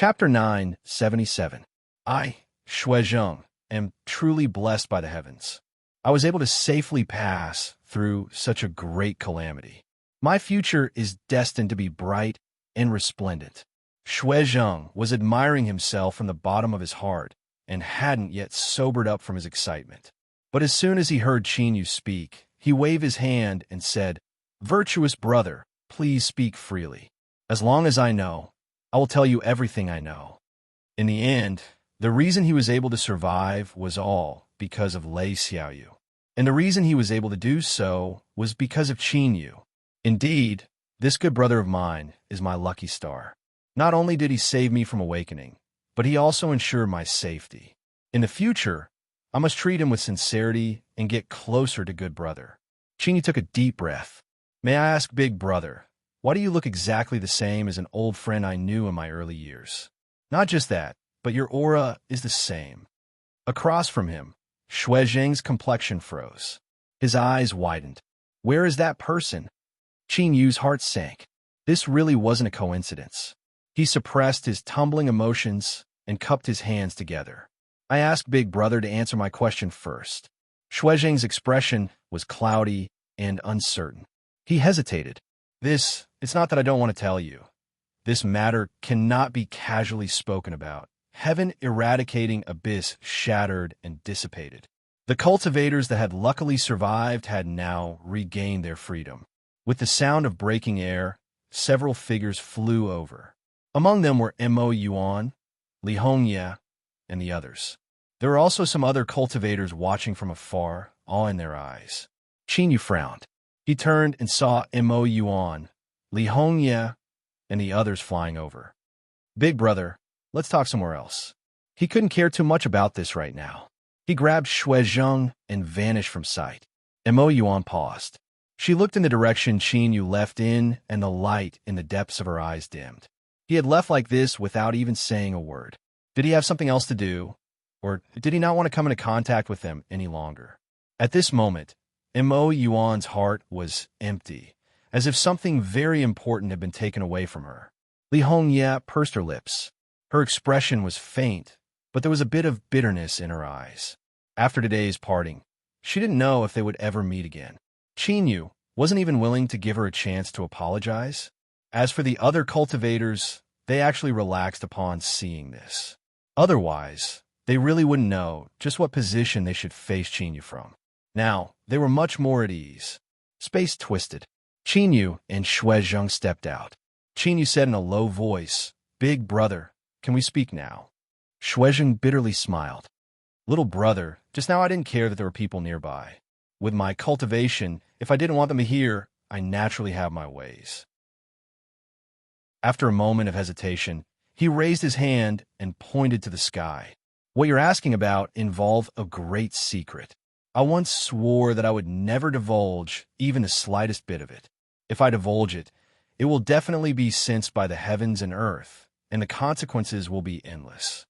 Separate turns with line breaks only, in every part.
Chapter 977. I, Shuizheng, am truly blessed by the heavens. I was able to safely pass through such a great calamity. My future is destined to be bright and resplendent. Shuizheng was admiring himself from the bottom of his heart and hadn't yet sobered up from his excitement. But as soon as he heard Qinyu speak, he waved his hand and said, "Virtuous brother, please speak freely. As long as I know, I will tell you everything I know." In the end, the reason he was able to survive was all because of Lei Xiaoyu. And the reason he was able to do so was because of Qinyu. Indeed, this good brother of mine is my lucky star. Not only did he save me from awakening, but he also ensured my safety. In the future, I must treat him with sincerity and get closer to good brother. Qinyu took a deep breath. "May I ask, big brother, why do you look exactly the same as an old friend I knew in my early years? Not just that, but your aura is the same." Across from him, Shuizheng's complexion froze. His eyes widened. "Where is that person?" Qinyu's heart sank. This really wasn't a coincidence. He suppressed his tumbling emotions and cupped his hands together. "I asked big brother to answer my question first." Shuizheng's expression was cloudy and uncertain. He hesitated. It's not that I don't want to tell you. This matter cannot be casually spoken about. Heaven eradicating abyss shattered and dissipated. The cultivators that had luckily survived had now regained their freedom. With the sound of breaking air, several figures flew over. Among them were Mo Yuan, Li Hongye, and the others. There were also some other cultivators watching from afar, awe in their eyes. Qinyu frowned. He turned and saw Mo Yuan, Li Hongye, and the others flying over. "Big brother, let's talk somewhere else." He couldn't care too much about this right now. He grabbed Shuizheng and vanished from sight. Mo Yuan paused. She looked in the direction Qinyu left in, and the light in the depths of her eyes dimmed. He had left like this without even saying a word. Did he have something else to do? Or did he not want to come into contact with them any longer? At this moment, Mo Yuan's heart was empty, as if something very important had been taken away from her. Li Hongye pursed her lips. Her expression was faint, but there was a bit of bitterness in her eyes. After today's parting, she didn't know if they would ever meet again. Qinyu wasn't even willing to give her a chance to apologize. As for the other cultivators, they actually relaxed upon seeing this. Otherwise, they really wouldn't know just what position they should face Qinyu from. Now, they were much more at ease. Space twisted. Qinyu and Shuizheng stepped out. Qinyu said in a low voice, "Big brother, can we speak now?" Shuizheng bitterly smiled. "Little brother, just now I didn't care that there were people nearby. With my cultivation, if I didn't want them to hear, I naturally have my ways." After a moment of hesitation, he raised his hand and pointed to the sky. "What you're asking about involved a great secret. I once swore that I would never divulge even the slightest bit of it. If I divulge it, it will definitely be sensed by the heavens and earth, and the consequences will be endless."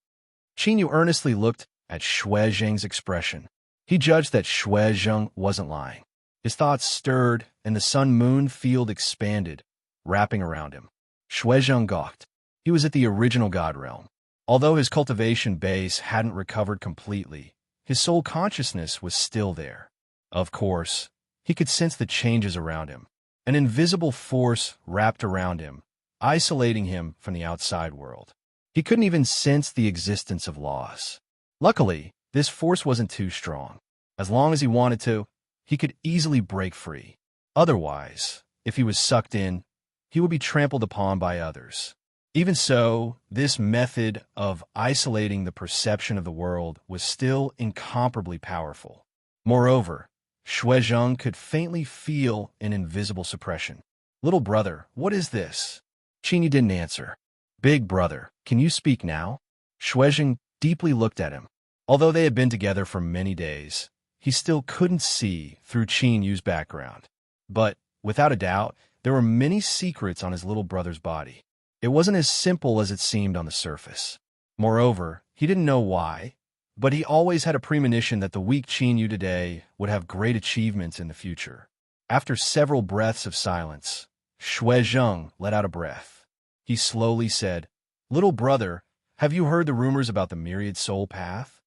Qinyu earnestly looked at Shuizheng's expression. He judged that Shuizheng wasn't lying. His thoughts stirred, and the sun-moon field expanded, wrapping around him. Shuizheng gawked. He was at the original God realm. Although his cultivation base hadn't recovered completely, his soul consciousness was still there. Of course, he could sense the changes around him. An invisible force wrapped around him, isolating him from the outside world. He couldn't even sense the existence of loss. Luckily, this force wasn't too strong. As long as he wanted to, he could easily break free. Otherwise, if he was sucked in, he would be trampled upon by others. Even so, this method of isolating the perception of the world was still incomparably powerful. Moreover, Shuizheng could faintly feel an invisible suppression. "Little brother, what is this?" Qinyu didn't answer. "Big brother, can you speak now?" Shuizheng deeply looked at him. Although they had been together for many days, he still couldn't see through Qinyu's background. But, without a doubt, there were many secrets on his little brother's body. It wasn't as simple as it seemed on the surface. Moreover, he didn't know why, but he always had a premonition that the weak Qinyu today would have great achievements in the future. After several breaths of silence, Shuizheng let out a breath. He slowly said, Little brother, have you heard the rumors about the myriad soul path?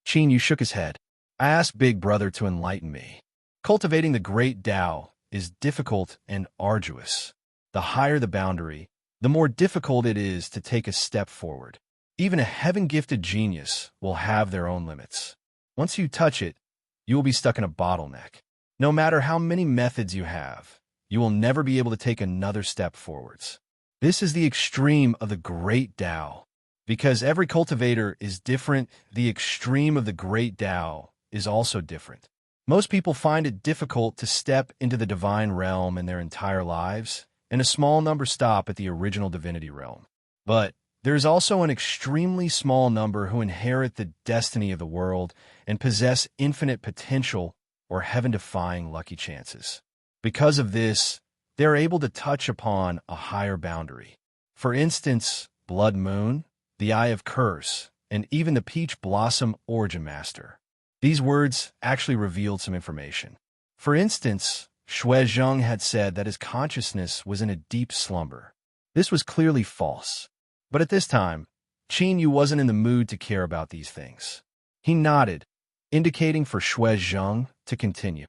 Qin Yu shook his head. I asked big brother to enlighten me. Cultivating the great Tao is difficult and arduous. The higher the boundary, the more difficult it is to take a step forward. Even a heaven-gifted genius will have their own limits. Once you touch it, you will be stuck in a bottleneck. No matter how many methods you have, you will never be able to take another step forwards. This is the extreme of the great Tao. Because every cultivator is different, the extreme of the great Tao is also different. Most people find it difficult to step into the divine realm in their entire lives, and a small number stop at the original divinity realm. But there is also an extremely small number who inherit the destiny of the world and possess infinite potential or heaven-defying lucky chances. Because of this, they are able to touch upon a higher boundary. For instance, Blood Moon, the Eye of Curse, and even the Peach Blossom Origin Master. These words actually revealed some information. For instance, Shui Zheng had said that his consciousness was in a deep slumber. This was clearly false. But at this time, Qin Yu wasn't in the mood to care about these things. He nodded, indicating for Shui Zheng to continue.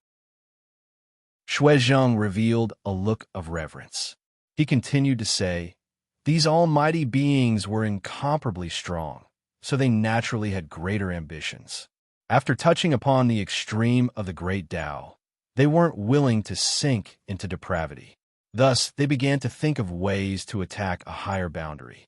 Shui Zheng revealed a look of reverence. He continued to say, these almighty beings were incomparably strong, so they naturally had greater ambitions. After touching upon the extreme of the great Tao, they weren't willing to sink into depravity. Thus, they began to think of ways to attack a higher boundary.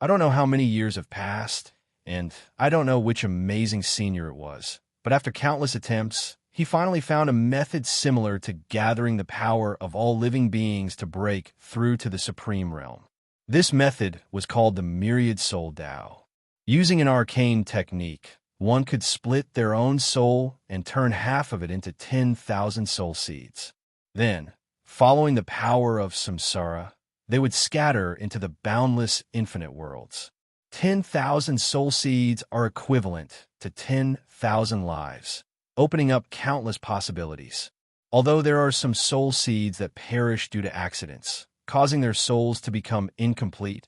I don't know how many years have passed, and I don't know which amazing senior it was, but after countless attempts, he finally found a method similar to gathering the power of all living beings to break through to the supreme realm. This method was called the myriad soul Tao. Using an arcane technique, one could split their own soul and turn half of it into 10,000 soul seeds. Then, following the power of samsara, they would scatter into the boundless infinite worlds. 10,000 soul seeds are equivalent to 10,000 lives, opening up countless possibilities. Although there are some soul seeds that perish due to accidents, causing their souls to become incomplete,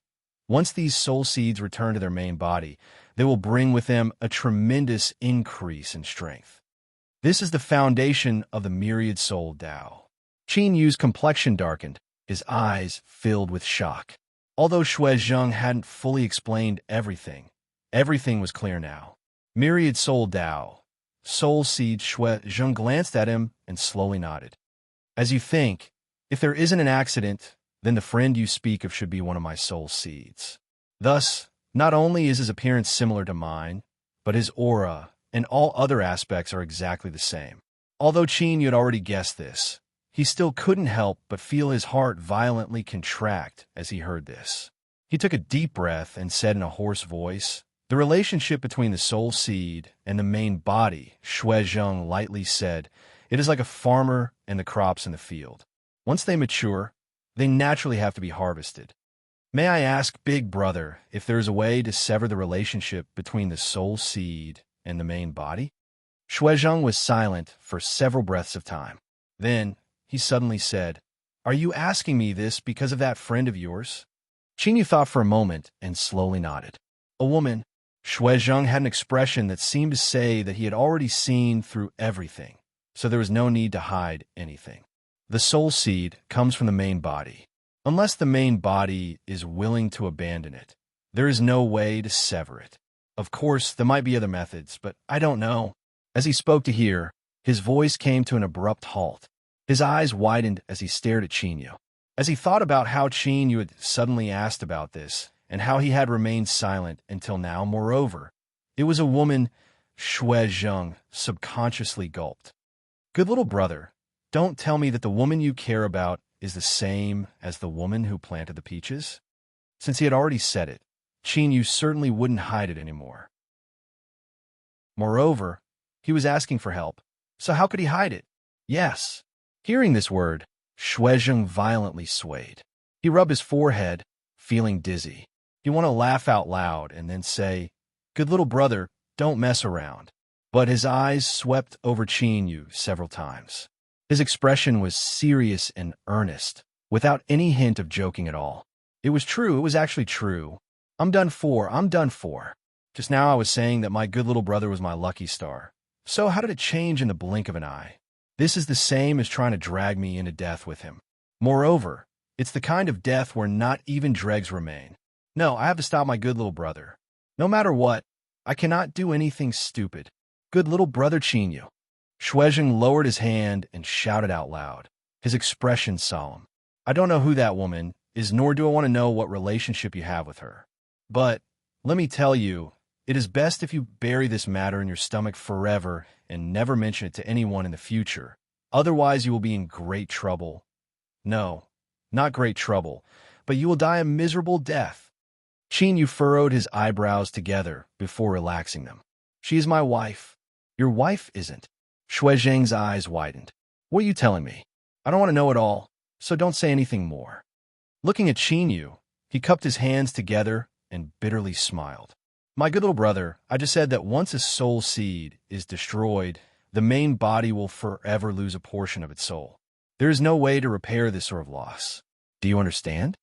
once these soul seeds return to their main body, they will bring with them a tremendous increase in strength. This is the foundation of the myriad soul Tao. Qin Yu's complexion darkened, his eyes filled with shock. Although Shui Zheng hadn't fully explained everything was clear now. Myriad soul Tao. Soul seed. Shui Zheng glanced at him and slowly nodded. As you think, if there isn't an accident, then the friend you speak of should be one of my soul seeds. Thus, not only is his appearance similar to mine, but his aura and all other aspects are exactly the same. Although Qin Yu had already guessed this, he still couldn't help but feel his heart violently contract as he heard this. He took a deep breath and said in a hoarse voice, the relationship between the soul seed and the main body, Shui Zheng lightly said, it is like a farmer and the crops in the field. Once they mature, they naturally have to be harvested. May I ask, big brother, if there is a way to sever the relationship between the soul seed and the main body? Shui Zheng was silent for several breaths of time. Then, he suddenly said, are you asking me this because of that friend of yours? Qin Yu thought for a moment and slowly nodded. A woman. Shui Zheng had an expression that seemed to say that he had already seen through everything, so there was no need to hide anything. The soul seed comes from the main body. Unless the main body is willing to abandon it, there is no way to sever it. Of course, there might be other methods, but I don't know. As he spoke to hear, his voice came to an abrupt halt. His eyes widened as he stared at Qin Yu. As he thought about how Qin Yu had suddenly asked about this, and how he had remained silent until now, moreover, it was a woman, Shui Zheng subconsciously gulped. Good little brother, don't tell me that the woman you care about is the same as the woman who planted the peaches? Since he had already said it, Qin Yu certainly wouldn't hide it anymore. Moreover, he was asking for help, so how could he hide it? Yes. Hearing this word, Shui Zheng violently swayed. He rubbed his forehead, feeling dizzy. He wanted to laugh out loud and then say, good little brother, don't mess around. But his eyes swept over Qin Yu several times. His expression was serious and earnest, without any hint of joking at all. It was true, it was actually true. I'm done for, I'm done for. Just now I was saying that my good little brother was my lucky star. So how did it change in the blink of an eye? This is the same as trying to drag me into death with him. Moreover, it's the kind of death where not even dregs remain. No, I have to stop my good little brother. No matter what, I cannot do anything stupid. Good little brother Chinyu. Shuezheng lowered his hand and shouted out loud, his expression solemn. I don't know who that woman is, nor do I want to know what relationship you have with her. But, let me tell you, it is best if you bury this matter in your stomach forever and never mention it to anyone in the future. Otherwise, you will be in great trouble. No, not great trouble, but you will die a miserable death. Chinyu furrowed his eyebrows together before relaxing them. She is my wife. Your wife isn't. Shuezheng's eyes widened. What are you telling me? I don't want to know it all, so don't say anything more. Looking at Chinyu, he cupped his hands together and bitterly smiled. My good little brother, I just said that once a soul seed is destroyed, the main body will forever lose a portion of its soul. There is no way to repair this sort of loss. Do you understand?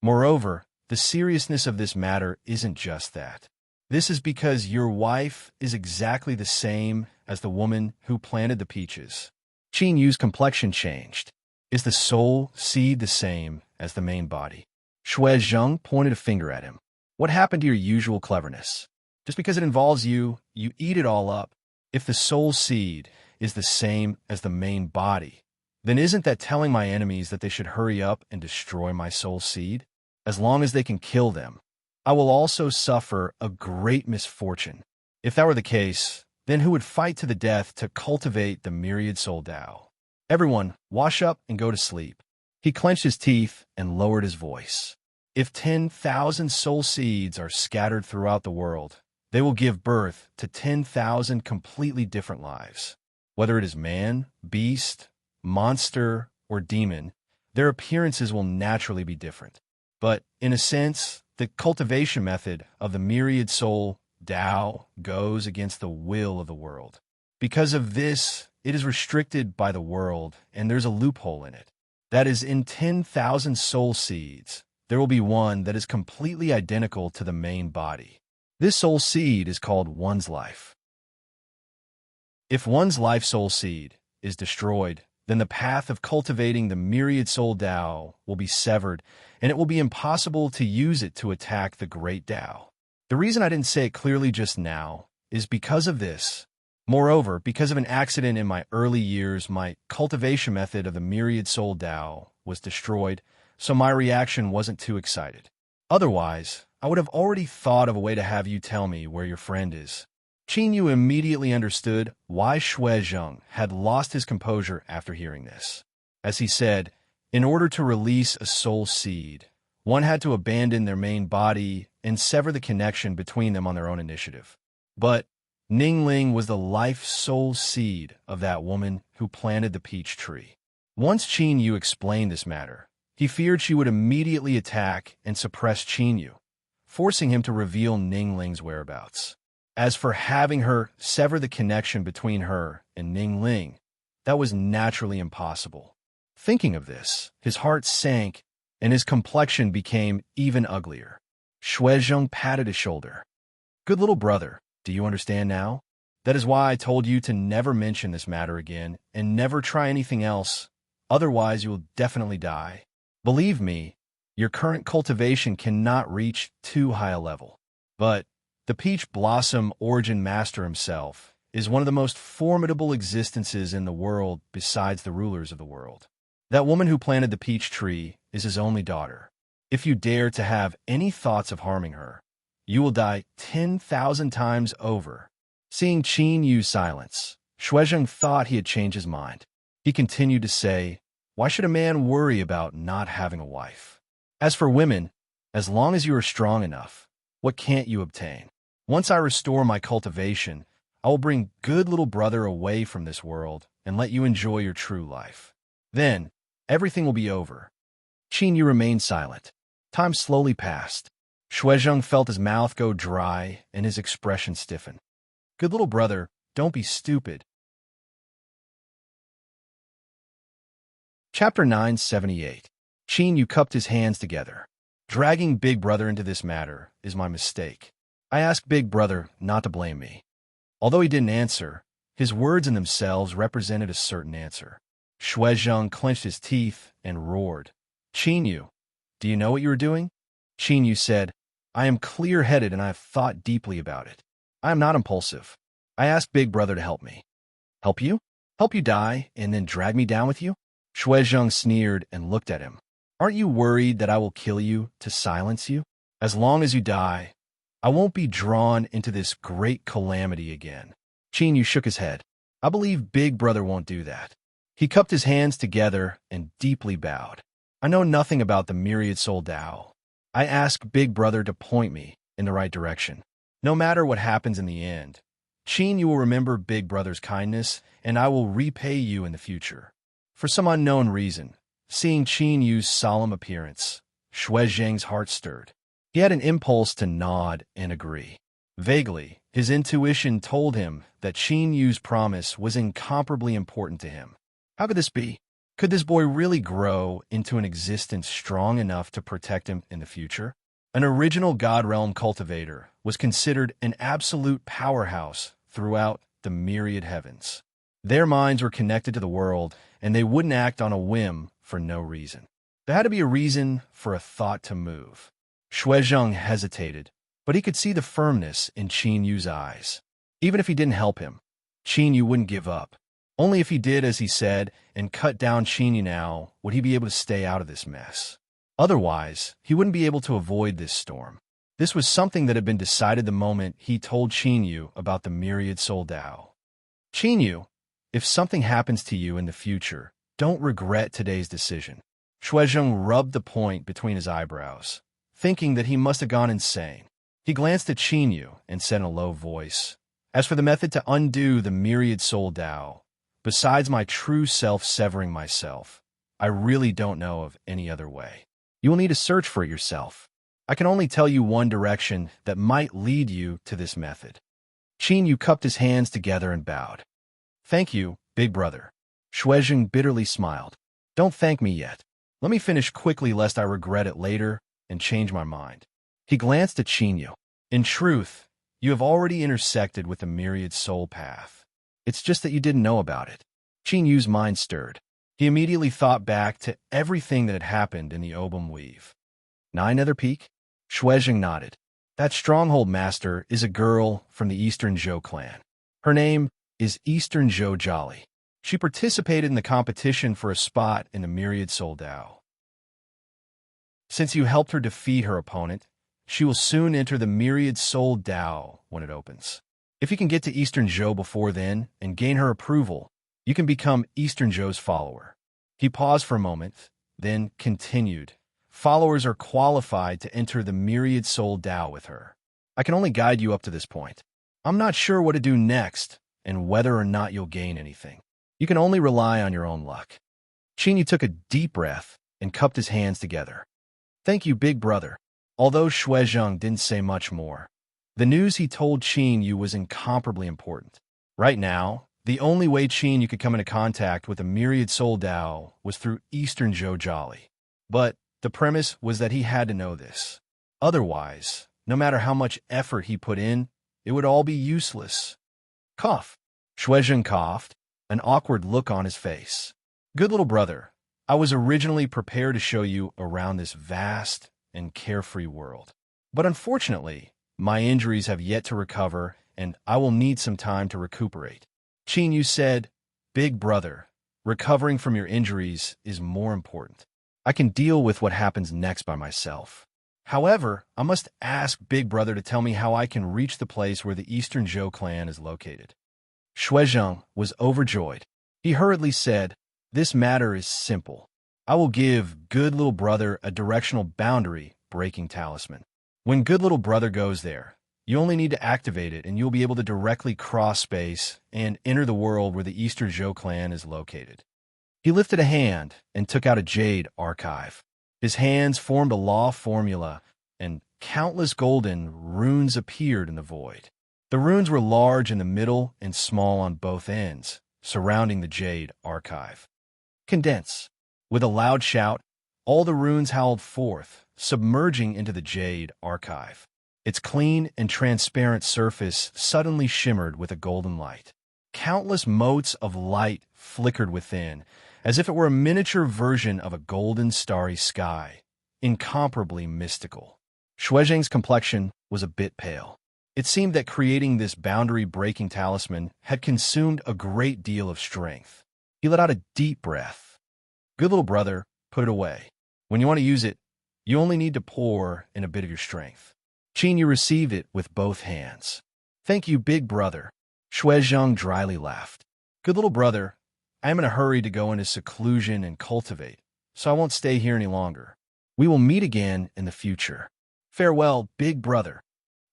Moreover, the seriousness of this matter isn't just that. This is because your wife is exactly the same as the woman who planted the peaches. Chinyu's complexion changed. Is the soul seed the same as the main body? Shuezheng pointed a finger at him. What happened to your usual cleverness? Just because it involves you, you eat it all up. If the soul seed is the same as the main body, then isn't that telling my enemies that they should hurry up and destroy my soul seed? As long as they can kill them, I will also suffer a great misfortune. If that were the case, then who would fight to the death to cultivate the myriad soul Tao? Everyone, wash up and go to sleep. He clenched his teeth and lowered his voice. If 10,000 soul seeds are scattered throughout the world, they will give birth to 10,000 completely different lives. Whether it is man, beast, monster, or demon, their appearances will naturally be different. But, in a sense, the cultivation method of the myriad soul Tao goes against the will of the world. Because of this, it is restricted by the world, and there's a loophole in it. That is, in 10,000 soul seeds, there will be one that is completely identical to the main body. This soul seed is called one's life. If one's life soul seed is destroyed, then the path of cultivating the myriad soul Tao will be severed, and it will be impossible to use it to attack the great Tao. The reason I didn't say it clearly just now is because of this. Moreover, because of an accident in my early years, my cultivation method of the myriad soul Tao was destroyed, so my reaction wasn't too excited. Otherwise, I would have already thought of a way to have you tell me where your friend is. Chinyu immediately understood why Shuezheng had lost his composure after hearing this. As he said, in order to release a soul seed, one had to abandon their main body and sever the connection between them on their own initiative. But Ningling was the life soul seed of that woman who planted the peach tree. Once Chinyu explained this matter, he feared she would immediately attack and suppress Chinyu, forcing him to reveal Ningling's whereabouts. As for having her sever the connection between her and Ningling, that was naturally impossible. Thinking of this, his heart sank and his complexion became even uglier. Shuezheng patted his shoulder. Good little brother, do you understand now? That is why I told you to never mention this matter again and never try anything else. Otherwise, you will definitely die. Believe me, your current cultivation cannot reach too high a level. But the Peach Blossom Origin Master himself is one of the most formidable existences in the world besides the rulers of the world. That woman who planted the peach tree is his only daughter. If you dare to have any thoughts of harming her, you will die 10,000 times over. Seeing Chinyu's silence, Shuezheng thought he had changed his mind. He continued to say, why should a man worry about not having a wife? As for women, as long as you are strong enough, what can't you obtain? Once I restore my cultivation, I will bring good little brother away from this world and let you enjoy your true life. Then, everything will be over. Chinyu remained silent. Time slowly passed. Shuezheng felt his mouth go dry and his expression stiffen. Good little brother, don't be stupid. Chapter 978. Chinyu cupped his hands together. Dragging Big Brother into this matter is my mistake. I asked Big Brother not to blame me. Although he didn't answer, his words in themselves represented a certain answer. Shuizheng clenched his teeth and roared. Qin Yu, do you know what you are doing? Qin Yu said, I am clear-headed and I have thought deeply about it. I am not impulsive. I asked Big Brother to help me. Help you? Help you die and then drag me down with you? Shuizheng sneered and looked at him. Aren't you worried that I will kill you to silence you? As long as you die, I won't be drawn into this great calamity again. Qin Yu shook his head. I believe Big Brother won't do that. He cupped his hands together and deeply bowed. I know nothing about the myriad soul Tao. I ask Big Brother to point me in the right direction. No matter what happens in the end, Qin Yu will remember Big Brother's kindness, and I will repay you in the future. For some unknown reason, seeing Qin Yu's solemn appearance, Shuizheng's heart stirred. He had an impulse to nod and agree. Vaguely, his intuition told him that Qin Yu's promise was incomparably important to him. How could this be? Could this boy really grow into an existence strong enough to protect him in the future? An original God Realm cultivator was considered an absolute powerhouse throughout the myriad heavens. Their minds were connected to the world, and they wouldn't act on a whim for no reason. There had to be a reason for a thought to move. Shuizheng hesitated, but he could see the firmness in Qin Yu's eyes. Even if he didn't help him, Qin Yu wouldn't give up. Only if he did as he said and cut down Qin Yu now would he be able to stay out of this mess. Otherwise, he wouldn't be able to avoid this storm. This was something that had been decided the moment he told Qin Yu about the myriad soul Tao. Qin Yu, if something happens to you in the future, don't regret today's decision. Shuizheng rubbed the point between his eyebrows, thinking that he must have gone insane. He glanced at Qin Yu and said in a low voice, As for the method to undo the myriad soul Tao, besides my true self severing myself, I really don't know of any other way. You will need to search for it yourself. I can only tell you one direction that might lead you to this method. Qin Yu cupped his hands together and bowed. Thank you, Big Brother. Shuizheng bitterly smiled. Don't thank me yet. Let me finish quickly lest I regret it later and change my mind. He glanced at Qin Yu. In truth, you have already intersected with the myriad soul path. It's just that you didn't know about it. Qin Yu's mind stirred. He immediately thought back to everything that had happened in the Obum Weave. 9 Nether Peak? Shuizheng nodded. That stronghold master is a girl from the Eastern Zhou clan. Her name is Eastern Zhou Jolly. She participated in the competition for a spot in the myriad soul Tao. Since you helped her defeat her opponent, she will soon enter the myriad soul Tao when it opens. If you can get to Eastern Zhou before then and gain her approval, you can become Eastern Zhou's follower. He paused for a moment, then continued. Followers are qualified to enter the myriad soul Tao with her. I can only guide you up to this point. I'm not sure what to do next and whether or not you'll gain anything. You can only rely on your own luck. Qin Yu took a deep breath and cupped his hands together. Thank you, Big Brother. Although Shuizheng didn't say much more, the news he told Qin Yu was incomparably important. Right now, the only way Qin Yu could come into contact with the myriad soul Tao was through Eastern Zhou Jolly. But the premise was that he had to know this. Otherwise, no matter how much effort he put in, it would all be useless. Cough. Shuizheng coughed, an awkward look on his face. Good little brother, I was originally prepared to show you around this vast and carefree world. But unfortunately, my injuries have yet to recover, and I will need some time to recuperate. Qin Yu said, Big Brother, recovering from your injuries is more important. I can deal with what happens next by myself. However, I must ask Big Brother to tell me how I can reach the place where the Eastern Zhou clan is located. Shuizheng was overjoyed. He hurriedly said, This matter is simple. I will give Good Little Brother a directional boundary-breaking talisman. When Good Little Brother goes there, you only need to activate it and you'll be able to directly cross space and enter the world where the Eastern Zhou clan is located. He lifted a hand and took out a jade archive. His hands formed a law formula, and countless golden runes appeared in the void. The runes were large in the middle and small on both ends, surrounding the jade archive. Condense. With a loud shout, all the runes howled forth, submerging into the jade archive. Its clean and transparent surface suddenly shimmered with a golden light. Countless motes of light flickered within, as if it were a miniature version of a golden starry sky, incomparably mystical. Shuizhang's complexion was a bit pale. It seemed that creating this boundary-breaking talisman had consumed a great deal of strength. He let out a deep breath. "Good little brother, put it away. When you want to use it, you only need to pour in a bit of your strength." Qinyu received it with both hands. "Thank you, big brother." Shuizhang dryly laughed. "Good little brother, I am in a hurry to go into seclusion and cultivate, so I won't stay here any longer. We will meet again in the future. Farewell, big brother."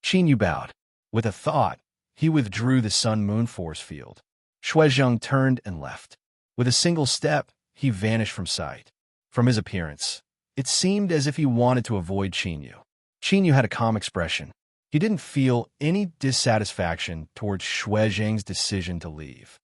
Qinyu bowed. With a thought, he withdrew the sun-moon force field. Shuizhang turned and left. With a single step, he vanished from sight. From his appearance, it seemed as if he wanted to avoid Qinyu. Qinyu had a calm expression. He didn't feel any dissatisfaction towards Shuizhang's decision to leave.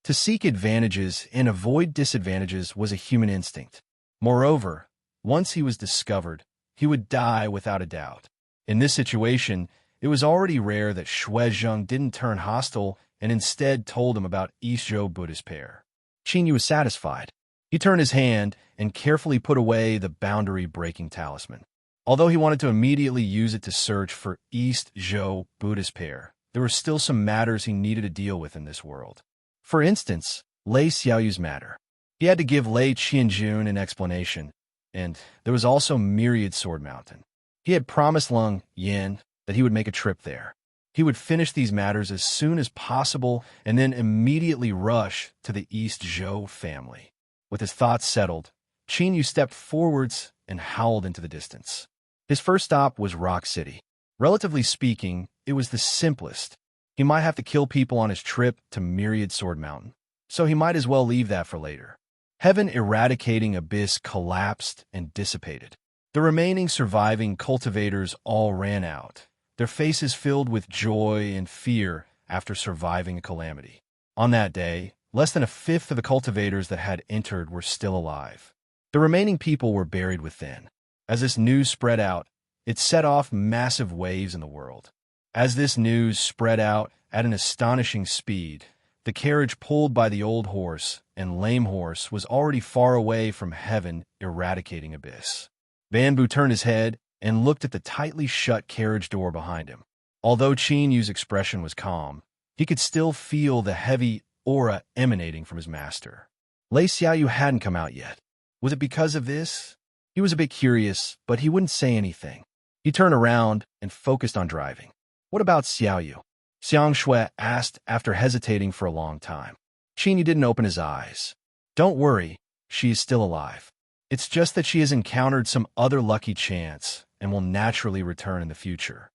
To seek advantages and avoid disadvantages was a human instinct. Moreover, once he was discovered, he would die without a doubt. In this situation, it was already rare that Shuizhang didn't turn hostile and instead told him about East Zhou Buddhist pair. Qinyu was satisfied. He turned his hand and carefully put away the boundary-breaking talisman. Although he wanted to immediately use it to search for East Zhou Buddhist pair, there were still some matters he needed to deal with in this world. For instance, Lei Xiaoyu's matter. He had to give Lei Qianjun an explanation, and there was also Myriad Sword Mountain. He had promised Leng Yin that he would make a trip there. He would finish these matters as soon as possible and then immediately rush to the East Zhou family. With his thoughts settled, Qinyu stepped forwards and howled into the distance. His first stop was Rock City. Relatively speaking, it was the simplest. He might have to kill people on his trip to Myriad Sword Mountain, so he might as well leave that for later. Heaven Eradicating Abyss collapsed and dissipated. The remaining surviving cultivators all ran out, their faces filled with joy and fear after surviving a calamity. On that day, less than a fifth of the cultivators that had entered were still alive. The remaining people were buried within. As this news spread out, it set off massive waves in the world. As this news spread out at an astonishing speed, the carriage pulled by the old horse and lame horse was already far away from Heaven Eradicating Abyss. Banbu turned his head and looked at the tightly shut carriage door behind him. Although Qinyu's expression was calm, he could still feel the heavy aura emanating from his master. Lei Xiaoyu hadn't come out yet. Was it because of this? He was a bit curious, but he wouldn't say anything. He turned around and focused on driving. "What about Xiaoyu?" Xiang Shui asked after hesitating for a long time. Qinyu didn't open his eyes. "Don't worry, she is still alive. It's just that she has encountered some other lucky chance and will naturally return in the future."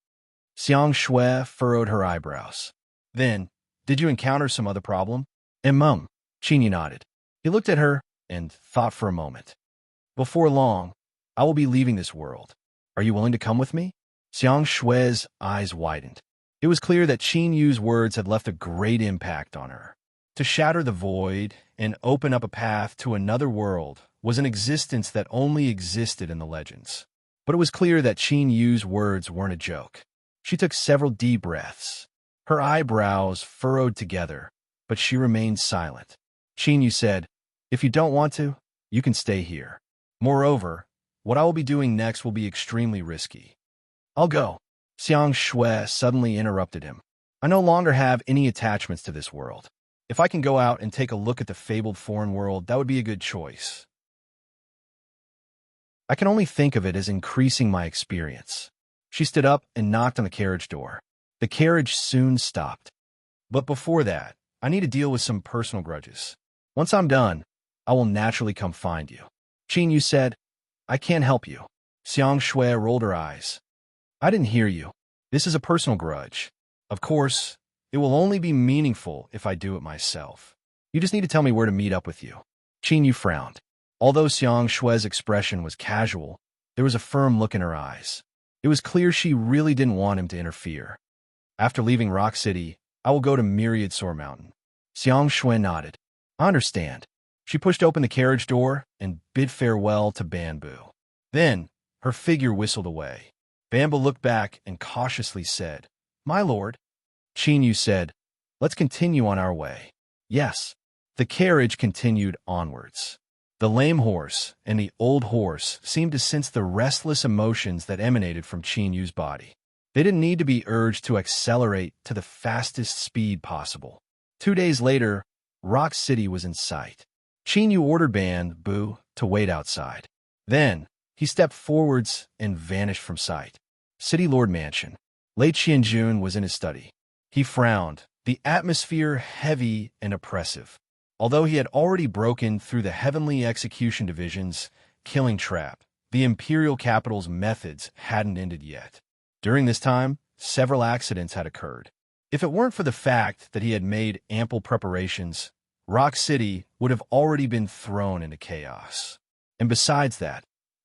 Xiang Shui furrowed her eyebrows. "Then, did you encounter some other problem?" Mum. Qinyu nodded. He looked at her and thought for a moment. "Before long, I will be leaving this world. Are you willing to come with me?" Xiang Shui's eyes widened. It was clear that Qinyu's words had left a great impact on her. To shatter the void and open up a path to another world was an existence that only existed in the legends. But it was clear that Qinyu's words weren't a joke. She took several deep breaths. Her eyebrows furrowed together, but she remained silent. Qinyu said, "If you don't want to, you can stay here. Moreover, what I will be doing next will be extremely risky." "I'll go." Xiang Shui suddenly interrupted him. "I no longer have any attachments to this world. If I can go out and take a look at the fabled foreign world, that would be a good choice. I can only think of it as increasing my experience." She stood up and knocked on the carriage door. The carriage soon stopped. "But before that, I need to deal with some personal grudges. Once I'm done, I will naturally come find you." Qinyu said, "I can't help you." Xiang Shui rolled her eyes. "I didn't hear you. This is a personal grudge. Of course, it will only be meaningful if I do it myself. You just need to tell me where to meet up with you." Qinyu frowned. Although Xiang Shui's expression was casual, there was a firm look in her eyes. It was clear she really didn't want him to interfere. "After leaving Rock City, I will go to Myriad Sword Mountain." Xiang Shui nodded. "I understand." She pushed open the carriage door and bid farewell to Banbu. Then her figure whistled away. Bamboo looked back and cautiously said, "My lord." Qin Yu said, "Let's continue on our way." Yes. The carriage continued onwards. The lame horse and the old horse seemed to sense the restless emotions that emanated from Qin Yu's body. They didn't need to be urged to accelerate to the fastest speed possible. 2 days later, Rock City was in sight. Qin Yu ordered Bamboo to wait outside. Then, he stepped forwards and vanished from sight. City Lord Mansion. Lei Qianjun was in his study. He frowned, the atmosphere heavy and oppressive. Although he had already broken through the Heavenly Execution Division's killing trap, the Imperial Capital's methods hadn't ended yet. During this time, several accidents had occurred. If it weren't for the fact that he had made ample preparations, Rock City would have already been thrown into chaos. And besides that,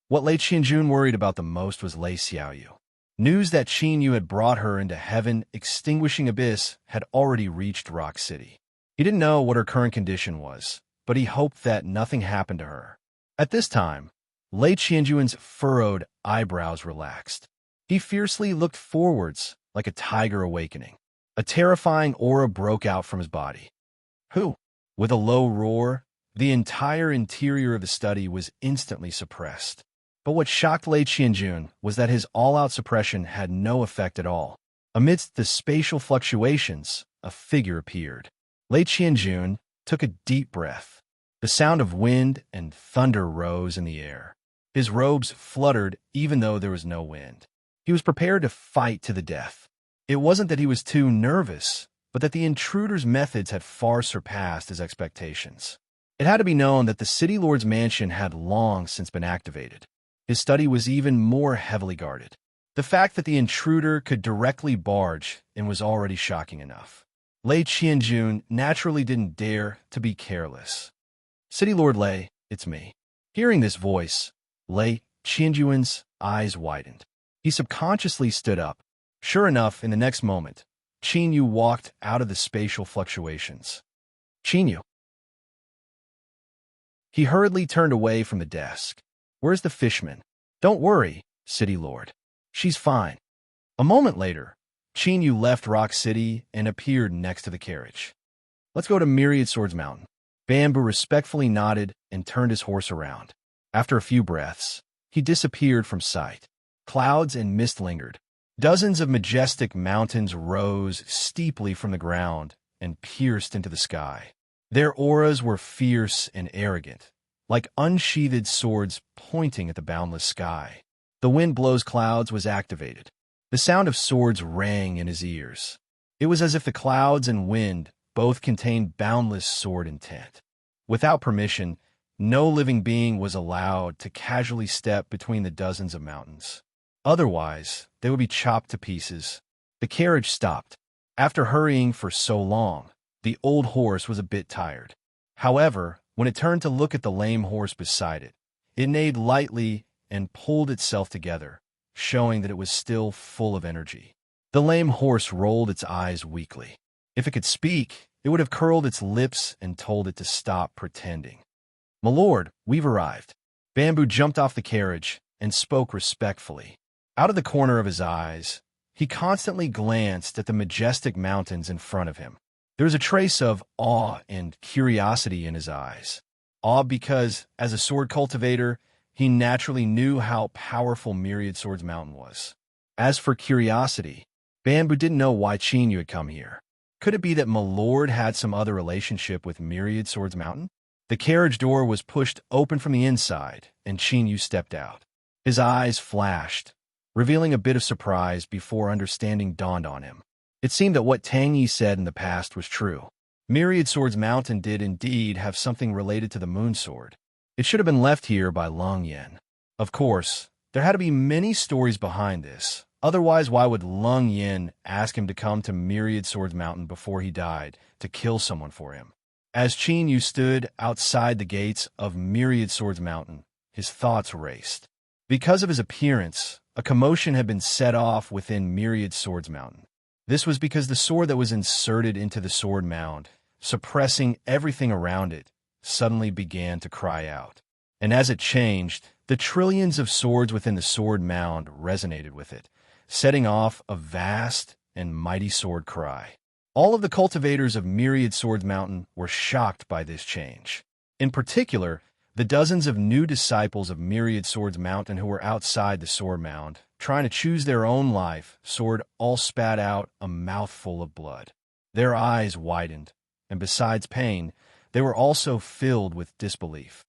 what Lei Qianjun worried about the most was Lei Xiaoyu. News that Qin Yu had brought her into heaven-extinguishing abyss had already reached Rock City. He didn't know what her current condition was, but he hoped that nothing happened to her. At this time, Lei Qianjun's furrowed eyebrows relaxed. He fiercely looked forwards like a tiger awakening. A terrifying aura broke out from his body. Who? With a low roar, the entire interior of the study was instantly suppressed. But what shocked Lei Qianjun was that his all-out suppression had no effect at all. Amidst the spatial fluctuations, a figure appeared. Lei Qianjun took a deep breath. The sound of wind and thunder rose in the air. His robes fluttered even though there was no wind. He was prepared to fight to the death. It wasn't that he was too nervous, but that the intruder's methods had far surpassed his expectations. It had to be known that the City Lord's mansion had long since been activated. His study was even more heavily guarded. The fact that the intruder could directly barge in was already shocking enough. Lei Qianjun naturally didn't dare to be careless. "City Lord Lei, it's me." Hearing this voice, Lei Qianjun's eyes widened. He subconsciously stood up. Sure enough, in the next moment, Qin Yu walked out of the spatial fluctuations. "Qin Yu." He hurriedly turned away from the desk. "Where's the fishman?" "Don't worry, City Lord. She's fine." A moment later, Qin Yu left Rock City and appeared next to the carriage. "Let's go to Myriad Swords Mountain." Bamboo respectfully nodded and turned his horse around. After a few breaths, he disappeared from sight. Clouds and mist lingered. Dozens of majestic mountains rose steeply from the ground and pierced into the sky. Their auras were fierce and arrogant, like unsheathed swords pointing at the boundless sky. The wind blows clouds was activated. The sound of swords rang in his ears. It was as if the clouds and wind both contained boundless sword intent. Without permission, no living being was allowed to casually step between the dozens of mountains. Otherwise, they would be chopped to pieces. The carriage stopped. After hurrying for so long, the old horse was a bit tired. However, when it turned to look at the lame horse beside it, it neighed lightly and pulled itself together, showing that it was still full of energy. The lame horse rolled its eyes weakly. If it could speak, it would have curled its lips and told it to stop pretending. "My lord, we've arrived." Bamboo jumped off the carriage and spoke respectfully. Out of the corner of his eyes, he constantly glanced at the majestic mountains in front of him. There was a trace of awe and curiosity in his eyes. Awe because, as a sword cultivator, he naturally knew how powerful Myriad Swords Mountain was. As for curiosity, Bamboo didn't know why Qin Yu had come here. Could it be that my lord had some other relationship with Myriad Swords Mountain? The carriage door was pushed open from the inside, and Qin Yu stepped out. His eyes flashed, revealing a bit of surprise before understanding dawned on him. It seemed that what Tang Yi said in the past was true. Myriad Swords Mountain did indeed have something related to the Moon Sword. It should have been left here by Long Yen. Of course, there had to be many stories behind this. Otherwise, why would Long Yen ask him to come to Myriad Swords Mountain before he died to kill someone for him? As Qin Yu stood outside the gates of Myriad Swords Mountain, his thoughts raced. Because of his appearance, a commotion had been set off within Myriad Swords Mountain. This was because the sword that was inserted into the sword mound, suppressing everything around it, suddenly began to cry out. And as it changed, the trillions of swords within the sword mound resonated with it, setting off a vast and mighty sword cry. All of the cultivators of Myriad Swords Mountain were shocked by this change. In particular, the dozens of new disciples of Myriad Swords Mountain who were outside the sword mound, trying to choose their own life, sword all spat out a mouthful of blood. Their eyes widened, and besides pain, they were also filled with disbelief.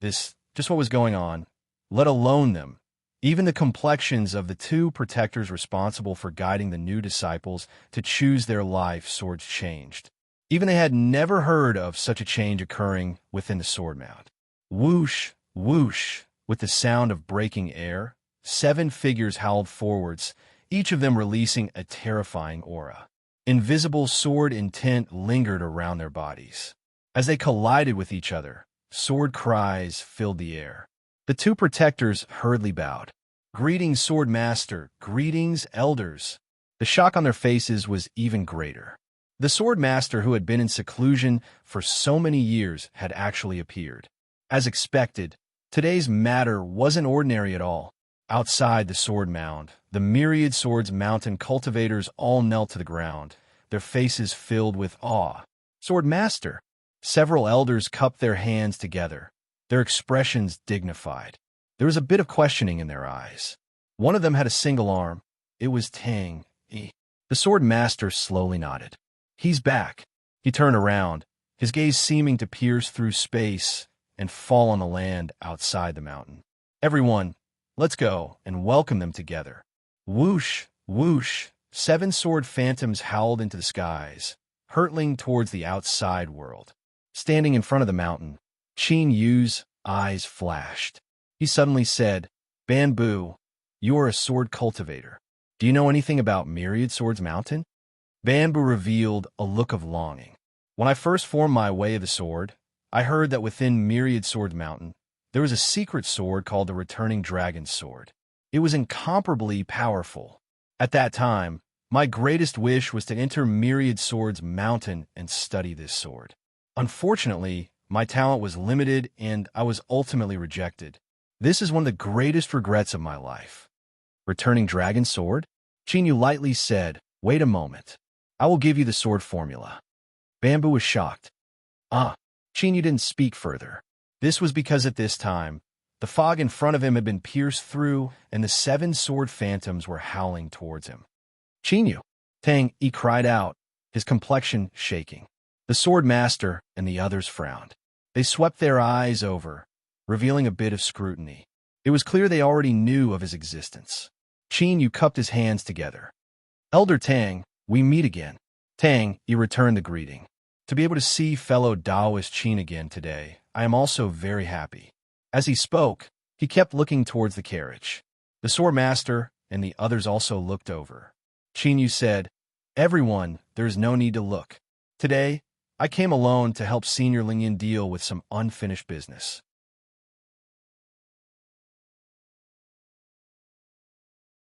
Just what was going on, let alone them. Even the complexions of the two protectors responsible for guiding the new disciples to choose their life swords changed. Even they had never heard of such a change occurring within the sword mound. Whoosh, whoosh, with the sound of breaking air, 7 figures howled forwards, each of them releasing a terrifying aura. Invisible sword intent lingered around their bodies. As they collided with each other, sword cries filled the air. The two protectors hurriedly bowed. Greetings, Sword Master. Greetings, elders. The shock on their faces was even greater. The Sword Master, who had been in seclusion for so many years, had actually appeared. As expected, today's matter wasn't ordinary at all. Outside the sword mound, the Myriad Swords Mountain cultivators all knelt to the ground, their faces filled with awe. Sword Master! Several elders cupped their hands together, their expressions dignified. There was a bit of questioning in their eyes. One of them had a single arm. It was Tang. The Sword Master slowly nodded. He's back. He turned around, his gaze seeming to pierce through space and fall on the land outside the mountain. Everyone, let's go and welcome them together. Whoosh, whoosh, 7 sword phantoms howled into the skies, hurtling towards the outside world. Standing in front of the mountain, Qin Yu's eyes flashed. He suddenly said, Bamboo, you are a sword cultivator. Do you know anything about Myriad Swords Mountain? Bamboo revealed a look of longing. When I first formed my way of the sword, I heard that within Myriad Swords Mountain, there was a secret sword called the Returning Dragon's Sword. It was incomparably powerful. At that time, my greatest wish was to enter Myriad Swords Mountain and study this sword. Unfortunately, my talent was limited and I was ultimately rejected. This is one of the greatest regrets of my life. Returning Dragon's Sword? Qin lightly said, wait a moment. I will give you the sword formula. Bamboo was shocked. Qin didn't speak further. This was because at this time, the fog in front of him had been pierced through and the 7 sword phantoms were howling towards him. Qin Tang Yi cried out, his complexion shaking. The sword master and the others frowned. They swept their eyes over, revealing a bit of scrutiny. It was clear they already knew of his existence. Qin cupped his hands together. Elder Tang, we meet again. Tang Yi returned the greeting. To be able to see fellow Taoist Qin again today, I am also very happy. As he spoke, he kept looking towards the carriage. The sword master and the others also looked over. Qin said, everyone, there is no need to look. Today, I came alone to help Senior Lingyan deal with some unfinished business.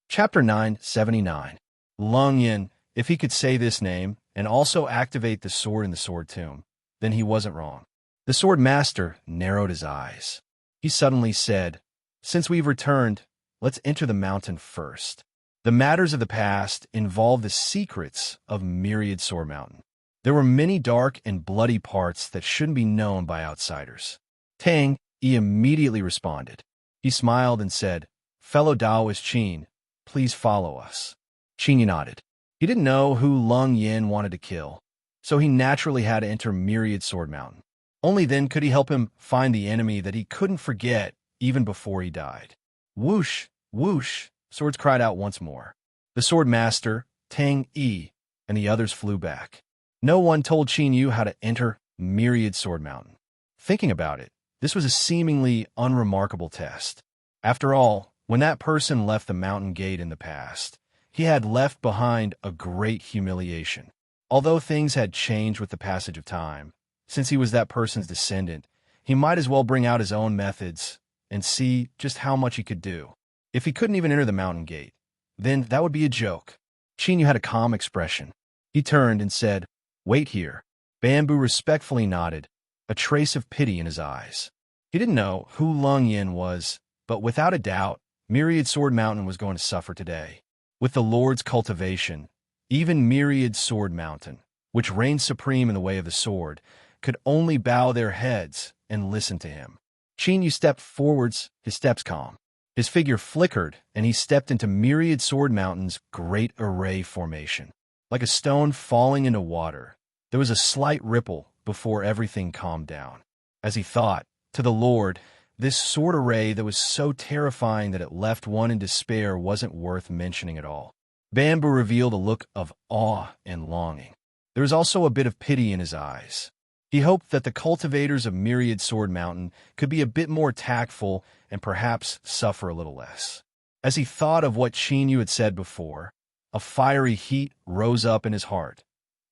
Chapter 979. Lingyan, if he could say this name and also activate the sword in the sword tomb, then he wasn't wrong. The sword master narrowed his eyes. He suddenly said, since we've returned, let's enter the mountain first. The matters of the past involve the secrets of Myriad Sword Mountain. There were many dark and bloody parts that shouldn't be known by outsiders. Tang Yi immediately responded. He smiled and said, fellow Taoist Qin, please follow us. Qin nodded. He didn't know who Lingyan wanted to kill, so he naturally had to enter Myriad Sword Mountain. Only then could he help him find the enemy that he couldn't forget even before he died. Whoosh, whoosh, swords cried out once more. The sword master, Tang Yi, and the others flew back. No one told Qin how to enter Myriad Sword Mountain. Thinking about it, this was a seemingly unremarkable test. After all, when that person left the mountain gate in the past, he had left behind a great humiliation. Although things had changed with the passage of time, since he was that person's descendant, he might as well bring out his own methods and see just how much he could do. If he couldn't even enter the mountain gate, then that would be a joke. Qin had a calm expression. He turned and said, wait here. Bamboo respectfully nodded, a trace of pity in his eyes. He didn't know who Lung Yin was, but without a doubt, Myriad Sword Mountain was going to suffer today. With the Lord's cultivation, even Myriad Sword Mountain, which reigned supreme in the way of the sword, could only bow their heads and listen to him. Qin Yu stepped forwards, his steps calm. His figure flickered, and he stepped into Myriad Sword Mountain's great array formation. Like a stone falling into water, there was a slight ripple before everything calmed down. As he thought, to the Lord, this sword array that was so terrifying that it left one in despair wasn't worth mentioning at all. Bamboo revealed a look of awe and longing. There was also a bit of pity in his eyes. He hoped that the cultivators of Myriad Sword Mountain could be a bit more tactful and perhaps suffer a little less. As he thought of what Qin Yu had said before, a fiery heat rose up in his heart.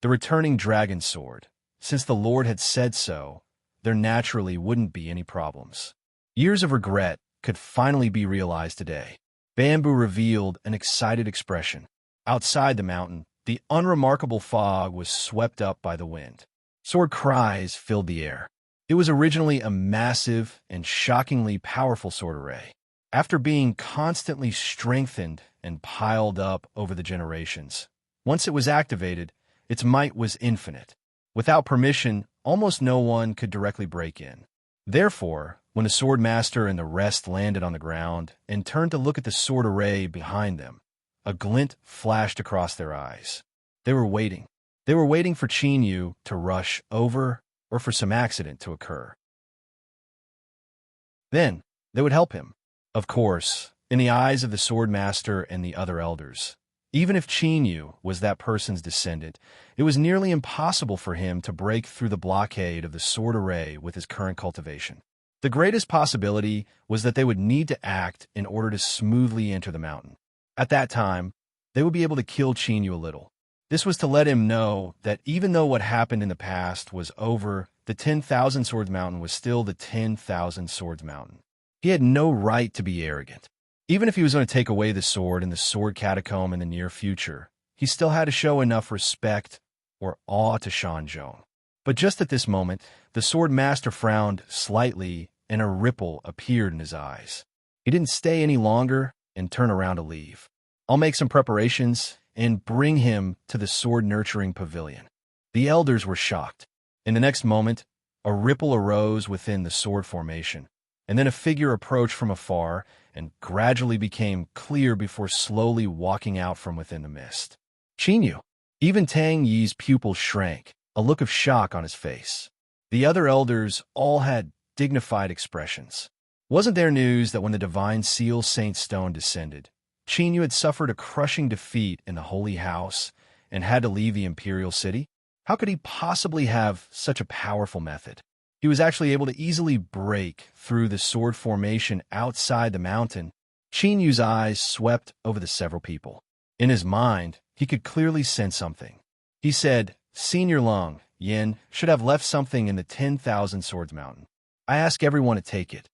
The returning dragon sword. Since the Lord had said so, there naturally wouldn't be any problems. Years of regret could finally be realized today. Bamboo revealed an excited expression. Outside the mountain, the unremarkable fog was swept up by the wind. Sword cries filled the air. It was originally a massive and shockingly powerful sword array. After being constantly strengthened and piled up over the generations, once it was activated, its might was infinite. Without permission, almost no one could directly break in. Therefore, when the sword master and the rest landed on the ground and turned to look at the sword array behind them, a glint flashed across their eyes. They were waiting. They were waiting for Qin Yu to rush over or for some accident to occur. Then, they would help him. Of course, in the eyes of the sword master and the other elders, even if Qin Yu was that person's descendant, it was nearly impossible for him to break through the blockade of the sword array with his current cultivation. The greatest possibility was that they would need to act in order to smoothly enter the mountain. At that time, they would be able to kill Qin Yu a little. This was to let him know that even though what happened in the past was over, the 10,000 Swords Mountain was still the 10,000 Swords Mountain. He had no right to be arrogant. Even if he was going to take away the sword in the sword catacomb in the near future, he still had to show enough respect or awe to Shanzhong. But just at this moment, the sword master frowned slightly and a ripple appeared in his eyes. He didn't stay any longer and turn around to leave. I'll make some preparations and bring him to the sword-nurturing pavilion. The elders were shocked. In the next moment, a ripple arose within the sword formation, and then a figure approached from afar and gradually became clear before slowly walking out from within the mist. Qin Yu. Even Tang Yi's pupils shrank, a look of shock on his face. The other elders all had dignified expressions. Wasn't there news that when the divine seal Saint Stone descended, Qin Yu had suffered a crushing defeat in the Holy House and had to leave the Imperial City? How could he possibly have such a powerful method? He was actually able to easily break through the sword formation outside the mountain. Qin Yu's eyes swept over the several people. In his mind, he could clearly sense something. He said, Senior Lung Yin should have left something in the 10,000 Swords Mountain. I ask everyone to take it.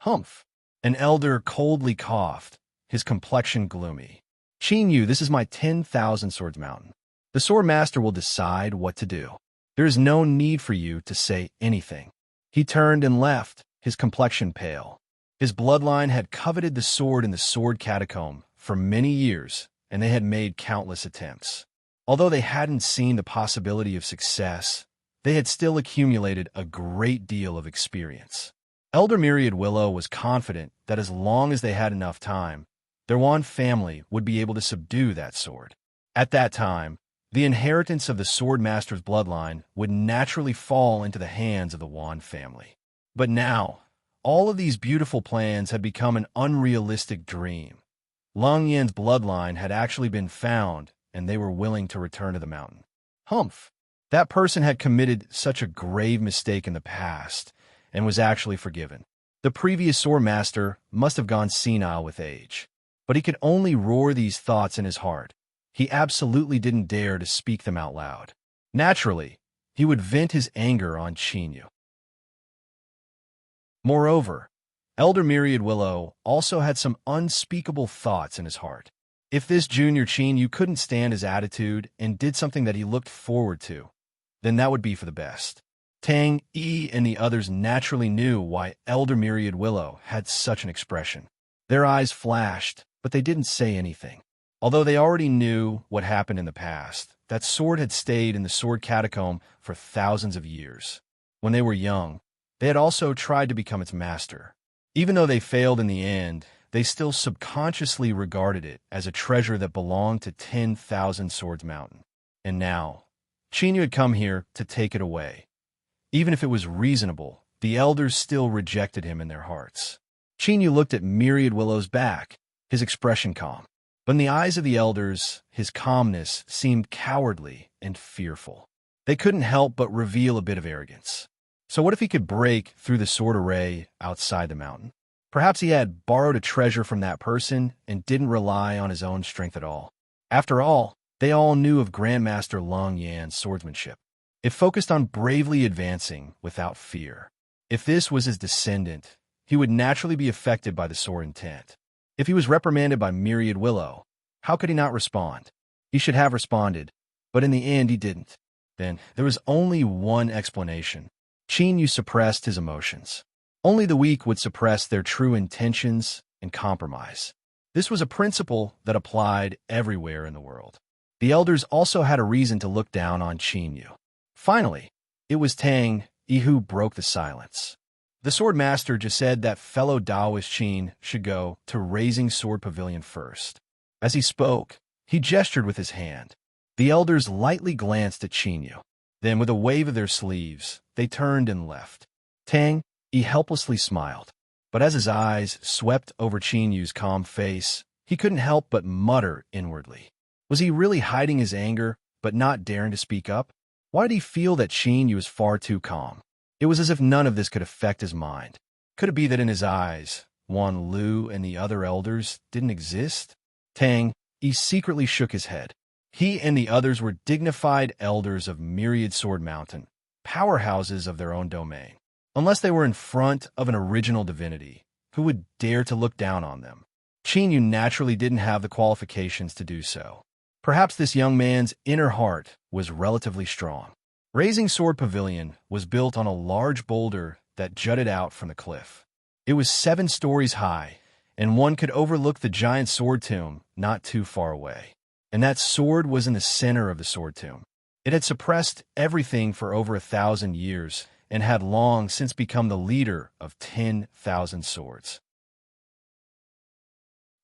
Humph. An elder coldly coughed, his complexion gloomy. Qin Yu, this is my 10,000 Swords Mountain. The sword master will decide what to do. There is no need for you to say anything. He turned and left, his complexion pale. His bloodline had coveted the sword in the sword catacomb for many years, and they had made countless attempts. Although they hadn't seen the possibility of success, they had still accumulated a great deal of experience. Elder Myriad Willow was confident that as long as they had enough time, their Wan family would be able to subdue that sword. At that time, the inheritance of the Sword Master's bloodline would naturally fall into the hands of the Wan family. But now, all of these beautiful plans had become an unrealistic dream. Lung Yin's bloodline had actually been found, and they were willing to return to the mountain. Humph! That person had committed such a grave mistake in the past, and was actually forgiven. The previous Sword Master must have gone senile with age, but he could only roar these thoughts in his heart. He absolutely didn't dare to speak them out loud. Naturally, he would vent his anger on Qin Yu. Moreover, Elder Myriad Willow also had some unspeakable thoughts in his heart. If this junior Qin Yu couldn't stand his attitude and did something that he looked forward to, then that would be for the best. Tang, Yi, and the others naturally knew why Elder Myriad Willow had such an expression. Their eyes flashed, but they didn't say anything. Although they already knew what happened in the past, that sword had stayed in the sword catacomb for thousands of years. When they were young, they had also tried to become its master. Even though they failed in the end, they still subconsciously regarded it as a treasure that belonged to 10,000 Swords Mountain. And now, Qin Yu had come here to take it away. Even if it was reasonable, the elders still rejected him in their hearts. Qin Yu looked at Myriad Willow's back, his expression calm. But in the eyes of the elders, his calmness seemed cowardly and fearful. They couldn't help but reveal a bit of arrogance. So what if he could break through the sword array outside the mountain? Perhaps he had borrowed a treasure from that person and didn't rely on his own strength at all. After all, they all knew of Grandmaster Long Yan's swordsmanship. It focused on bravely advancing without fear. If this was his descendant, he would naturally be affected by the sword intent. If he was reprimanded by Myriad Willow, how could he not respond? He should have responded, but in the end he didn't. Then there was only one explanation. Qin Yu suppressed his emotions. Only the weak would suppress their true intentions and compromise. This was a principle that applied everywhere in the world. The elders also had a reason to look down on Qin Yu. Finally, it was Tang Yi who broke the silence. The sword master just said that fellow Taoist Qin should go to Raising Sword Pavilion first. As he spoke, he gestured with his hand. The elders lightly glanced at Qin Yu. Then, with a wave of their sleeves, they turned and left. Tang Yi helplessly smiled. But as his eyes swept over Qin Yu's calm face, he couldn't help but mutter inwardly. Was he really hiding his anger, but not daring to speak up? Why did he feel that Qin Yu was far too calm? It was as if none of this could affect his mind. Could it be that in his eyes, Wan Lu and the other elders didn't exist? Tang Yi secretly shook his head. He and the others were dignified elders of Myriad Sword Mountain, powerhouses of their own domain. Unless they were in front of an original divinity, who would dare to look down on them? Qin Yu naturally didn't have the qualifications to do so. Perhaps this young man's inner heart was relatively strong. Raising Sword Pavilion was built on a large boulder that jutted out from the cliff. It was 7 stories high, and one could overlook the giant sword tomb not too far away. And that sword was in the center of the sword tomb. It had suppressed everything for over 1,000 years and had long since become the leader of 10,000 swords.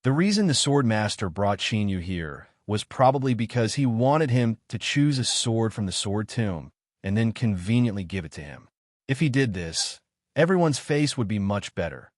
The reason the sword master brought Qin Yu here was probably because he wanted him to choose a sword from the sword tomb and then conveniently give it to him. If he did this, everyone's face would be much better.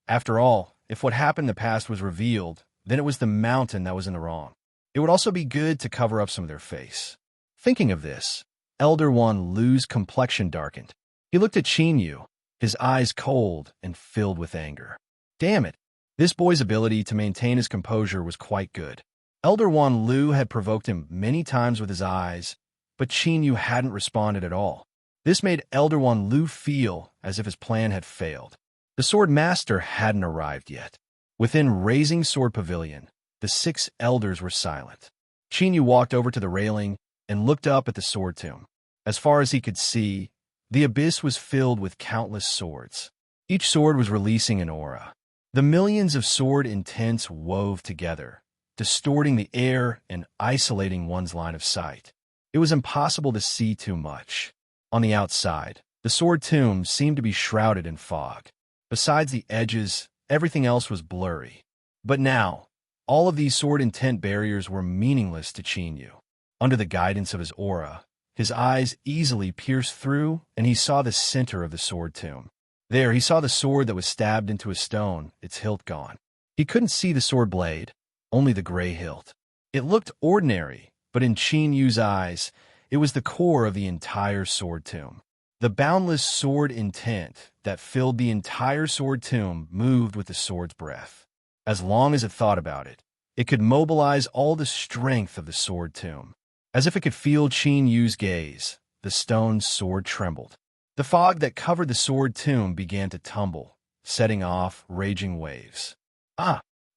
After all, if what happened in the past was revealed, then it was the mountain that was in the wrong. It would also be good to cover up some of their face. Thinking of this, Elder Wan Lu's complexion darkened. He looked at Qin Yu, his eyes cold and filled with anger. Damn it! This boy's ability to maintain his composure was quite good. Elder Wan Lu had provoked him many times with his eyes, but Qin Yu hadn't responded at all. This made Elder Wan Lu feel as if his plan had failed. The sword master hadn't arrived yet. Within Raising Sword Pavilion, the 6 elders were silent. Qin Yu walked over to the railing and looked up at the sword tomb. As far as he could see, the abyss was filled with countless swords. Each sword was releasing an aura. The millions of sword intents wove together, distorting the air and isolating one's line of sight. It was impossible to see too much. On the outside, the sword tomb seemed to be shrouded in fog. Besides the edges, everything else was blurry. But now, all of these sword intent barriers were meaningless to Qin Yu. Under the guidance of his aura, his eyes easily pierced through, and he saw the center of the sword tomb. There, he saw the sword that was stabbed into a stone, its hilt gone. He couldn't see the sword blade, only the gray hilt. It looked ordinary, but in Qin Yu's eyes, it was the core of the entire sword tomb. The boundless sword intent that filled the entire sword tomb moved with the sword's breath. As long as it thought about it, it could mobilize all the strength of the sword tomb. As if it could feel Qin Yu's gaze, the stone sword trembled. The fog that covered the sword tomb began to tumble, setting off raging waves.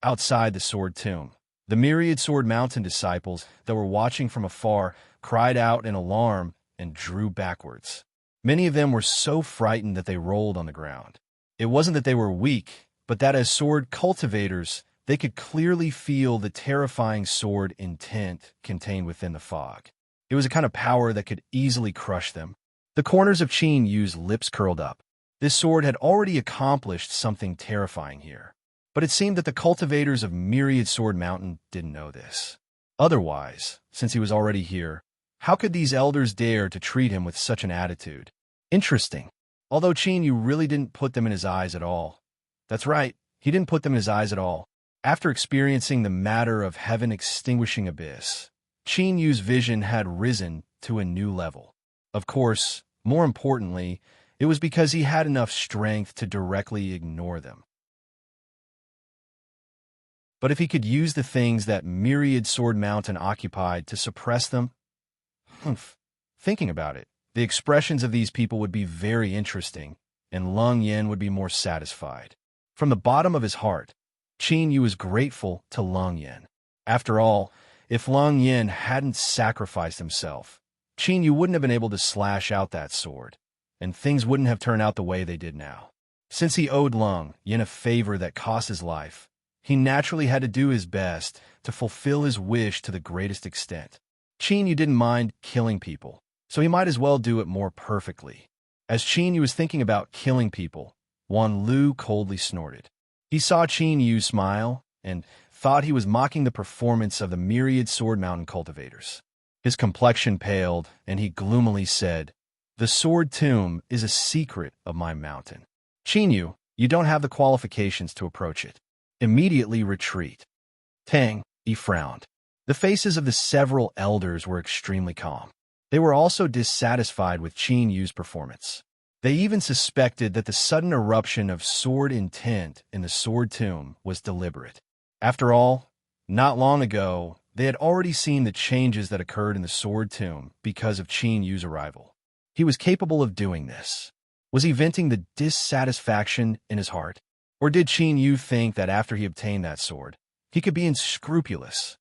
Outside the sword tomb, the Myriad Sword Mountain disciples that were watching from afar cried out in alarm and drew backwards. Many of them were so frightened that they rolled on the ground. It wasn't that they were weak, but that as sword cultivators, they could clearly feel the terrifying sword intent contained within the fog. It was a kind of power that could easily crush them. The corners of Qin Yu's lips curled up. This sword had already accomplished something terrifying here. But it seemed that the cultivators of Myriad Sword Mountain didn't know this. Otherwise, since he was already here, how could these elders dare to treat him with such an attitude? Interesting. Although Qin Yu really didn't put them in his eyes at all. That's right, he didn't put them in his eyes at all. After experiencing the matter of heaven-extinguishing abyss, Qin Yu's vision had risen to a new level. Of course, more importantly, it was because he had enough strength to directly ignore them. But if he could use the things that Myriad Sword Mountain occupied to suppress them, thinking about it, the expressions of these people would be very interesting, and Leng Yin would be more satisfied. From the bottom of his heart, Qin Yu was grateful to Leng Yin. After all, if Leng Yin hadn't sacrificed himself, Qin Yu wouldn't have been able to slash out that sword, and things wouldn't have turned out the way they did now. Since he owed Leng Yin a favor that cost his life, he naturally had to do his best to fulfill his wish to the greatest extent. Qin Yu didn't mind killing people, so he might as well do it more perfectly. As Qin Yu was thinking about killing people, Wan Lu coldly snorted. He saw Qin Yu smile and thought he was mocking the performance of the Myriad Sword Mountain cultivators. His complexion paled, and he gloomily said, "The Sword Tomb is a secret of my mountain. Qin Yu, you don't have the qualifications to approach it. Immediately retreat." Tang, he frowned. The faces of the several elders were extremely calm. They were also dissatisfied with Qin Yu's performance. They even suspected that the sudden eruption of sword intent in the Sword Tomb was deliberate. After all, not long ago, they had already seen the changes that occurred in the Sword Tomb because of Qin Yu's arrival. He was capable of doing this. Was he venting the dissatisfaction in his heart? Or did Qin Yu think that after he obtained that sword, he could be unscrupulous?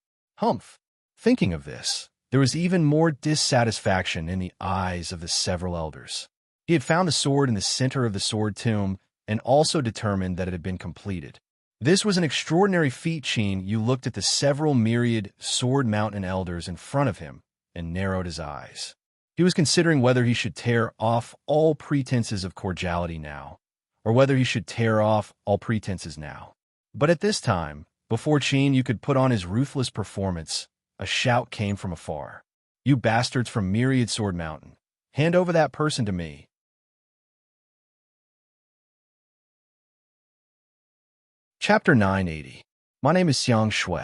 Thinking of this, there was even more dissatisfaction in the eyes of the several elders. He had found the sword in the center of the Sword Tomb and also determined that it had been completed. This was an extraordinary feat. Qin Yu looked at the several Myriad Sword Mountain elders in front of him and narrowed his eyes. He was considering whether he should tear off all pretenses of cordiality now, or whether he should tear off all pretenses now. But at this time, before Qin Yu could put on his ruthless performance, a shout came from afar. "You bastards from Myriad Sword Mountain, hand over that person to me." Chapter 980. My name is Xiang Shui.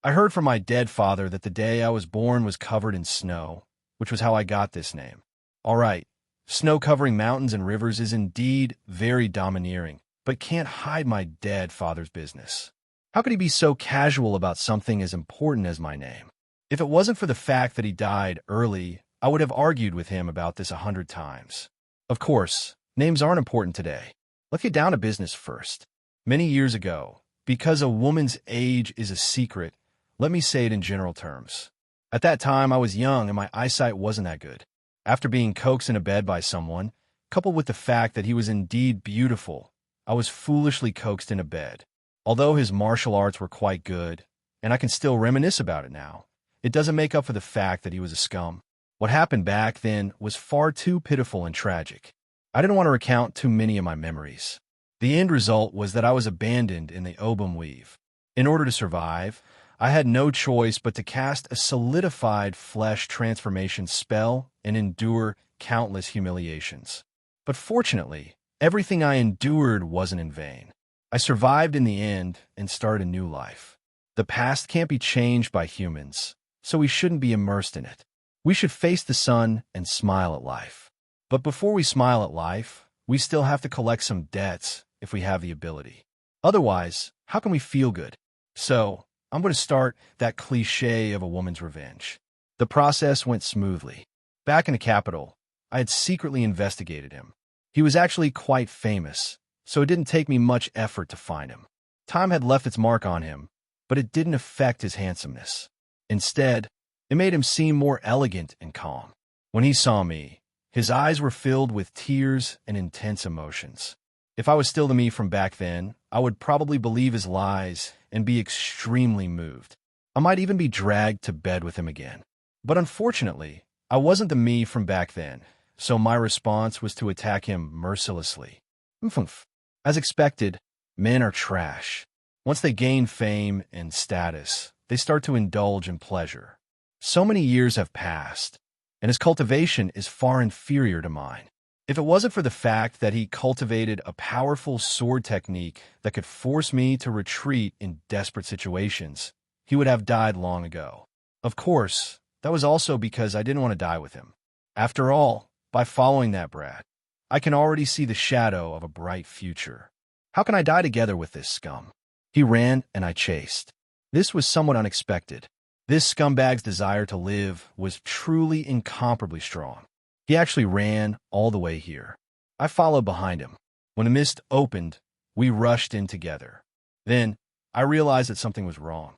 I heard from my dead father that the day I was born was covered in snow, which was how I got this name. All right, snow covering mountains and rivers is indeed very domineering, but can't hide my dead father's business. How could he be so casual about something as important as my name? If it wasn't for the fact that he died early, I would have argued with him about this 100 times. Of course, names aren't important today. Let's get down to business first. Many years ago, because a woman's age is a secret, let me say it in general terms. At that time, I was young and my eyesight wasn't that good. After being coaxed into bed by someone, coupled with the fact that he was indeed beautiful, I was foolishly coaxed into bed. Although his martial arts were quite good, and I can still reminisce about it now, it doesn't make up for the fact that he was a scum. What happened back then was far too pitiful and tragic. I didn't want to recount too many of my memories. The end result was that I was abandoned in the Obum Weave. In order to survive, I had no choice but to cast a solidified flesh transformation spell and endure countless humiliations. But fortunately, everything I endured wasn't in vain. I survived in the end and started a new life. The past can't be changed by humans, so we shouldn't be immersed in it. We should face the sun and smile at life. But before we smile at life, we still have to collect some debts if we have the ability. Otherwise, how can we feel good? So, I'm going to start that cliche of a woman's revenge. The process went smoothly. Back in the capital, I had secretly investigated him. He was actually quite famous, so it didn't take me much effort to find him. Time had left its mark on him, but it didn't affect his handsomeness. Instead, it made him seem more elegant and calm. When he saw me, His eyes were filled with tears and intense emotions. If I was still the me from back then, I would probably believe his lies and be extremely moved. I might even be dragged to bed with him again. But unfortunately, I wasn't the me from back then, so my response was to attack him mercilessly. Mph. As expected, men are trash. Once they gain fame and status, they start to indulge in pleasure. So many years have passed, and his cultivation is far inferior to mine. If it wasn't for the fact that he cultivated a powerful sword technique that could force me to retreat in desperate situations, he would have died long ago. Of course, that was also because I didn't want to die with him. After all, by following that brat, I can already see the shadow of a bright future. How can I die together with this scum? He ran and I chased. This was somewhat unexpected. This scumbag's desire to live was truly incomparably strong. He actually ran all the way here. I followed behind him. When the mist opened, we rushed in together. Then, I realized that something was wrong.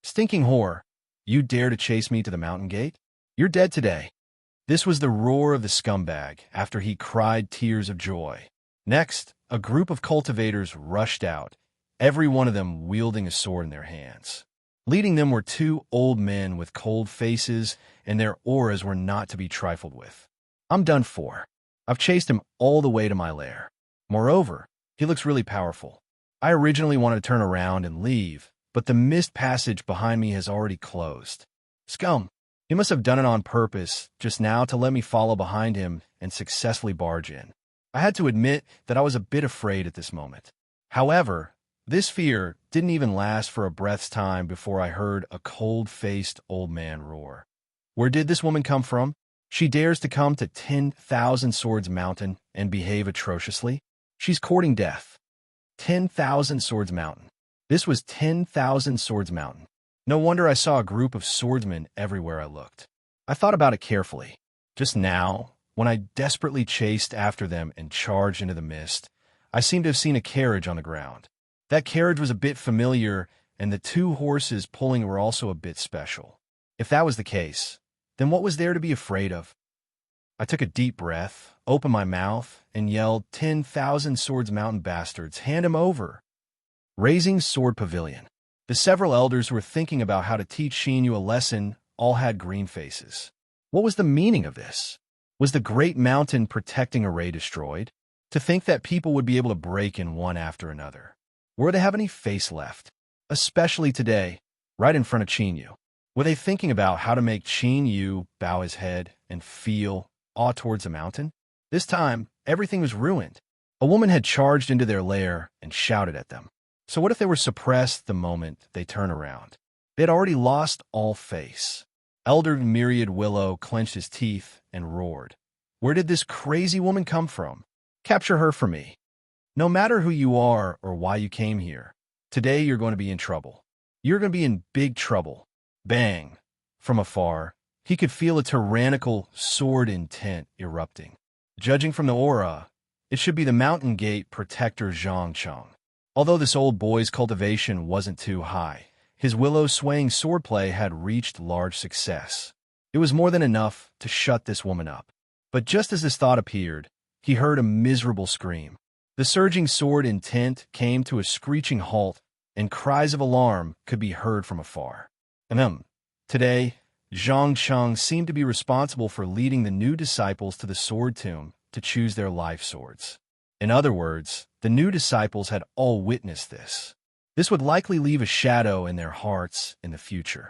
Stinking whore, you dare to chase me to the mountain gate? You're dead today. This was the roar of the scumbag after he cried tears of joy. Next, a group of cultivators rushed out, every one of them wielding a sword in their hands. Leading them were two old men with cold faces, and their auras were not to be trifled with. I'm done for. I've chased him all the way to my lair. Moreover, he looks really powerful. I originally wanted to turn around and leave, but the mist passage behind me has already closed. Scum! He must have done it on purpose just now to let me follow behind him and successfully barge in. I had to admit that I was a bit afraid at this moment. However, this fear didn't even last for a breath's time before I heard a cold-faced old man roar. Where did this woman come from? She dares to come to 10,000 Swords Mountain and behave atrociously? She's courting death. 10,000 Swords Mountain. This was 10,000 Swords Mountain. No wonder I saw a group of swordsmen everywhere I looked. I thought about it carefully. Just now, when I desperately chased after them and charged into the mist, I seemed to have seen a carriage on the ground. That carriage was a bit familiar, and the two horses pulling were also a bit special. If that was the case, then what was there to be afraid of? I took a deep breath, opened my mouth, and yelled, 10,000 Swords Mountain bastards, hand him over. Raising Sword Pavilion. The several elders who were thinking about how to teach Xinyu a lesson all had green faces. What was the meaning of this? Was the great mountain protecting array destroyed? To think that people would be able to break in one after another. Were they have any face left? Especially today, right in front of Xinyu. Were they thinking about how to make Xinyu bow his head and feel awe towards the mountain? This time, everything was ruined. A woman had charged into their lair and shouted at them. So what if they were suppressed the moment they turn around? They had already lost all face. Elder Myriad Willow clenched his teeth and roared. Where did this crazy woman come from? Capture her for me. No matter who you are or why you came here, today you're going to be in trouble. You're going to be in big trouble. Bang! From afar, he could feel a tyrannical sword intent erupting. Judging from the aura, it should be the Mountain Gate Protector Zhang Cheng. Although this old boy's cultivation wasn't too high, his willow-swaying swordplay had reached large success. It was more than enough to shut this woman up. But just as this thought appeared, he heard a miserable scream. The surging sword intent came to a screeching halt, and cries of alarm could be heard from afar. Today, Zhang Cheng seemed to be responsible for leading the new disciples to the sword tomb to choose their life swords. In other words, the new disciples had all witnessed this. This would likely leave a shadow in their hearts in the future.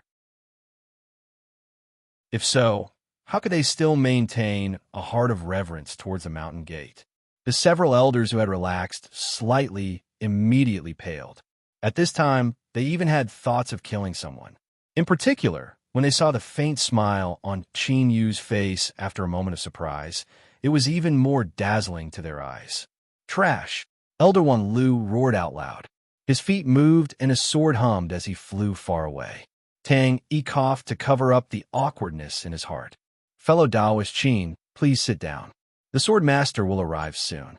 If so, how could they still maintain a heart of reverence towards the mountain gate? The several elders who had relaxed slightly immediately paled. At this time, they even had thoughts of killing someone. In particular, when they saw the faint smile on Qin Yu's face after a moment of surprise, it was even more dazzling to their eyes. Trash! Elder Wan Lu roared out loud. His feet moved and his sword hummed as he flew far away. Tang Yi coughed to cover up the awkwardness in his heart. Fellow Taoist Qin, please sit down. The sword master will arrive soon.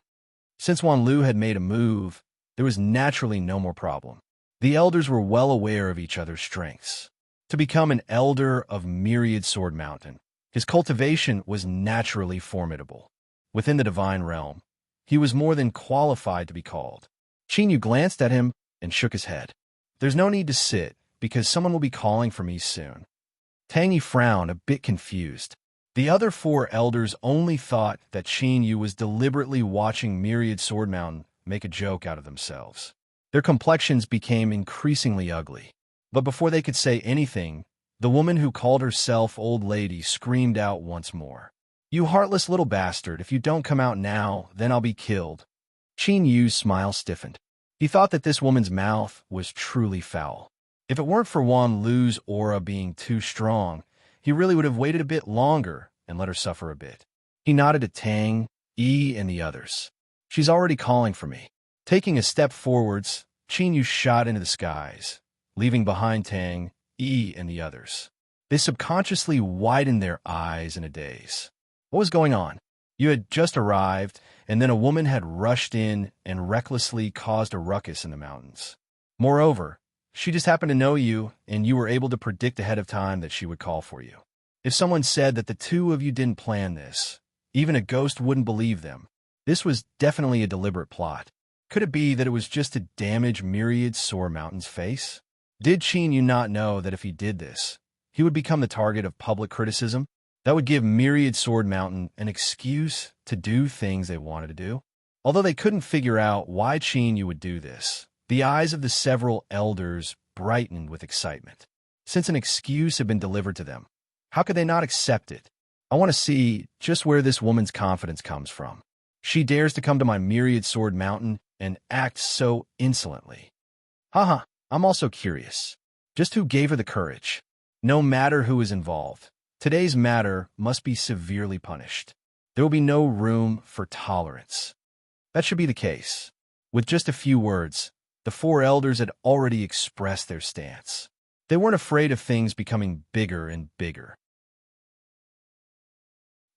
Since Wan Lu had made a move, there was naturally no more problem. The elders were well aware of each other's strengths. To become an elder of Myriad Sword Mountain, His cultivation was naturally formidable. Within the divine realm, he was more than qualified to be called. Qin Yu glanced at him and shook his head. There's no need to sit, because someone will be calling for me soon. Tang Yi frowned, a bit confused. The other four elders only thought that Qin Yu was deliberately watching Myriad Sword Mountain make a joke out of themselves. Their complexions became increasingly ugly. But before they could say anything, the woman who called herself Old Lady screamed out once more. You heartless little bastard, if you don't come out now, then I'll be killed. Qin Yu's smile stiffened. He thought that this woman's mouth was truly foul. If it weren't for Wan Lu's aura being too strong, he really would have waited a bit longer and let her suffer a bit. He nodded at Tang, Yi, and the others. She's already calling for me. Taking a step forwards, Qin Yu shot into the skies, leaving behind Tang, Yi, and the others. They subconsciously widened their eyes in a daze. What was going on? You had just arrived, and then a woman had rushed in and recklessly caused a ruckus in the mountains. Moreover, she just happened to know you, and you were able to predict ahead of time that she would call for you. If someone said that the two of you didn't plan this, even a ghost wouldn't believe them. This was definitely a deliberate plot. Could it be that it was just to damage Myriad Sword Mountain's face? Did Qin Yu not know that if he did this, he would become the target of public criticism? That would give Myriad Sword Mountain an excuse to do things they wanted to do? Although they couldn't figure out why Qin Yu would do this, the eyes of the several elders brightened with excitement. Since an excuse had been delivered to them, how could they not accept it? I want to see just where this woman's confidence comes from. She dares to come to my Myriad Sword Mountain and act so insolently. Haha, I'm also curious. Just who gave her the courage? No matter who is involved, today's matter must be severely punished. There will be no room for tolerance. That should be the case. With just a few words, the four elders had already expressed their stance. They weren't afraid of things becoming bigger and bigger.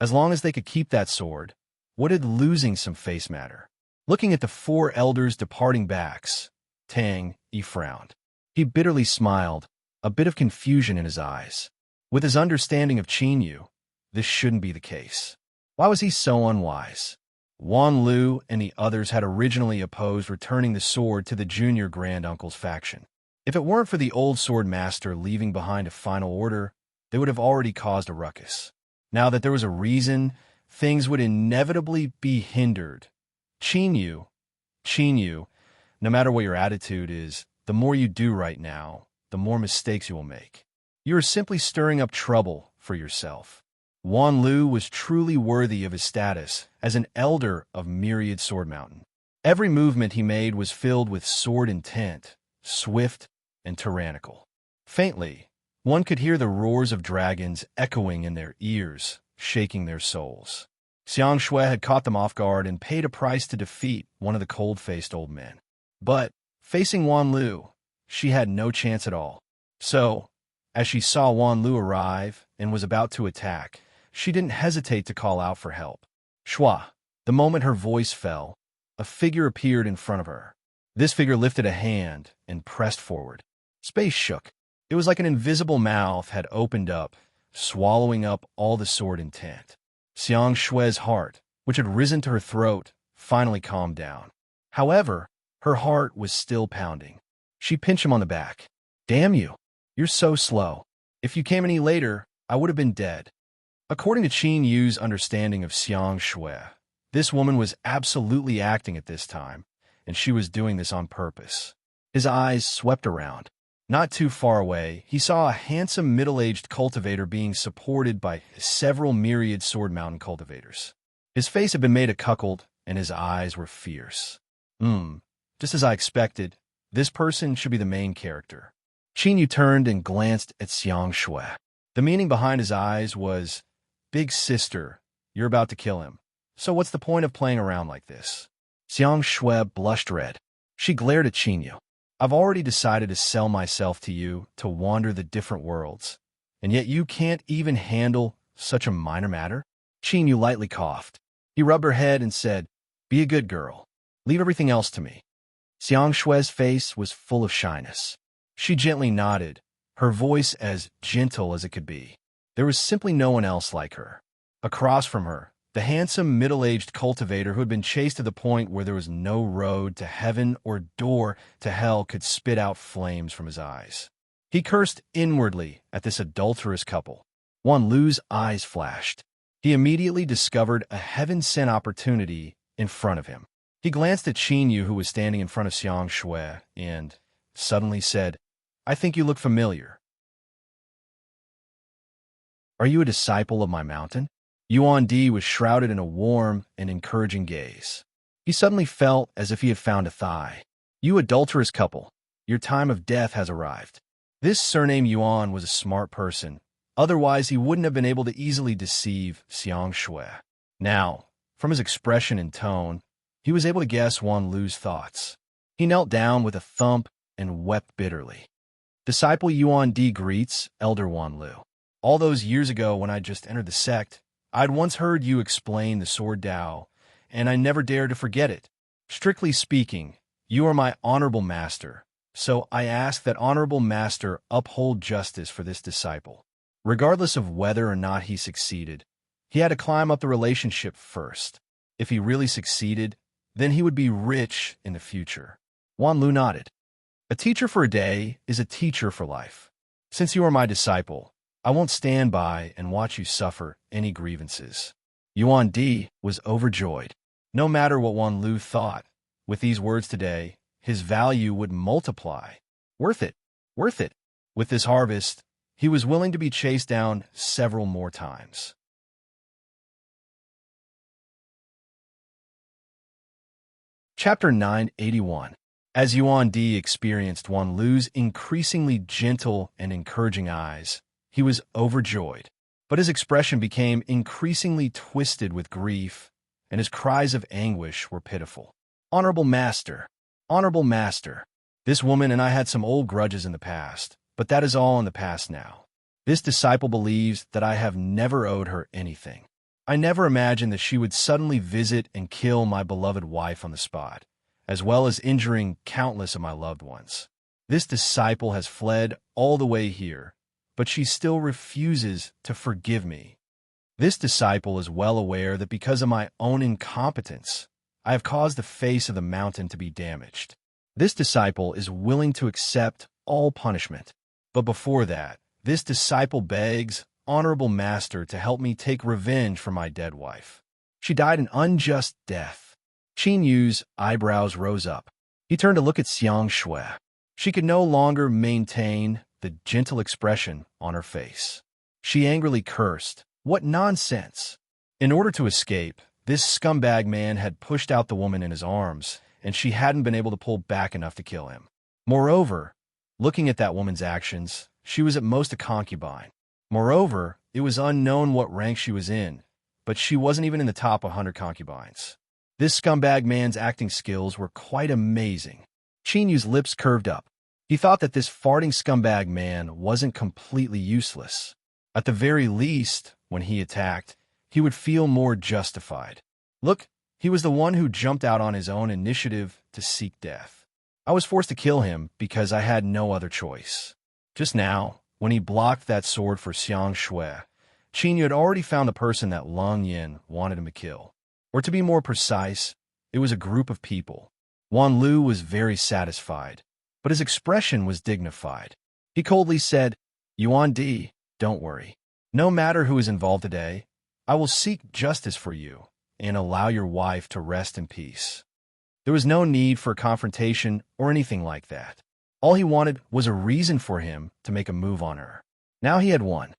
As long as they could keep that sword, what did losing some face matter? Looking at the four elders' departing backs, Tang Yi frowned. He bitterly smiled, a bit of confusion in his eyes. With his understanding of Qin Yu, this shouldn't be the case. Why was he so unwise? Wan Lu and the others had originally opposed returning the sword to the junior granduncle's faction. If it weren't for the old sword master leaving behind a final order, they would have already caused a ruckus. Now that there was a reason, things would inevitably be hindered. Qin Yu, no matter what your attitude is, the more you do right now, the more mistakes you will make. You are simply stirring up trouble for yourself. Wan Lu was truly worthy of his status as an elder of Myriad Sword Mountain. Every movement he made was filled with sword intent, swift and tyrannical. Faintly, one could hear the roars of dragons echoing in their ears, shaking their souls. Xiang Shui had caught them off guard and paid a price to defeat one of the cold-faced old men. But, facing Wan Lu, she had no chance at all. So, as she saw Wan Lu arrive and was about to attack, she didn't hesitate to call out for help. Shua. The moment her voice fell, a figure appeared in front of her. This figure lifted a hand and pressed forward. Space shook. It was like an invisible mouth had opened up, swallowing up all the sword intent. Xiang Shui's heart, which had risen to her throat, finally calmed down. However, her heart was still pounding. She pinched him on the back. Damn you! You're so slow. If you came any later, I would have been dead. According to Qin Yu's understanding of Xiang Shui, this woman was absolutely acting at this time, and she was doing this on purpose. His eyes swept around. Not too far away, he saw a handsome middle-aged cultivator being supported by several Myriad Sword Mountain cultivators. His face had been made a cuckold, and his eyes were fierce. Just as I expected, this person should be the main character. Qin Yu turned and glanced at Xiang Shui. The meaning behind his eyes was, Big sister, you're about to kill him. So what's the point of playing around like this? Xiang Shui blushed red. She glared at Qin Yu. I've already decided to sell myself to you to wander the different worlds, and yet you can't even handle such a minor matter? Qin Yu lightly coughed. He rubbed her head and said, Be a good girl. Leave everything else to me. Xiang Shui's face was full of shyness. She gently nodded, her voice as gentle as it could be. There was simply no one else like her. Across from her, the handsome middle-aged cultivator who had been chased to the point where there was no road to heaven or door to hell could spit out flames from his eyes. He cursed inwardly at this adulterous couple. Wanlu's eyes flashed. He immediately discovered a heaven-sent opportunity in front of him. He glanced at Qinyu, who was standing in front of Xiang Shui, and suddenly said, "I think you look familiar. Are you a disciple of my mountain?" Yuan Di was shrouded in a warm and encouraging gaze. He suddenly felt as if he had found a thigh. "You adulterous couple, your time of death has arrived." This surname Yuan was a smart person. Otherwise, he wouldn't have been able to easily deceive Xiang Shui. Now, from his expression and tone, he was able to guess Wanlu's thoughts. He knelt down with a thump and wept bitterly. "Disciple Yuan Di greets Elder Wanlu. All those years ago when I just entered the sect, I'd once heard you explain the Sword Tao, and I never dared to forget it. Strictly speaking, you are my honorable master, so I ask that honorable master uphold justice for this disciple." Regardless of whether or not he succeeded, he had to climb up the relationship first. If he really succeeded, then he would be rich in the future. Wanlu nodded. "A teacher for a day is a teacher for life. Since you are my disciple, I won't stand by and watch you suffer any grievances." Yuan Di was overjoyed. No matter what Wanlu thought, with these words today, his value would multiply. Worth it, worth it. With this harvest, he was willing to be chased down several more times. Chapter 981. As Yuan Di experienced Wanlu's increasingly gentle and encouraging eyes, he was overjoyed. But his expression became increasingly twisted with grief, and his cries of anguish were pitiful. "Honorable master, honorable master, this woman and I had some old grudges in the past, but that is all in the past now. This disciple believes that I have never owed her anything. I never imagined that she would suddenly visit and kill my beloved wife on the spot, as well as injuring countless of my loved ones. This disciple has fled all the way here, but she still refuses to forgive me. This disciple is well aware that because of my own incompetence, I have caused the face of the mountain to be damaged. This disciple is willing to accept all punishment. But before that, this disciple begs honorable master to help me take revenge for my dead wife. She died an unjust death." Qinyu's eyebrows rose up. He turned to look at Xiang Shui. She could no longer maintain the gentle expression on her face. She angrily cursed. What nonsense! In order to escape, this scumbag man had pushed out the woman in his arms, and she hadn't been able to pull back enough to kill him. Moreover, looking at that woman's actions, she was at most a concubine. Moreover, it was unknown what rank she was in, but she wasn't even in the top 100 concubines. This scumbag man's acting skills were quite amazing. Qinyu's lips curved up. He thought that this farting scumbag man wasn't completely useless. At the very least, when he attacked, he would feel more justified. Look, he was the one who jumped out on his own initiative to seek death. I was forced to kill him because I had no other choice. Just now, when he blocked that sword for Xiang Shui, Qinyu had already found the person that Long Yin wanted him to kill. Or to be more precise, it was a group of people. Wanlu was very satisfied, but his expression was dignified. He coldly said, "Yuan Di, don't worry. No matter who is involved today, I will seek justice for you and allow your wife to rest in peace." There was no need for a confrontation or anything like that. All he wanted was a reason for him to make a move on her. Now he had one.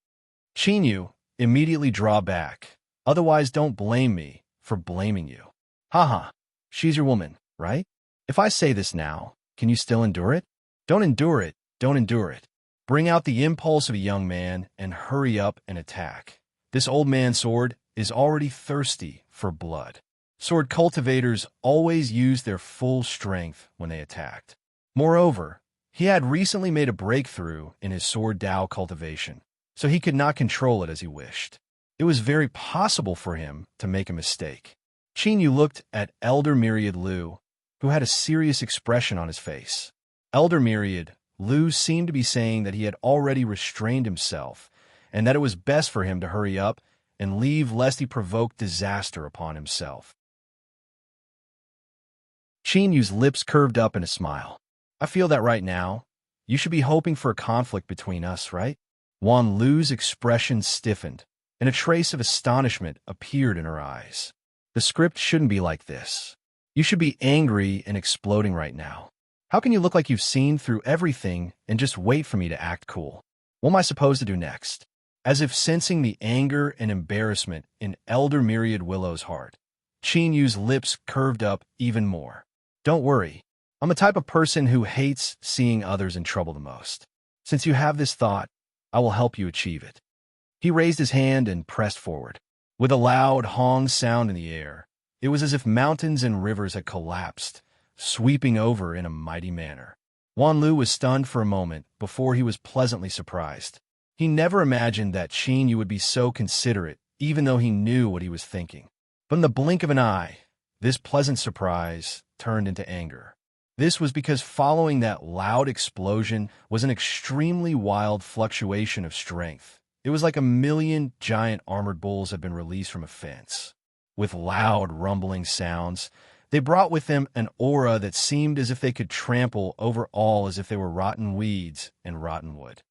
"Qinyu, immediately draw back. Otherwise, don't blame me for blaming you." "Haha, she's your woman, right? If I say this now, can you still endure it?" "Don't endure it, don't endure it. Bring out the impulse of a young man and hurry up and attack. This old man's sword is already thirsty for blood." Sword cultivators always used their full strength when they attacked. Moreover, he had recently made a breakthrough in his sword Tao cultivation, so he could not control it as he wished. It was very possible for him to make a mistake. Qinyu looked at Elder Myriad Lu, who had a serious expression on his face. Elder Myriad Lu seemed to be saying that he had already restrained himself and that it was best for him to hurry up and leave lest he provoke disaster upon himself. Qin Yu's lips curved up in a smile. I feel that right now. You should be hoping for a conflict between us, right? Wan Lu's expression stiffened, and a trace of astonishment appeared in her eyes. The script shouldn't be like this. You should be angry and exploding right now. How can you look like you've seen through everything and just wait for me to act cool? What am I supposed to do next? As if sensing the anger and embarrassment in Elder Myriad Willow's heart, Qin Yu's lips curved up even more. Don't worry. I'm the type of person who hates seeing others in trouble the most. Since you have this thought, I will help you achieve it. He raised his hand and pressed forward. With a loud Hong sound in the air, it was as if mountains and rivers had collapsed, sweeping over in a mighty manner. Wan Lu was stunned for a moment before he was pleasantly surprised. He never imagined that Qin Yu would be so considerate, even though he knew what he was thinking. But in the blink of an eye, this pleasant surprise turned into anger. This was because following that loud explosion was an extremely wild fluctuation of strength. It was like 1,000,000 giant armored bulls had been released from a fence. With loud, rumbling sounds, they brought with them an aura that seemed as if they could trample over all as if they were rotten weeds and rotten wood.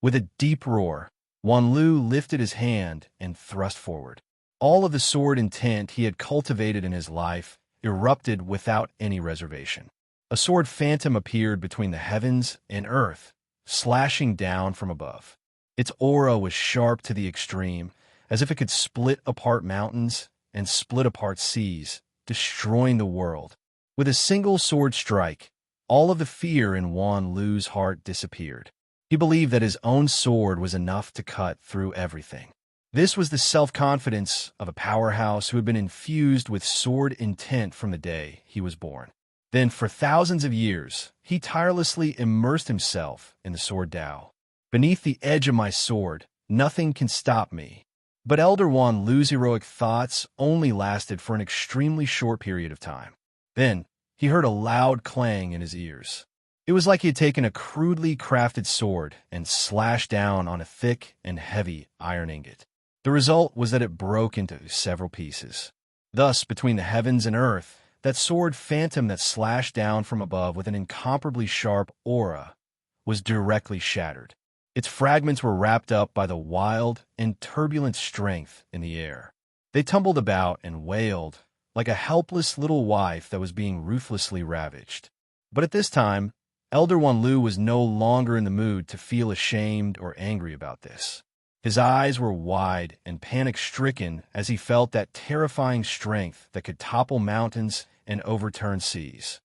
With a deep roar, Wan Lu lifted his hand and thrust forward. All of the sword intent he had cultivated in his life erupted without any reservation. A sword phantom appeared between the heavens and earth, slashing down from above. Its aura was sharp to the extreme, as if it could split apart mountains and split apart seas, destroying the world. With a single sword strike, all of the fear in Wan Lu's heart disappeared. He believed that his own sword was enough to cut through everything. This was the self-confidence of a powerhouse who had been infused with sword intent from the day he was born. Then, for thousands of years, he tirelessly immersed himself in the sword Tao. Beneath the edge of my sword, nothing can stop me. But Elder Wan Lu's heroic thoughts only lasted for an extremely short period of time. Then, he heard a loud clang in his ears. It was like he had taken a crudely crafted sword and slashed down on a thick and heavy iron ingot. The result was that it broke into several pieces. Thus, between the heavens and earth, that sword phantom that slashed down from above with an incomparably sharp aura was directly shattered. Its fragments were wrapped up by the wild and turbulent strength in the air. They tumbled about and wailed like a helpless little wife that was being ruthlessly ravaged. But at this time, Elder Wan Lu was no longer in the mood to feel ashamed or angry about this. His eyes were wide and panic-stricken as he felt that terrifying strength that could topple mountains and overturn seas.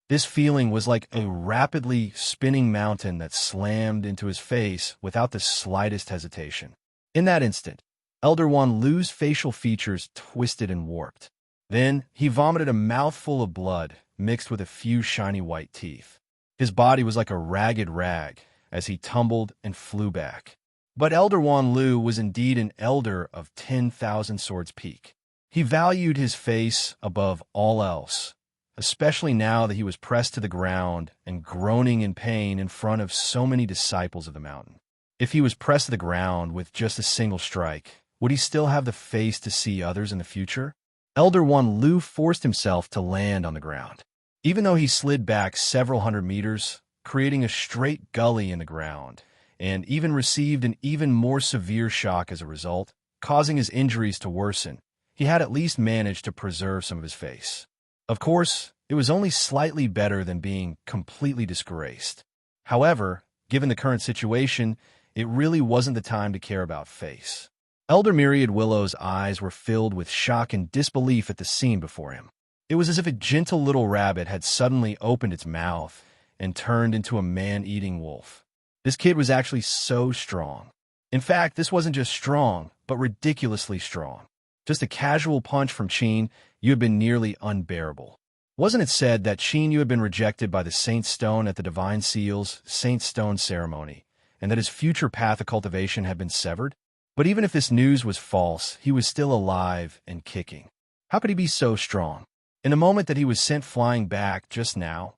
This feeling was like a rapidly spinning mountain that slammed into his face without the slightest hesitation. In that instant, Elder Wan Lu's facial features twisted and warped. Then he vomited a mouthful of blood mixed with a few shiny white teeth. His body was like a ragged rag as he tumbled and flew back. But Elder Wan Lu was indeed an elder of 10,000 swords peak. He valued his face above all else, especially now that he was pressed to the ground and groaning in pain in front of so many disciples of the mountain. If he was pressed to the ground with just a single strike, would he still have the face to see others in the future? Elder Wan Lu forced himself to land on the ground. Even though he slid back several hundred meters, creating a straight gully in the ground, and even received an even more severe shock as a result, causing his injuries to worsen, he had at least managed to preserve some of his face. Of course, it was only slightly better than being completely disgraced. However, given the current situation, it really wasn't the time to care about face. Elder Myriad Willow's eyes were filled with shock and disbelief at the scene before him. It was as if a gentle little rabbit had suddenly opened its mouth and turned into a man-eating wolf. This kid was actually so strong. In fact, this wasn't just strong, but ridiculously strong. Just a casual punch from Qin Yu had been nearly unbearable. Wasn't it said that Qin Yu had been rejected by the Saint Stone at the Divine Seal's Saint Stone ceremony, and that his future path of cultivation had been severed? But even if this news was false, he was still alive and kicking. How could he be so strong? In the moment that he was sent flying back just now,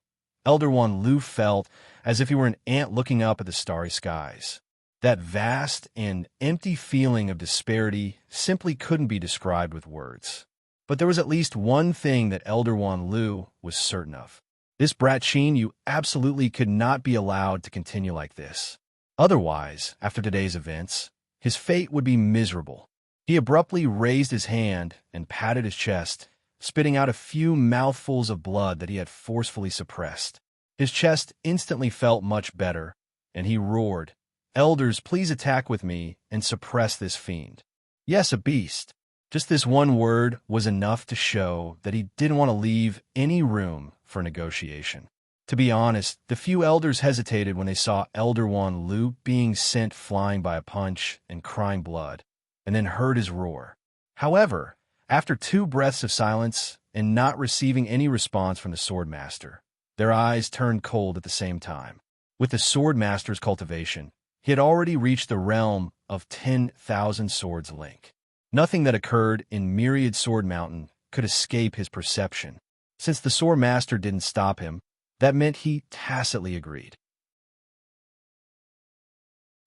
Elder Wan Lu felt as if he were an ant looking up at the starry skies. That vast and empty feeling of disparity simply couldn't be described with words. But there was at least one thing that Elder Wan Lu was certain of. This brat Qin Yu absolutely could not be allowed to continue like this. Otherwise, after today's events, his fate would be miserable. He abruptly raised his hand and patted his chest, spitting out a few mouthfuls of blood that he had forcefully suppressed. His chest instantly felt much better, and he roared, "Elders, please attack with me and suppress this fiend." Yes, a beast. Just this one word was enough to show that he didn't want to leave any room for negotiation. To be honest, the few elders hesitated when they saw Elder Wan Lu being sent flying by a punch and crying blood, and then heard his roar. However, after 2 breaths of silence and not receiving any response from the Swordmaster, their eyes turned cold at the same time. With the Swordmaster's cultivation, he had already reached the realm of 10,000 swords link. Nothing that occurred in Myriad Sword Mountain could escape his perception. Since the Swordmaster didn't stop him, that meant he tacitly agreed.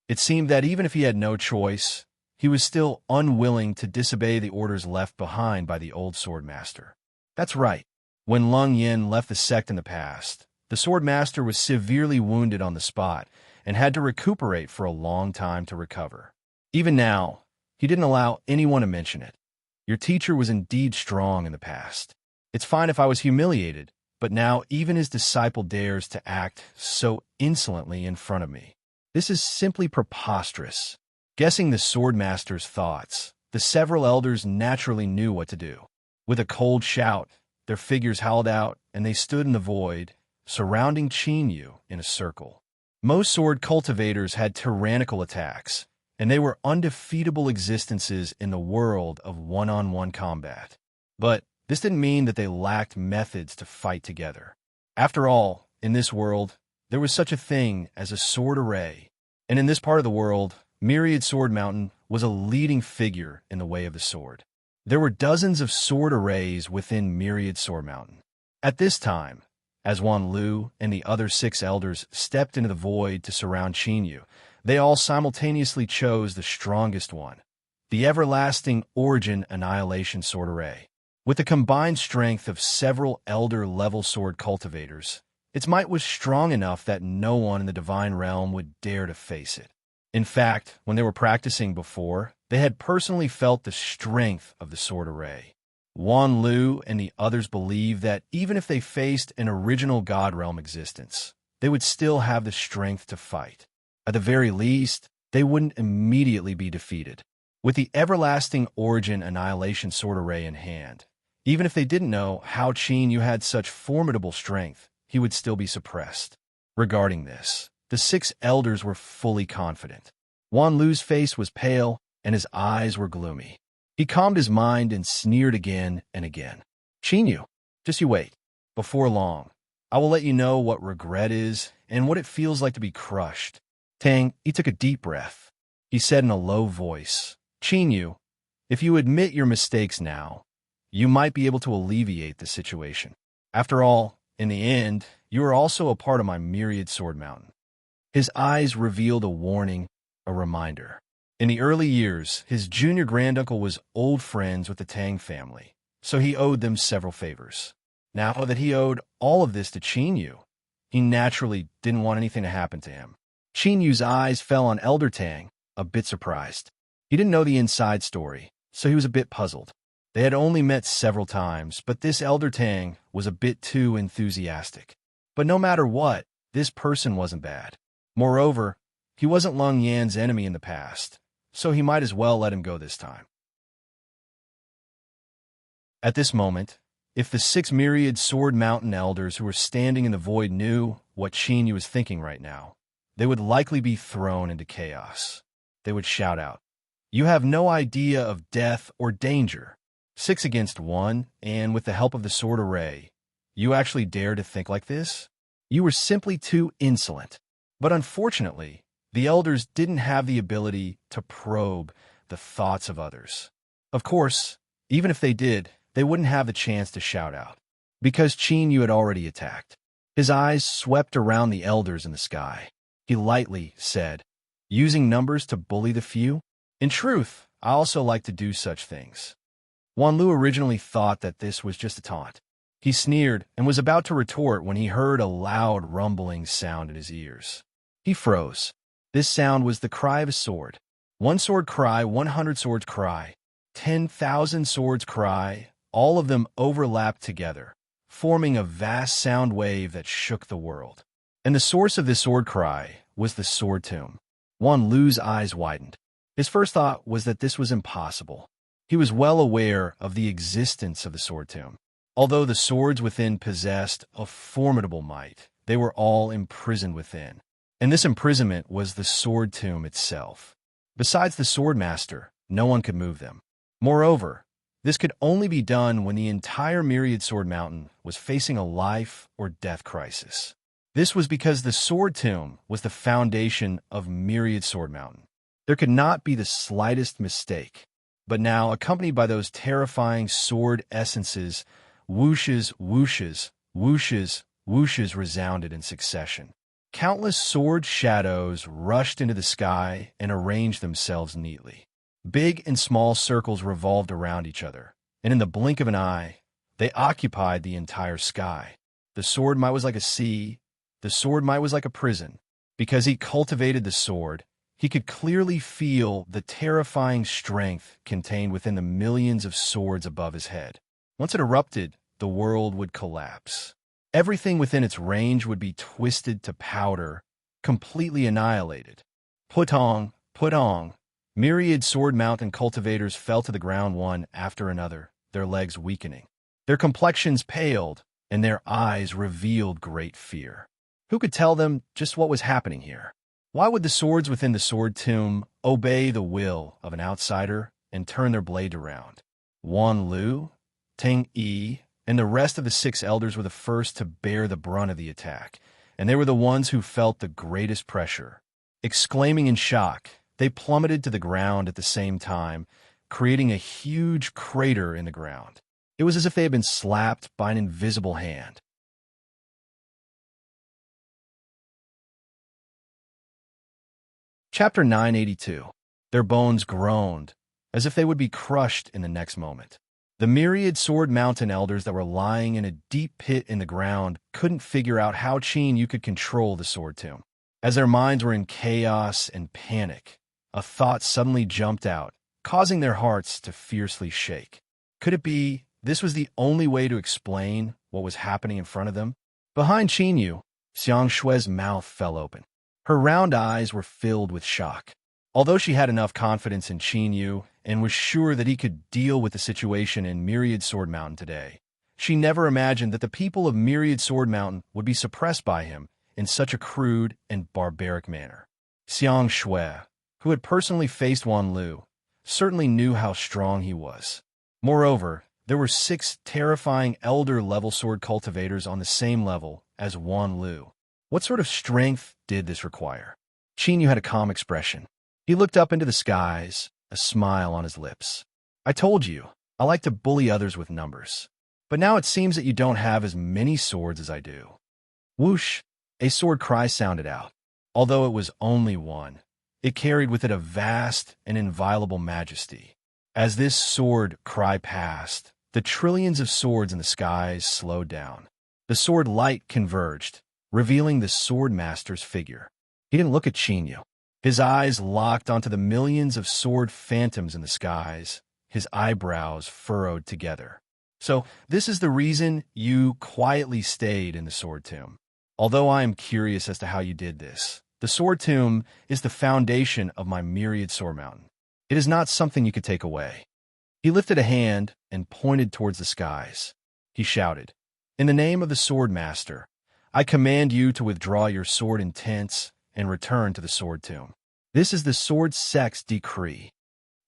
It seemed that even if he had no choice, he was still unwilling to disobey the orders left behind by the old Swordmaster. That's right. When Lung Yin left the sect in the past, the Swordmaster was severely wounded on the spot and had to recuperate for a long time to recover. Even now, he didn't allow anyone to mention it. Your teacher was indeed strong in the past. It's fine if I was humiliated, but now even his disciple dares to act so insolently in front of me. This is simply preposterous. Guessing the Swordmaster's thoughts, the several elders naturally knew what to do. With a cold shout, their figures howled out, and they stood in the void, surrounding Qin Yu in a circle. Most sword cultivators had tyrannical attacks, and they were undefeatable existences in the world of one-on-one combat. But this didn't mean that they lacked methods to fight together. After all, in this world, there was such a thing as a sword array, and in this part of the world, Myriad Sword Mountain was a leading figure in the way of the sword. There were dozens of sword arrays within Myriad Sword Mountain. At this time, as Wan Lu and the other 6 elders stepped into the void to surround Qin Yu, they all simultaneously chose the strongest one, the Everlasting Origin Annihilation Sword Array. With the combined strength of several elder-level sword cultivators, its might was strong enough that no one in the divine realm would dare to face it. In fact, when they were practicing before, they had personally felt the strength of the sword array. Wan Lu and the others believed that even if they faced an original God Realm existence, they would still have the strength to fight. At the very least, they wouldn't immediately be defeated. With the Everlasting Origin Annihilation Sword Array in hand, even if they didn't know how Qin Yu had such formidable strength, he would still be suppressed. Regarding this, the 6 elders were fully confident. Wan Lu's face was pale, and his eyes were gloomy. He calmed his mind and sneered again and again. "Qin Yu, just you wait. Before long, I will let you know what regret is and what it feels like to be crushed." Tang, he took a deep breath. He said in a low voice, "Qin Yu, if you admit your mistakes now, you might be able to alleviate the situation. After all, in the end, you are also a part of my Myriad Sword Mountain." His eyes revealed a warning, a reminder. In the early years, his junior granduncle was old friends with the Tang family, so he owed them several favors. Now that he owed all of this to Qin Yu, he naturally didn't want anything to happen to him. Qin Yu's eyes fell on Elder Tang, a bit surprised. He didn't know the inside story, so he was a bit puzzled. They had only met several times, but this Elder Tang was a bit too enthusiastic. But no matter what, this person wasn't bad. Moreover, he wasn't Lung Yan's enemy in the past, so he might as well let him go this time. At this moment, if the 6 Myriad Sword Mountain elders who were standing in the void knew what Qin Yu was thinking right now, they would likely be thrown into chaos. They would shout out, "You have no idea of death or danger. 6 against 1, and with the help of the sword array, you actually dare to think like this? You were simply too insolent." But unfortunately, the elders didn't have the ability to probe the thoughts of others. Of course, even if they did, they wouldn't have the chance to shout out, because Qin Yu had already attacked. His eyes swept around the elders in the sky. He lightly said, "Using numbers to bully the few? In truth, I also like to do such things." Wanlu originally thought that this was just a taunt. He sneered and was about to retort when he heard a loud rumbling sound in his ears. He froze. This sound was the cry of a sword. 1 sword cry, 100 swords cry, 10,000 swords cry, all of them overlapped together, forming a vast sound wave that shook the world. And the source of this sword cry was the sword tomb. Wanlu's eyes widened. His first thought was that this was impossible. He was well aware of the existence of the sword tomb. Although the swords within possessed a formidable might, they were all imprisoned within. And this imprisonment was the sword tomb itself. Besides the sword master, no one could move them. Moreover, this could only be done when the entire Myriad Sword Mountain was facing a life or death crisis. This was because the sword tomb was the foundation of Myriad Sword Mountain. There could not be the slightest mistake. But now, accompanied by those terrifying sword essences, whooshes, whooshes, whooshes, whooshes resounded in succession. Countless sword shadows rushed into the sky and arranged themselves neatly. Big and small circles revolved around each other, and in the blink of an eye, they occupied the entire sky. The sword might was like a sea, the sword might was like a prison. Because he cultivated the sword, he could clearly feel the terrifying strength contained within the millions of swords above his head. Once it erupted, the world would collapse. Everything within its range would be twisted to powder, completely annihilated. Putong, putong. Myriad Sword Mountain cultivators fell to the ground one after another, their legs weakening. Their complexions paled, and their eyes revealed great fear. Who could tell them just what was happening here? Why would the swords within the sword tomb obey the will of an outsider and turn their blade around? Wanlu, Ting Yi, and the rest of the 6 elders were the first to bear the brunt of the attack, and they were the ones who felt the greatest pressure. Exclaiming in shock, they plummeted to the ground at the same time, creating a huge crater in the ground. It was as if they had been slapped by an invisible hand. Chapter 982. Their bones groaned, as if they would be crushed in the next moment. The Myriad Sword Mountain elders that were lying in a deep pit in the ground couldn't figure out how Qin Yu could control the sword tomb. As their minds were in chaos and panic, a thought suddenly jumped out, causing their hearts to fiercely shake. Could it be this was the only way to explain what was happening in front of them? Behind Qin Yu, Xiang Shue's mouth fell open. Her round eyes were filled with shock. Although she had enough confidence in Qin Yu and was sure that he could deal with the situation in Myriad Sword Mountain today, she never imagined that the people of Myriad Sword Mountain would be suppressed by him in such a crude and barbaric manner. Xiang Shui, who had personally faced Wanlu, certainly knew how strong he was. Moreover, there were 6 terrifying elder-level sword cultivators on the same level as Wanlu. What sort of strength did this require? Qin Yu had a calm expression. He looked up into the skies, a smile on his lips. "I told you, I like to bully others with numbers. But now it seems that you don't have as many swords as I do." Whoosh! A sword cry sounded out. Although it was only one, it carried with it a vast and inviolable majesty. As this sword cry passed, the trillions of swords in the skies slowed down. The sword light converged, revealing the sword master's figure. He didn't look at Qin Yu. His eyes locked onto the millions of sword phantoms in the skies, his eyebrows furrowed together. "So, this is the reason you quietly stayed in the sword tomb. Although I am curious as to how you did this, the sword tomb is the foundation of my Myriad Sword Mountain. It is not something you could take away." He lifted a hand and pointed towards the skies. He shouted, "In the name of the sword master, I command you to withdraw your sword intents and return to the sword tomb. This is the sword sect's decree."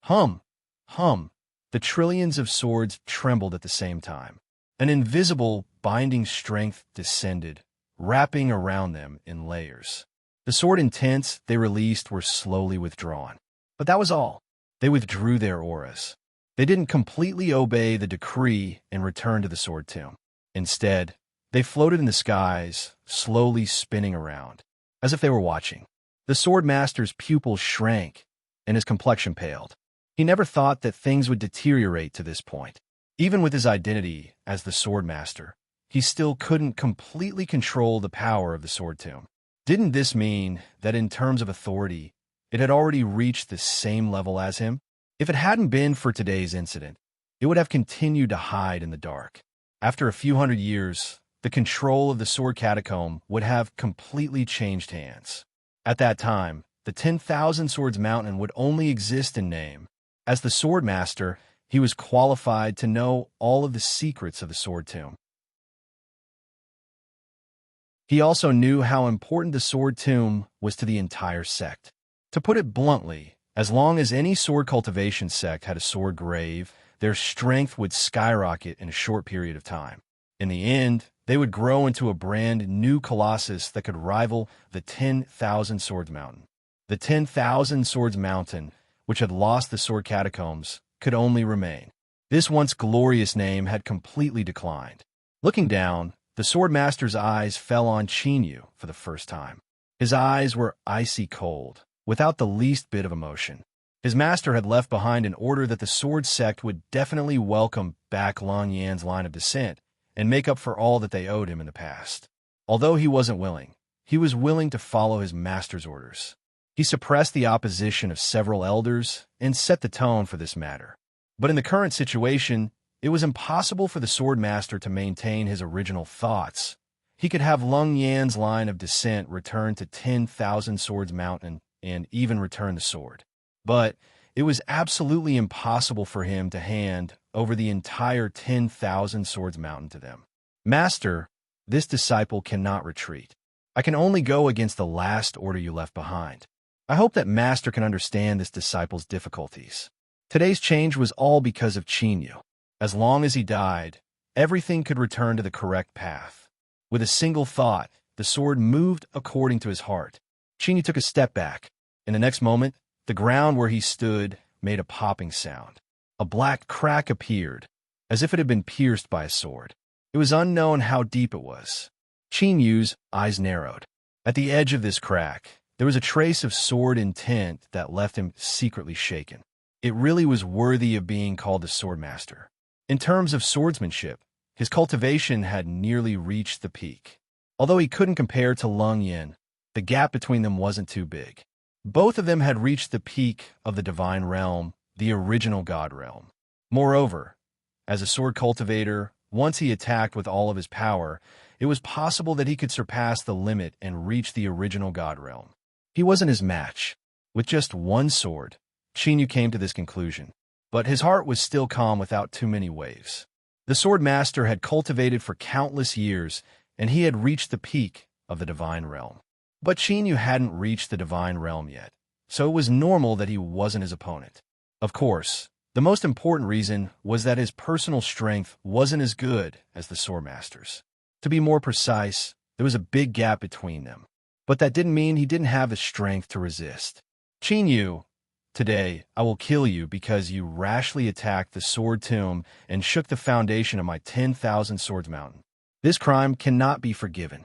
Hum, hum. The trillions of swords trembled at the same time. An invisible, binding strength descended, wrapping around them in layers. The sword intents they released were slowly withdrawn. But that was all. They withdrew their auras. They didn't completely obey the decree and return to the sword tomb. Instead, They floated in the skies, slowly spinning around, as if they were watching. The sword master's pupils shrank, and his complexion paled. He never thought that things would deteriorate to this point. Even with his identity as the sword master, he still couldn't completely control the power of the sword tomb. Didn't this mean that in terms of authority, it had already reached the same level as him? If it hadn't been for today's incident, it would have continued to hide in the dark. After a few hundred years, the control of the sword catacomb would have completely changed hands. At that time, the 10,000 Swords Mountain would only exist in name. As the sword master, he was qualified to know all of the secrets of the sword tomb. He also knew how important the sword tomb was to the entire sect. To put it bluntly, as long as any sword cultivation sect had a sword grave, their strength would skyrocket in a short period of time. In the end, they would grow into a brand new colossus that could rival the 10,000 Swords Mountain. The 10,000 Swords Mountain, which had lost the sword catacombs, could only remain. This once glorious name had completely declined. Looking down, the sword master's eyes fell on Chinyu for the first time. His eyes were icy cold, without the least bit of emotion. His master had left behind an order that the sword sect would definitely welcome back Long Yan's line of descent and make up for all that they owed him in the past. Although he wasn't willing, he was willing to follow his master's orders. He suppressed the opposition of several elders and set the tone for this matter. But in the current situation, it was impossible for the sword master to maintain his original thoughts. He could have Long Yan's line of descent return to 10,000 Swords Mountain and even return the sword. But it was absolutely impossible for him to hand over the entire 10,000 Swords Mountain to them. Master, this disciple cannot retreat. I can only go against the last order you left behind. I hope that Master can understand this disciple's difficulties. Today's change was all because of Chinyu. As long as he died, everything could return to the correct path. With a single thought, the sword moved according to his heart. Chinyu took a step back. In the next moment, the ground where he stood made a popping sound. A black crack appeared, as if it had been pierced by a sword. It was unknown how deep it was. Chinyu's eyes narrowed. At the edge of this crack, there was a trace of sword intent that left him secretly shaken. It really was worthy of being called the sword master. In terms of swordsmanship, his cultivation had nearly reached the peak. Although he couldn't compare to Long Yan, the gap between them wasn't too big. Both of them had reached the peak of the divine realm, the original god realm. Moreover, as a sword cultivator, once he attacked with all of his power, it was possible that he could surpass the limit and reach the original god realm. He wasn't his match. With just one sword, Chinyu came to this conclusion. But his heart was still calm without too many waves. The sword master had cultivated for countless years, and he had reached the peak of the divine realm. But Chinyu hadn't reached the divine realm yet, so it was normal that he wasn't his opponent. Of course, the most important reason was that his personal strength wasn't as good as the sword master's. To be more precise, there was a big gap between them. But that didn't mean he didn't have the strength to resist. Chinyu, today, I will kill you because you rashly attacked the sword tomb and shook the foundation of my 10,000 Swords Mountain. This crime cannot be forgiven.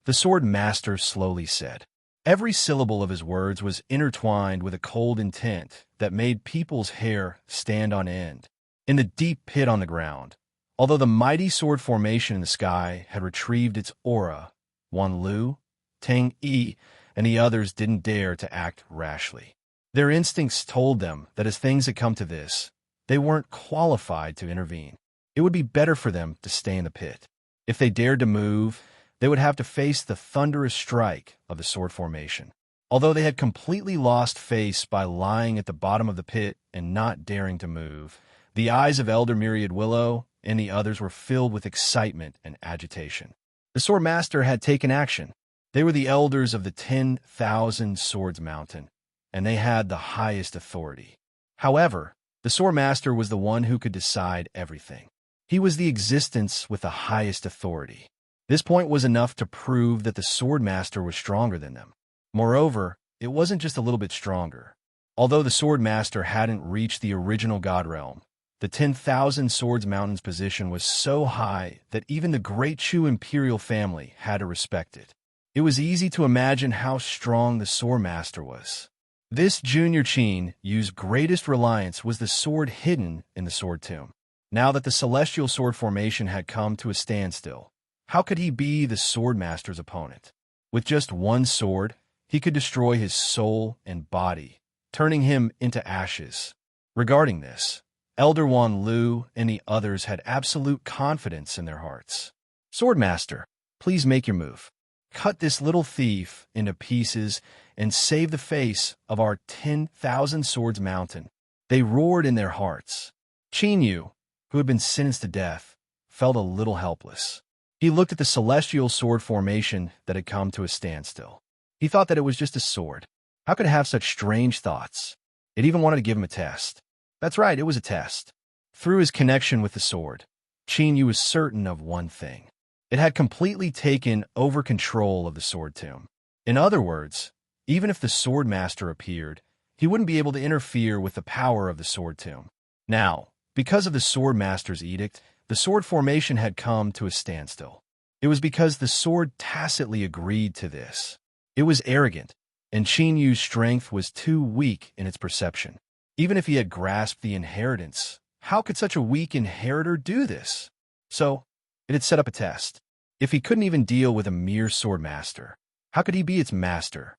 The sword master slowly said. Every syllable of his words was intertwined with a cold intent that made people's hair stand on end. In the deep pit on the ground, although the mighty sword formation in the sky had retrieved its aura, Wan Lu, Tang Yi, and the others didn't dare to act rashly. Their instincts told them that as things had come to this, they weren't qualified to intervene. It would be better for them to stay in the pit. If they dared to move, they would have to face the thunderous strike of the sword formation. Although they had completely lost face by lying at the bottom of the pit and not daring to move, the eyes of Elder Myriad Willow and the others were filled with excitement and agitation. The sword master had taken action. They were the elders of the 10,000 Swords Mountain, and they had the highest authority. However, the sword master was the one who could decide everything. He was the existence with the highest authority. This point was enough to prove that the sword master was stronger than them. Moreover, it wasn't just a little bit stronger. Although the sword master hadn't reached the original god realm, The 10,000 Swords Mountain's position was so high that even the great Chu imperial family had to respect it. It was easy to imagine how strong the sword master was. This junior Qin Yu's greatest reliance was the sword hidden in the sword tomb. Now that the celestial sword formation had come to a standstill, how could he be the sword master's opponent? With just one sword, he could destroy his soul and body, turning him into ashes. Regarding this, Elder Wan Lu and the others had absolute confidence in their hearts. Swordmaster, please make your move. Cut this little thief into pieces and save the face of our 10,000 Swords Mountain. They roared in their hearts. Qin Yu, who had been sentenced to death, felt a little helpless. He looked at the celestial sword formation that had come to a standstill. He thought that it was just a sword. How could it have such strange thoughts? It even wanted to give him a test. That's right, it was a test. Through his connection with the sword, Qin Yu was certain of one thing. It had completely taken over control of the sword tomb. In other words, even if the sword master appeared, he wouldn't be able to interfere with the power of the sword tomb. Now, because of the sword master's edict, the sword formation had come to a standstill. It was because the sword tacitly agreed to this. It was arrogant, and Qin Yu's strength was too weak in its perception. Even if he had grasped the inheritance, how could such a weak inheritor do this? So, it had set up a test. If he couldn't even deal with a mere sword master, how could he be its master?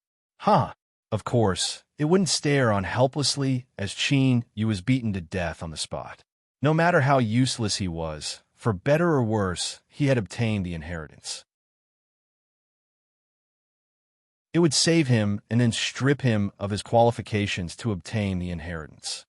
Of course, it wouldn't stare on helplessly as Qin Yu was beaten to death on the spot. No matter how useless he was, for better or worse, he had obtained the inheritance. It would save him and then strip him of his qualifications to obtain the inheritance.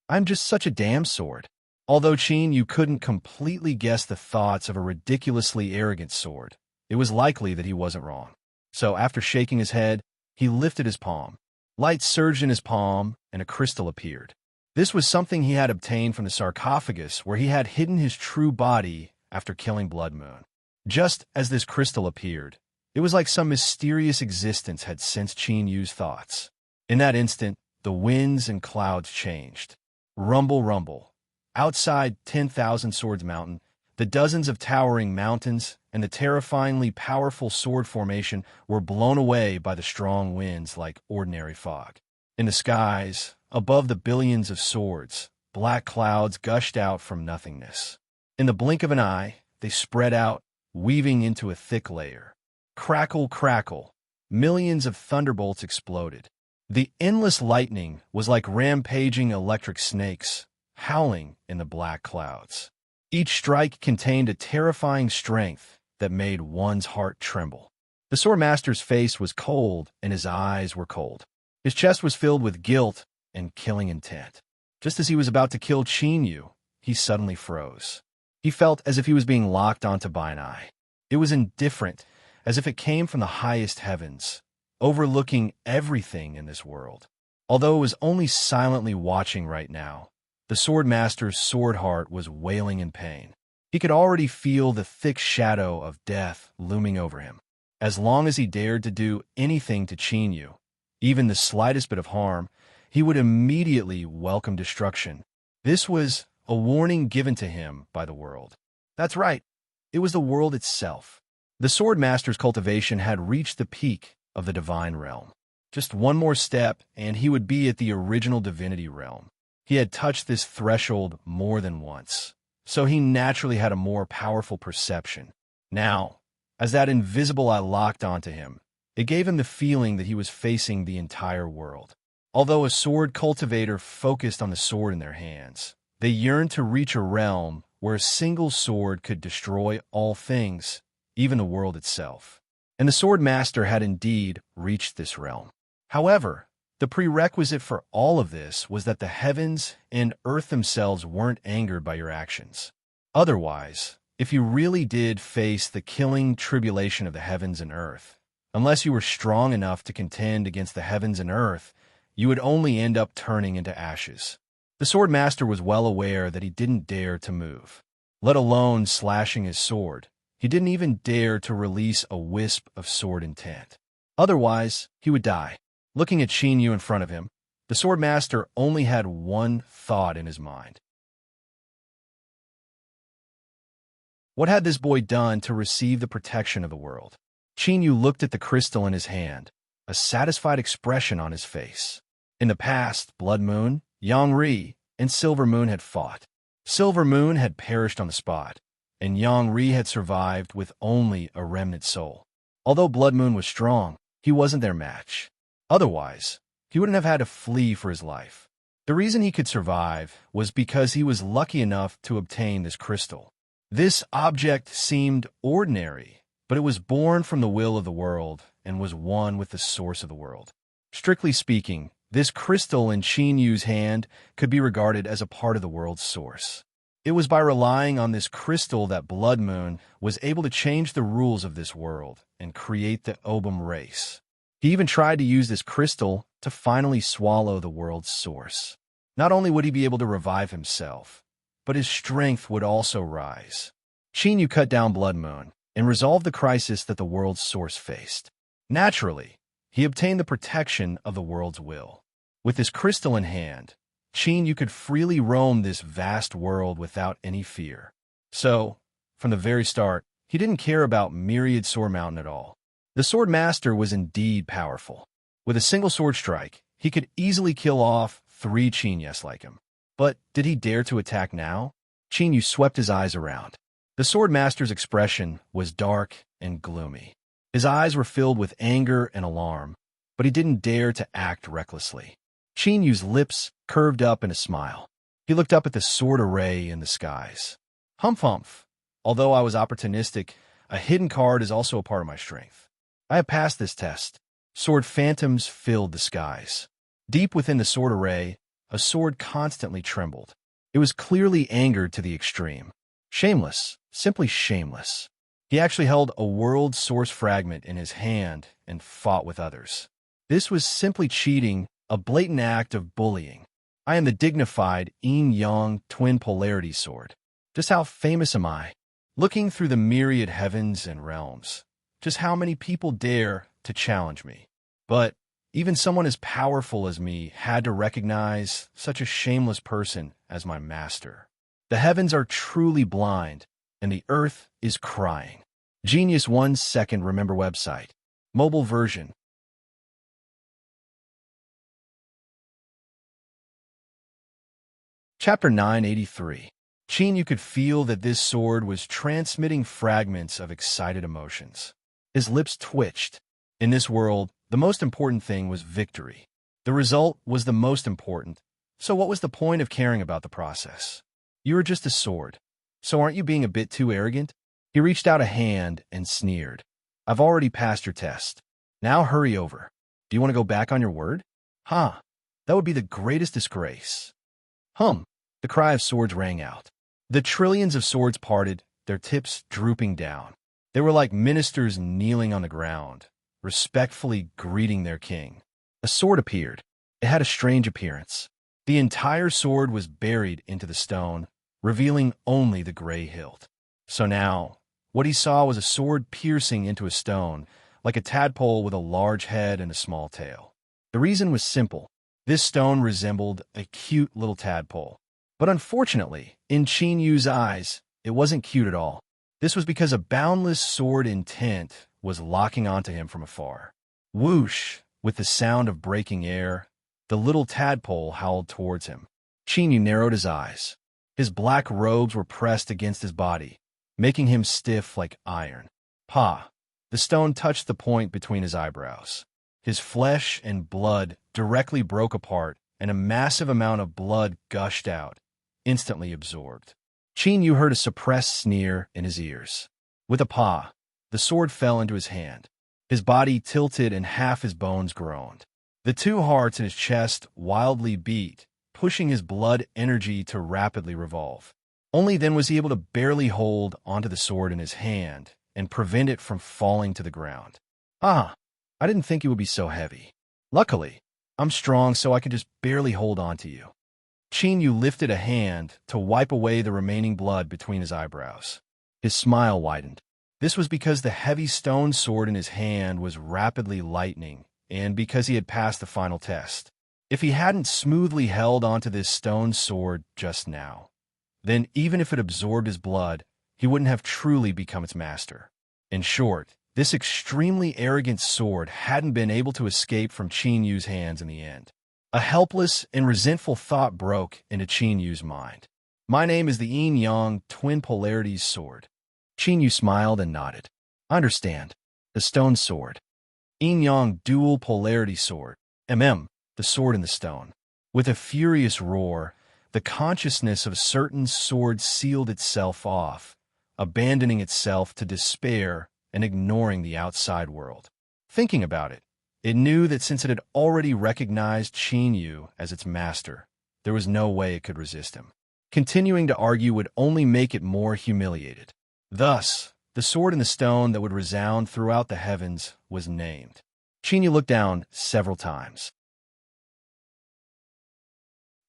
I'm just such a damn sword. Although Qin Yu couldn't completely guess the thoughts of a ridiculously arrogant sword, it was likely that he wasn't wrong. So after shaking his head, he lifted his palm. Light surged in his palm, and a crystal appeared. This was something he had obtained from the sarcophagus where he had hidden his true body after killing Blood Moon. Just as this crystal appeared, it was like some mysterious existence had sensed Qin Yu's thoughts. In that instant, the winds and clouds changed. Rumble, rumble. Outside 10,000 Swords Mountain, the dozens of towering mountains and the terrifyingly powerful sword formation were blown away by the strong winds like ordinary fog. In the skies, above the billions of swords, black clouds gushed out from nothingness. In the blink of an eye, they spread out, weaving into a thick layer. Crackle, crackle. Millions of thunderbolts exploded. The endless lightning was like rampaging electric snakes, howling in the black clouds. Each strike contained a terrifying strength that made one's heart tremble. The Swordmaster's face was cold and his eyes were cold. His chest was filled with guilt and killing intent. Just as he was about to kill Qin Yu, he suddenly froze. He felt as if he was being locked onto Binai. It was indifferent, as if it came from the highest heavens, overlooking everything in this world. Although it was only silently watching right now, the Swordmaster's sword heart was wailing in pain. He could already feel the thick shadow of death looming over him. As long as he dared to do anything to Qin Yu, even the slightest bit of harm, he would immediately welcome destruction. This was a warning given to him by the world. That's right, it was the world itself. The Swordmaster's cultivation had reached the peak of the divine realm. Just one more step, and he would be at the original divinity realm. He had touched this threshold more than once, so he naturally had a more powerful perception. Now, as that invisible eye locked onto him, it gave him the feeling that he was facing the entire world. Although a sword cultivator focused on the sword in their hands, they yearned to reach a realm where a single sword could destroy all things, even the world itself. And the Sword Master had indeed reached this realm. However, the prerequisite for all of this was that the heavens and earth themselves weren't angered by your actions. Otherwise, if you really did face the killing tribulation of the heavens and earth, unless you were strong enough to contend against the heavens and earth, you would only end up turning into ashes. The Sword Master was well aware that he didn't dare to move, let alone slashing his sword. He didn't even dare to release a wisp of sword intent. Otherwise, he would die. Looking at Qin Yu in front of him, the Sword Master only had one thought in his mind. What had this boy done to receive the protection of the world? Qin Yu looked at the crystal in his hand, a satisfied expression on his face. In the past, Blood Moon, Yang Ri, and Silver Moon had fought. Silver Moon had perished on the spot, and Yang Ri had survived with only a remnant soul. Although Blood Moon was strong, he wasn't their match. Otherwise, he wouldn't have had to flee for his life. The reason he could survive was because he was lucky enough to obtain this crystal. This object seemed ordinary, but it was born from the will of the world and was one with the source of the world. Strictly speaking, this crystal in Qin Yu's hand could be regarded as a part of the world's source. It was by relying on this crystal that Blood Moon was able to change the rules of this world and create the Obum race. He even tried to use this crystal to finally swallow the world's source. Not only would he be able to revive himself, but his strength would also rise. Qin Yu cut down Blood Moon and resolved the crisis that the world's source faced. Naturally, he obtained the protection of the world's will. With this crystal in hand, Qin Yu could freely roam this vast world without any fear. So, from the very start, he didn't care about Myriad Sword Mountain at all. The Sword Master was indeed powerful. With a single sword strike, he could easily kill off 3 Qinyes like him. But did he dare to attack now? Qin Yu swept his eyes around. The Sword Master's expression was dark and gloomy. His eyes were filled with anger and alarm, but he didn't dare to act recklessly. Qin Yu's lips curved up in a smile. He looked up at the sword array in the skies. Humph humph. Although I was opportunistic, a hidden card is also a part of my strength. I have passed this test. Sword phantoms filled the skies. Deep within the sword array, a sword constantly trembled. It was clearly angered to the extreme. Shameless, simply shameless. He actually held a world source fragment in his hand and fought with others. This was simply cheating, a blatant act of bullying. I am the dignified yin-yang twin polarity sword. Just how famous am I? Looking through the myriad heavens and realms, just how many people dare to challenge me? But even someone as powerful as me had to recognize such a shameless person as my master. The heavens are truly blind, and the earth is crying. Genius 1 second remember website. Mobile version. Chapter 983. Qin Yu could feel that this sword was transmitting fragments of excited emotions. His lips twitched. In this world, the most important thing was victory. The result was the most important, so what was the point of caring about the process? You were just a sword, so aren't you being a bit too arrogant? He reached out a hand and sneered. I've already passed your test. Now hurry over. Do you want to go back on your word? Huh, that would be the greatest disgrace. Hum, the cry of swords rang out. The trillions of swords parted, their tips drooping down. They were like ministers kneeling on the ground, respectfully greeting their king. A sword appeared. It had a strange appearance. The entire sword was buried into the stone, revealing only the gray hilt. So now, what he saw was a sword piercing into a stone, like a tadpole with a large head and a small tail. The reason was simple. This stone resembled a cute little tadpole. But unfortunately, in Qin Yu's eyes, it wasn't cute at all. This was because a boundless sword intent was locking onto him from afar. Whoosh! With the sound of breaking air, the little tadpole howled towards him. Qin Yu narrowed his eyes. His black robes were pressed against his body, making him stiff like iron. Pa! The stone touched the point between his eyebrows. His flesh and blood directly broke apart, and a massive amount of blood gushed out, instantly absorbed. Qin Yu heard a suppressed sneer in his ears. With a paw, the sword fell into his hand. His body tilted and half his bones groaned. The 2 hearts in his chest wildly beat, pushing his blood energy to rapidly revolve. Only then was he able to barely hold onto the sword in his hand and prevent it from falling to the ground. Ah, I didn't think it would be so heavy. Luckily, I'm strong so I could just barely hold on to you. Qin Yu lifted a hand to wipe away the remaining blood between his eyebrows. His smile widened. This was because the heavy stone sword in his hand was rapidly lightening, and because he had passed the final test. If he hadn't smoothly held onto this stone sword just now, then even if it absorbed his blood, he wouldn't have truly become its master. In short, this extremely arrogant sword hadn't been able to escape from Qin Yu's hands in the end. A helpless and resentful thought broke into Qin Yu's mind. My name is the yin-yang twin polarities sword. Qin Yu smiled and nodded. I understand. The stone sword. Yin-yang dual polarity sword. The sword in the stone. With a furious roar, the consciousness of certain sword sealed itself off, abandoning itself to despair and ignoring the outside world. Thinking about it, it knew that since it had already recognized Qin Yu as its master, there was no way it could resist him. Continuing to argue would only make it more humiliated. Thus, the sword in the stone that would resound throughout the heavens was named. Qin Yu looked down several times.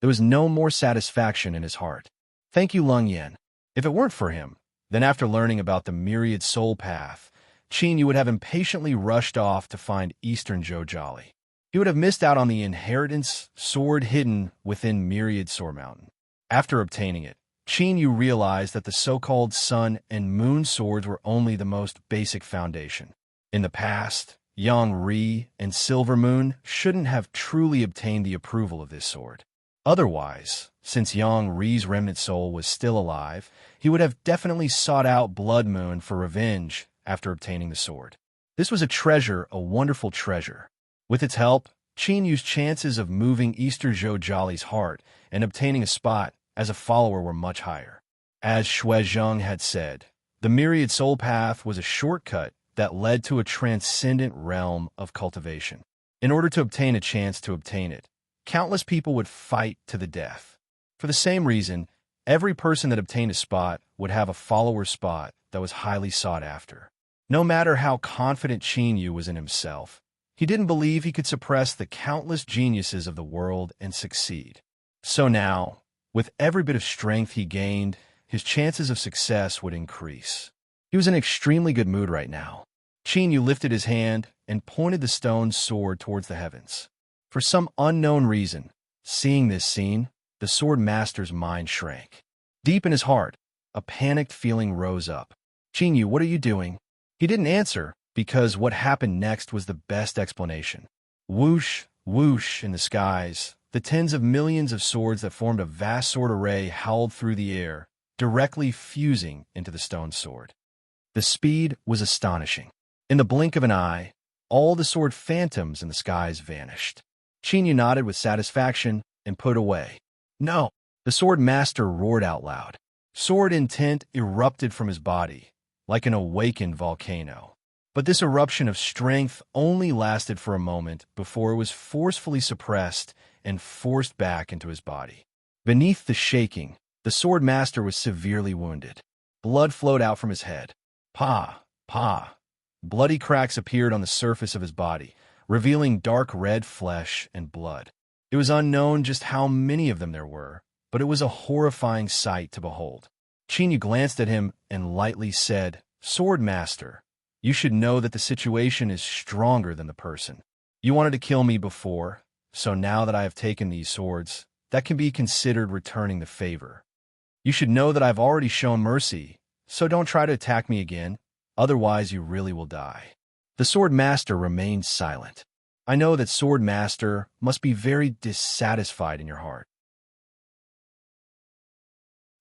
There was no more satisfaction in his heart. Thank you, Lung Yan. If it weren't for him, then after learning about the myriad soul path, Qin Yu would have impatiently rushed off to find Eastern Zhoujali. He would have missed out on the inheritance sword hidden within Myriad Sword Mountain. After obtaining it, Qin Yu realized that the so-called sun and moon swords were only the most basic foundation. In the past, Yang Ri and Silver Moon shouldn't have truly obtained the approval of this sword. Otherwise, since Yang Ri's remnant soul was still alive, he would have definitely sought out Blood Moon for revenge after obtaining the sword. This was a treasure, a wonderful treasure. With its help, Qin Yu's chances of moving Eastern Zhoujali's heart and obtaining a spot as a follower were much higher. As Shuizheng had said, the Myriad Soul Path was a shortcut that led to a transcendent realm of cultivation. In order to obtain a chance to obtain it, countless people would fight to the death. For the same reason, every person that obtained a spot would have a follower spot that was highly sought after. No matter how confident Qin Yu was in himself, he didn't believe he could suppress the countless geniuses of the world and succeed. So now, with every bit of strength he gained, his chances of success would increase. He was in an extremely good mood right now. Qin Yu lifted his hand and pointed the stone sword towards the heavens. For some unknown reason, seeing this scene, the sword master's mind shrank. Deep in his heart, a panicked feeling rose up. Qin Yu, what are you doing? He didn't answer, because what happened next was the best explanation. Whoosh, whoosh in the skies, the tens of millions of swords that formed a vast sword array howled through the air, directly fusing into the stone sword. The speed was astonishing. In the blink of an eye, all the sword phantoms in the skies vanished. Qin Yu nodded with satisfaction and put away. No! The sword master roared out loud. Sword intent erupted from his body, like an awakened volcano. But this eruption of strength only lasted for a moment before it was forcefully suppressed and forced back into his body. Beneath the shaking, the sword master was severely wounded. Blood flowed out from his head. Pa! Pa! Bloody cracks appeared on the surface of his body, revealing dark red flesh and blood. It was unknown just how many of them there were, but it was a horrifying sight to behold. Qin Yu glanced at him and lightly said, Sword Master, you should know that the situation is stronger than the person. You wanted to kill me before, so now that I have taken these swords, that can be considered returning the favor. You should know that I've already shown mercy, so don't try to attack me again, otherwise you really will die. The Sword Master remained silent. I know that Sword Master must be very dissatisfied in your heart.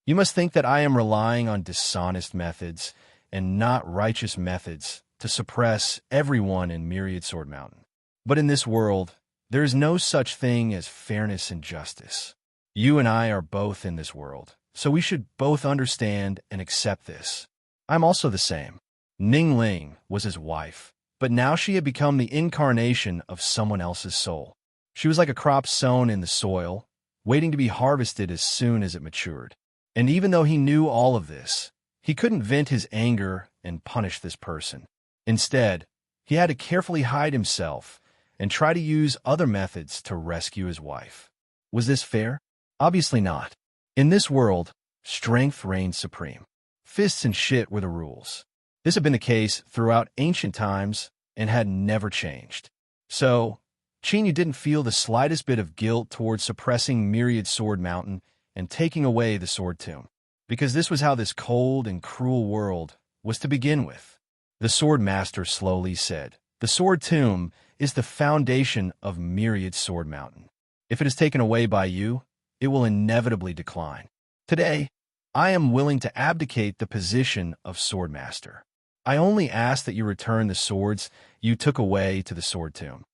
You must think that I am relying on dishonest methods and not righteous methods to suppress everyone in Myriad Sword Mountain. But in this world, there is no such thing as fairness and justice. You and I are both in this world, so we should both understand and accept this. I'm also the same. Ning Ling was his wife, but now she had become the incarnation of someone else's soul. She was like a crop sown in the soil, waiting to be harvested as soon as it matured. And even though he knew all of this, he couldn't vent his anger and punish this person. Instead, he had to carefully hide himself and try to use other methods to rescue his wife. Was this fair? Obviously not. In this world, strength reigned supreme. Fists and shit were the rules. This had been the case throughout ancient times and had never changed. So, Qin Yu didn't feel the slightest bit of guilt towards suppressing Myriad Sword Mountain and taking away the Sword Tomb. because this was how this cold and cruel world was to begin with. The sword master slowly said, "The sword tomb is the foundation of Myriad Sword Mountain. If it is taken away by you, it will inevitably decline. Today, I am willing to abdicate the position of sword master. I only ask that you return the swords you took away to the sword tomb."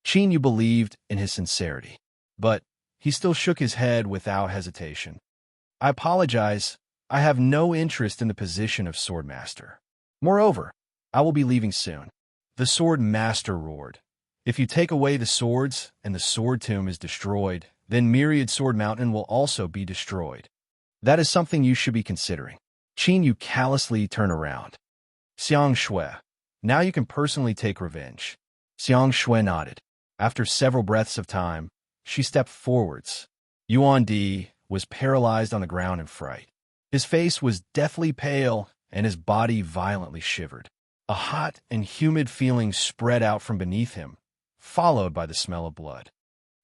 Qin Yu believed in his sincerity, but he still shook his head without hesitation. "I apologize. I have no interest in the position of sword master. Moreover, I will be leaving soon." The sword master roared, "If you take away the swords and the sword tomb is destroyed, then Myriad Sword Mountain will also be destroyed. That is something you should be considering." Qin Yu callously turned around. "Xiang Shui, now you can personally take revenge." Xiang Shui nodded. After several breaths of time, she stepped forwards. Yuan Di was paralyzed on the ground in fright. His face was deathly pale, and his body violently shivered. A hot and humid feeling spread out from beneath him, followed by the smell of blood.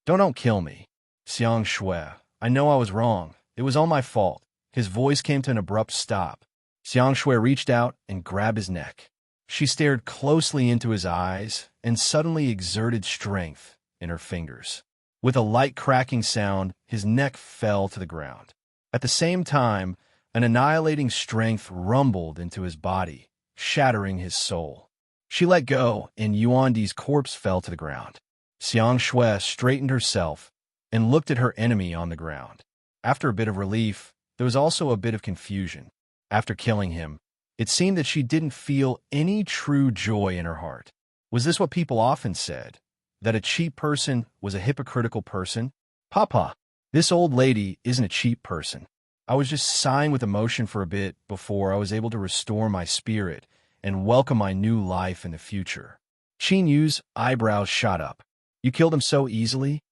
Don't kill me, Xiang Shui. I know I was wrong. It was all my fault." His voice came to an abrupt stop. Xiang Shui reached out and grabbed his neck. She stared closely into his eyes and suddenly exerted strength in her fingers. With a light cracking sound, his neck fell to the ground. At the same time, an annihilating strength rumbled into his body, shattering his soul. She let go, and Yuan Di's corpse fell to the ground. Xiang Shui straightened herself and looked at her enemy on the ground. After a bit of relief, there was also a bit of confusion. After killing him, it seemed that she didn't feel any true joy in her heart. Was this what people often said? That a cheap person was a hypocritical person? Papa, this old lady isn't a cheap person. I was just sighing with emotion for a bit before I was able to restore my spirit and welcome my new life in the future. Qin Yu's eyebrows shot up. You killed him so easily?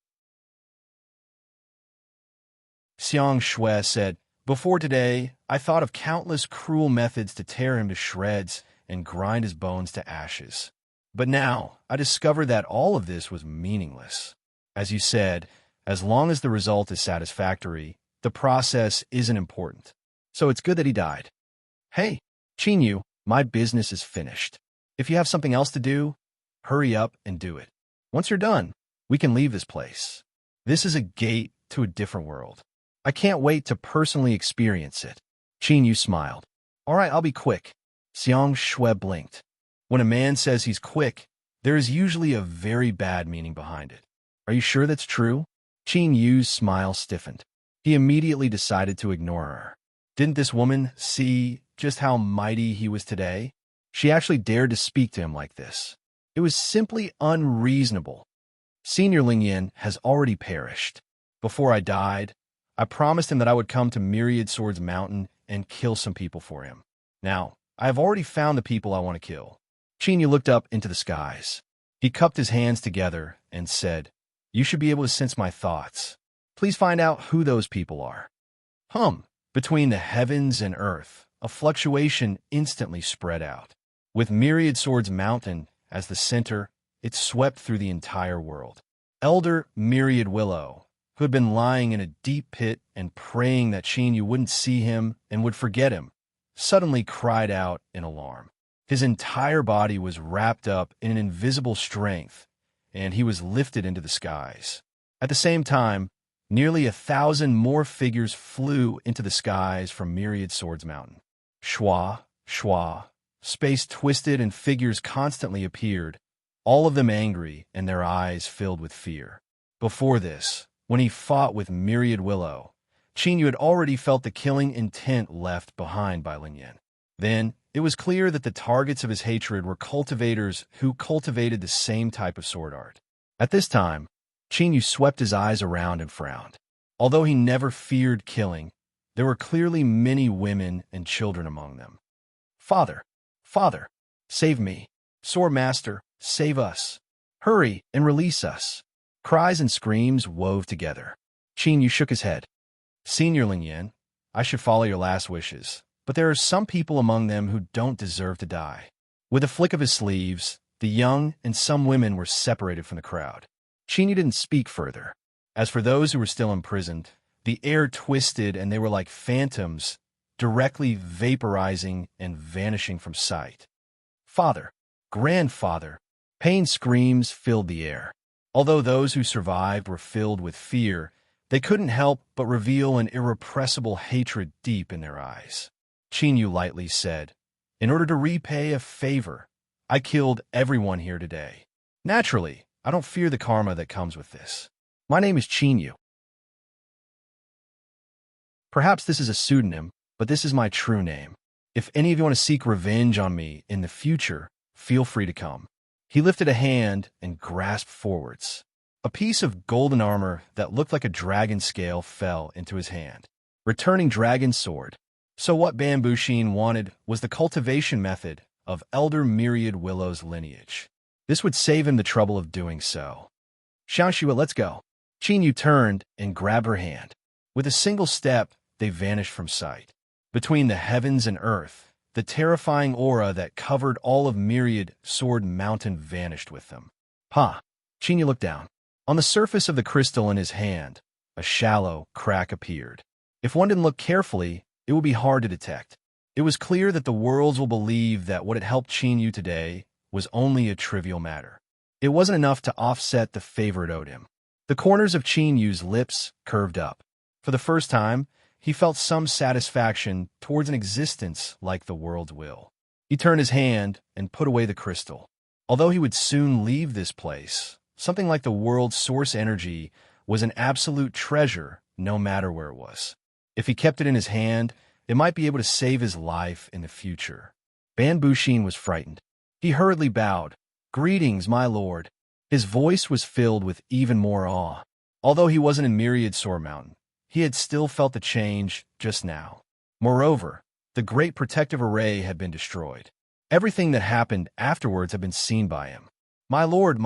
Xiang Shui said, "Before today, I thought of countless cruel methods to tear him to shreds and grind his bones to ashes. But now, I discovered that all of this was meaningless. As you said, as long as the result is satisfactory, the process isn't important. So it's good that he died. Hey, Qin Yu, my business is finished. If you have something else to do, hurry up and do it. Once you're done, we can leave this place. This is a gate to a different world. I can't wait to personally experience it." Qin Yu smiled. "All right, I'll be quick." Xiang Shui blinked. When a man says he's quick, there is usually a very bad meaning behind it. Are you sure that's true? Qin Yu's smile stiffened. He immediately decided to ignore her. Didn't this woman see just how mighty he was today? She actually dared to speak to him like this. It was simply unreasonable. Senior Lingyan has already perished. Before I died, I promised him that I would come to Myriad Swords Mountain and kill some people for him. Now, I have already found the people I want to kill." Qin Yu looked up into the skies. He cupped his hands together and said, "You should be able to sense my thoughts. Please find out who those people are." Between the heavens and earth, a fluctuation instantly spread out. With Myriad Swords Mountain as the center, it swept through the entire world. Elder Myriad Willow, who had been lying in a deep pit and praying that Qin Yu wouldn't see him and would forget him, suddenly cried out in alarm. His entire body was wrapped up in an invisible strength, and he was lifted into the skies. At the same time, nearly 1,000 more figures flew into the skies from Myriad Swords Mountain. Shwa, shwa, space twisted and figures constantly appeared, all of them angry and their eyes filled with fear. Before this, when he fought with Myriad Willow, Qin Yu had already felt the killing intent left behind by Lingyan. Then, it was clear that the targets of his hatred were cultivators who cultivated the same type of sword art. At this time, Qin Yu swept his eyes around and frowned. Although he never feared killing, there were clearly many women and children among them. Father, save me. Sword Master, save us. Hurry and release us." Cries and screams wove together. Qin Yu shook his head. "Senior Lingyan, I should follow your last wishes, but there are some people among them who don't deserve to die." With a flick of his sleeves, the young and some women were separated from the crowd. Qin Yu didn't speak further. As for those who were still imprisoned, the air twisted and they were like phantoms directly vaporizing and vanishing from sight. Father, grandfather, pain screams filled the air. Although those who survived were filled with fear, they couldn't help but reveal an irrepressible hatred deep in their eyes. Chinyu lightly said, "In order to repay a favor, I killed everyone here today. Naturally, I don't fear the karma that comes with this. My name is Chinyu. Perhaps this is a pseudonym, but this is my true name. If any of you want to seek revenge on me in the future, feel free to come." He lifted a hand and grasped forwards. A piece of golden armor that looked like a dragon scale fell into his hand. Returning dragon sword. So what Bambushin wanted was the cultivation method of Elder Myriad Willow's lineage. This would save him the trouble of doing so. "Xiangxue, let's go." Chinyu turned and grabbed her hand. With a single step, they vanished from sight. Between the heavens and earth, the terrifying aura that covered all of Myriad Sword Mountain vanished with them. "Ha!" Chinyu looked down. On the surface of the crystal in his hand, a shallow crack appeared. If one didn't look carefully, it would be hard to detect. It was clear that the worlds will believe that what had helped Chinyu today was only a trivial matter. It wasn't enough to offset the favor it owed him. The corners of Chinyu's lips curved up. For the first time, he felt some satisfaction towards an existence like the world's will. He turned his hand and put away the crystal. Although he would soon leave this place, something like the world's source energy was an absolute treasure no matter where it was. If he kept it in his hand, it might be able to save his life in the future. Bambushin was frightened. He hurriedly bowed. "Greetings, my lord." His voice was filled with even more awe. Although he wasn't in Myriad Sword Mountain, he had still felt the change just now. Moreover, the great protective array had been destroyed. Everything that happened afterwards had been seen by him. My lord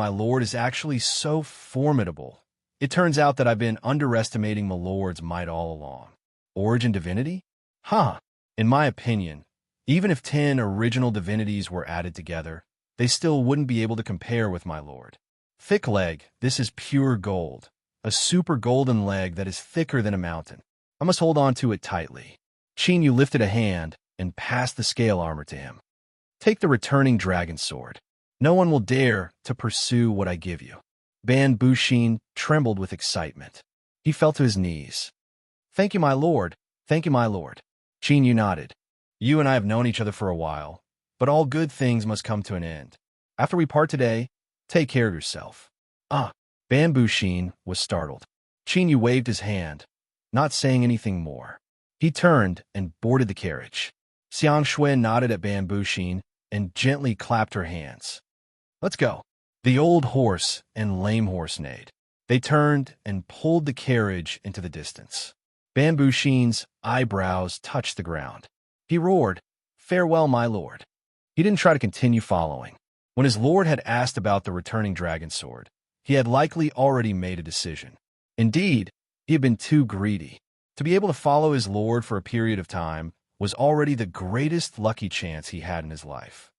is actually so formidable. It turns out that I've been underestimating my lord's might all along. Origin divinity? Huh. In my opinion, even if 10 original divinities were added together, they still wouldn't be able to compare with my lord. Thick leg, this is pure gold. A super golden leg that is thicker than a mountain. I must hold on to it tightly. Chinyu lifted a hand and passed the scale armor to him. "Take the returning dragon sword. No one will dare to pursue what I give you." Bambushin trembled with excitement. He fell to his knees. "Thank you, my lord. Thank you, my lord." Chinyu nodded. "You and I have known each other for a while, but all good things must come to an end. After we part today, take care of yourself." "Ah." Bambushin was startled. Chinyu waved his hand, not saying anything more. He turned and boarded the carriage. Xiangxue nodded at Bambushin and gently clapped her hands. "Let's go." The old horse and lame horse neighed. They turned and pulled the carriage into the distance. Bambushin's eyebrows touched the ground. He roared, "Farewell, my lord." He didn't try to continue following. When his lord had asked about the returning dragon sword, he had likely already made a decision. Indeed, he had been too greedy. To be able to follow his lord for a period of time was already the greatest lucky chance he had in his life.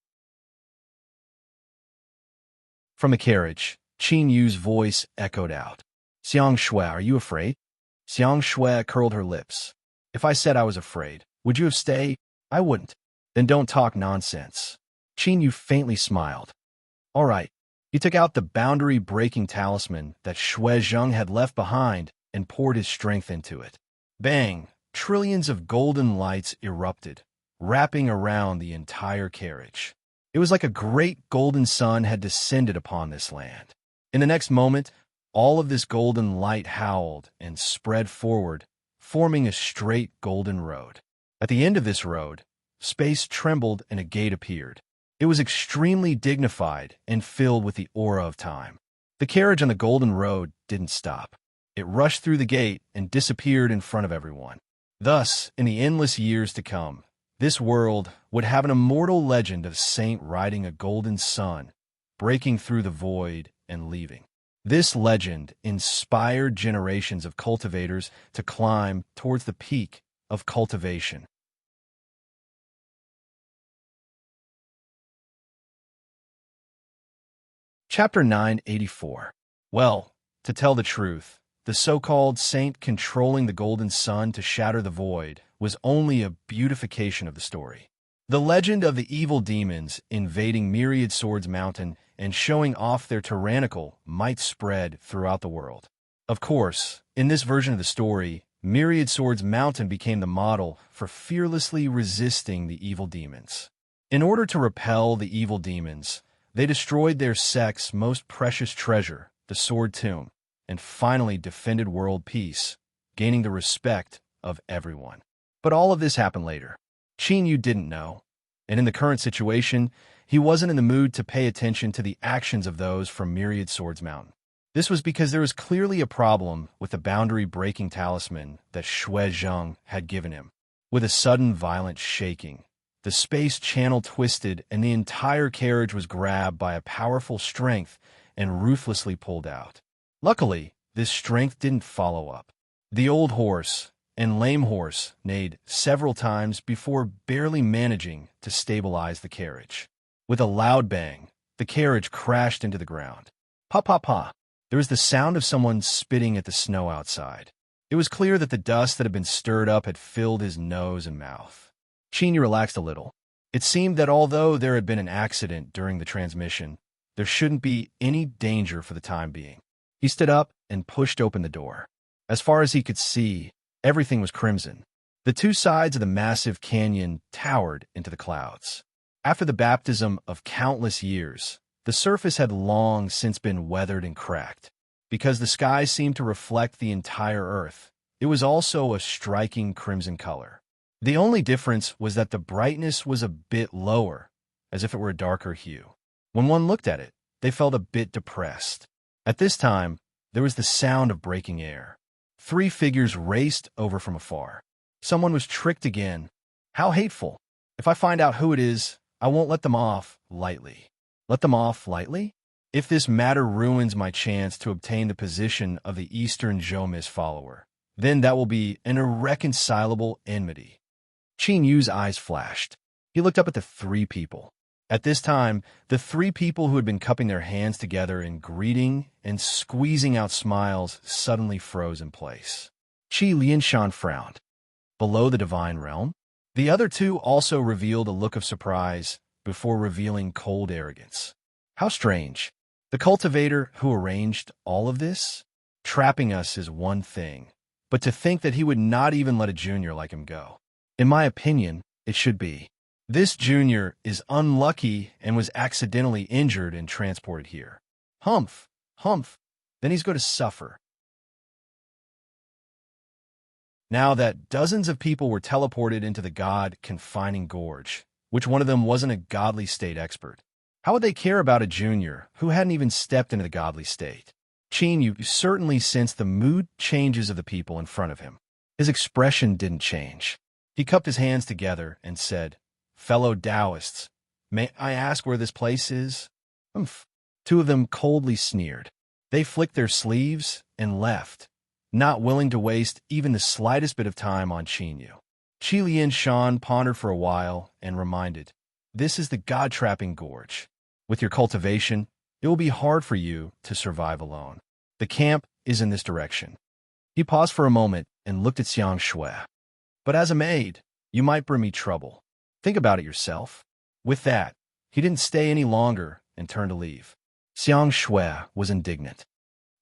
From the carriage, Chinyu's voice echoed out. "Xiangxue, are you afraid?" Xiangxue curled her lips. "If I said I was afraid, would you have stayed?" "I wouldn't." "Then don't talk nonsense." Chinyu faintly smiled. "All right." He took out the boundary-breaking talisman that Shuezheng had left behind and poured his strength into it. Bang! Trillions of golden lights erupted, wrapping around the entire carriage. It was like a great golden sun had descended upon this land. In the next moment, all of this golden light howled and spread forward, forming a straight golden road. At the end of this road, space trembled and a gate appeared. It was extremely dignified and filled with the aura of time. The carriage on the golden road didn't stop. It rushed through the gate and disappeared in front of everyone. Thus, in the endless years to come, this world would have an immortal legend of Saint riding a golden sun, breaking through the void and leaving. This legend inspired generations of cultivators to climb towards the peak of cultivation. Chapter 984. Well, to tell the truth, the so-called saint controlling the golden sun to shatter the void was only a beautification of the story. The legend of the evil demons invading Myriad Swords Mountain and showing off their tyrannical might spread throughout the world. Of course, in this version of the story, Myriad Swords Mountain became the model for fearlessly resisting the evil demons. In order to repel the evil demons, they destroyed their sect's most precious treasure, the Sword Tomb, and finally defended world peace, gaining the respect of everyone. But all of this happened later. Qin Yu didn't know, and in the current situation, he wasn't in the mood to pay attention to the actions of those from Myriad Swords Mountain. This was because there was clearly a problem with the boundary-breaking talisman that Shui Zheng had given him. With a sudden violent shaking, the space channel twisted and the entire carriage was grabbed by a powerful strength and ruthlessly pulled out. Luckily, this strength didn't follow up. The old horse and lame horse neighed several times before barely managing to stabilize the carriage. With a loud bang, the carriage crashed into the ground. Pa pa pa! There was the sound of someone spitting at the snow outside. It was clear that the dust that had been stirred up had filled his nose and mouth. Qin Yu relaxed a little. It seemed that although there had been an accident during the transmission, there shouldn't be any danger for the time being. He stood up and pushed open the door. As far as he could see, everything was crimson. The two sides of the massive canyon towered into the clouds. After the baptism of countless years, the surface had long since been weathered and cracked. Because the sky seemed to reflect the entire earth, it was also a striking crimson color. The only difference was that the brightness was a bit lower, as if it were a darker hue. When one looked at it, they felt a bit depressed. At this time, there was the sound of breaking air. 3 figures raced over from afar. Someone was tricked again. How hateful! If I find out who it is, I won't let them off lightly. Let them off lightly? If this matter ruins my chance to obtain the position of the Eastern Zhoumis follower, then that will be an irreconcilable enmity. Qin Yu's eyes flashed. He looked up at the 3 people. At this time, the 3 people who had been cupping their hands together in greeting and squeezing out smiles suddenly froze in place. Qi Lianshan frowned. Below the divine realm? The other 2 also revealed a look of surprise before revealing cold arrogance. How strange. The cultivator who arranged all of this? Trapping us is one thing, but to think that he would not even let a junior like him go. In my opinion, it should be. This junior is unlucky and was accidentally injured and transported here. Humph, humph, then he's going to suffer. Now that dozens of people were teleported into the god-confining gorge, which one of them wasn't a godly state expert, how would they care about a junior who hadn't even stepped into the godly state? Qin Yu certainly sensed the mood changes of the people in front of him. His expression didn't change. He cupped his hands together and said, "Fellow Taoists, may I ask where this place is?" Humph. 2 of them coldly sneered. They flicked their sleeves and left, not willing to waste even the slightest bit of time on Qin Yu. Qi Lianshan pondered for a while and reminded, "This is the God-trapping gorge. With your cultivation, it will be hard for you to survive alone. The camp is in this direction." He paused for a moment and looked at Xiang Shui. "But as a maid, you might bring me trouble. Think about it yourself." With that, he didn't stay any longer and turned to leave. Xiang Shui was indignant.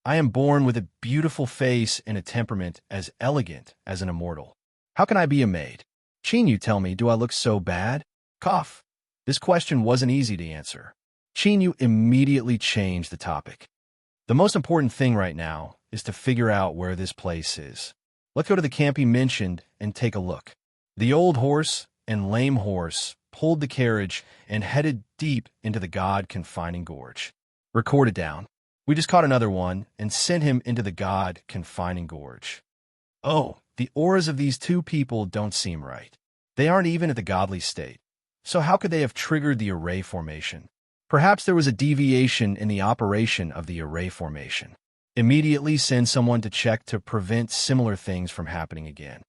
"I am born with a beautiful face and a temperament as elegant as an immortal. How can I be a maid? Qin Yu, tell me, do I look so bad?" Cough. This question wasn't easy to answer. Qin Yu immediately changed the topic. "The most important thing right now is to figure out where this place is. Let's go to the camp he mentioned and take a look." The old horse and lame horse pulled the carriage and headed deep into the god-confining gorge. Record it down. We just caught another one and sent him into the god-confining gorge. Oh, the auras of these 2 people don't seem right. They aren't even at the godly state. So how could they have triggered the array formation? Perhaps there was a deviation in the operation of the array formation. Immediately send someone to check to prevent similar things from happening again.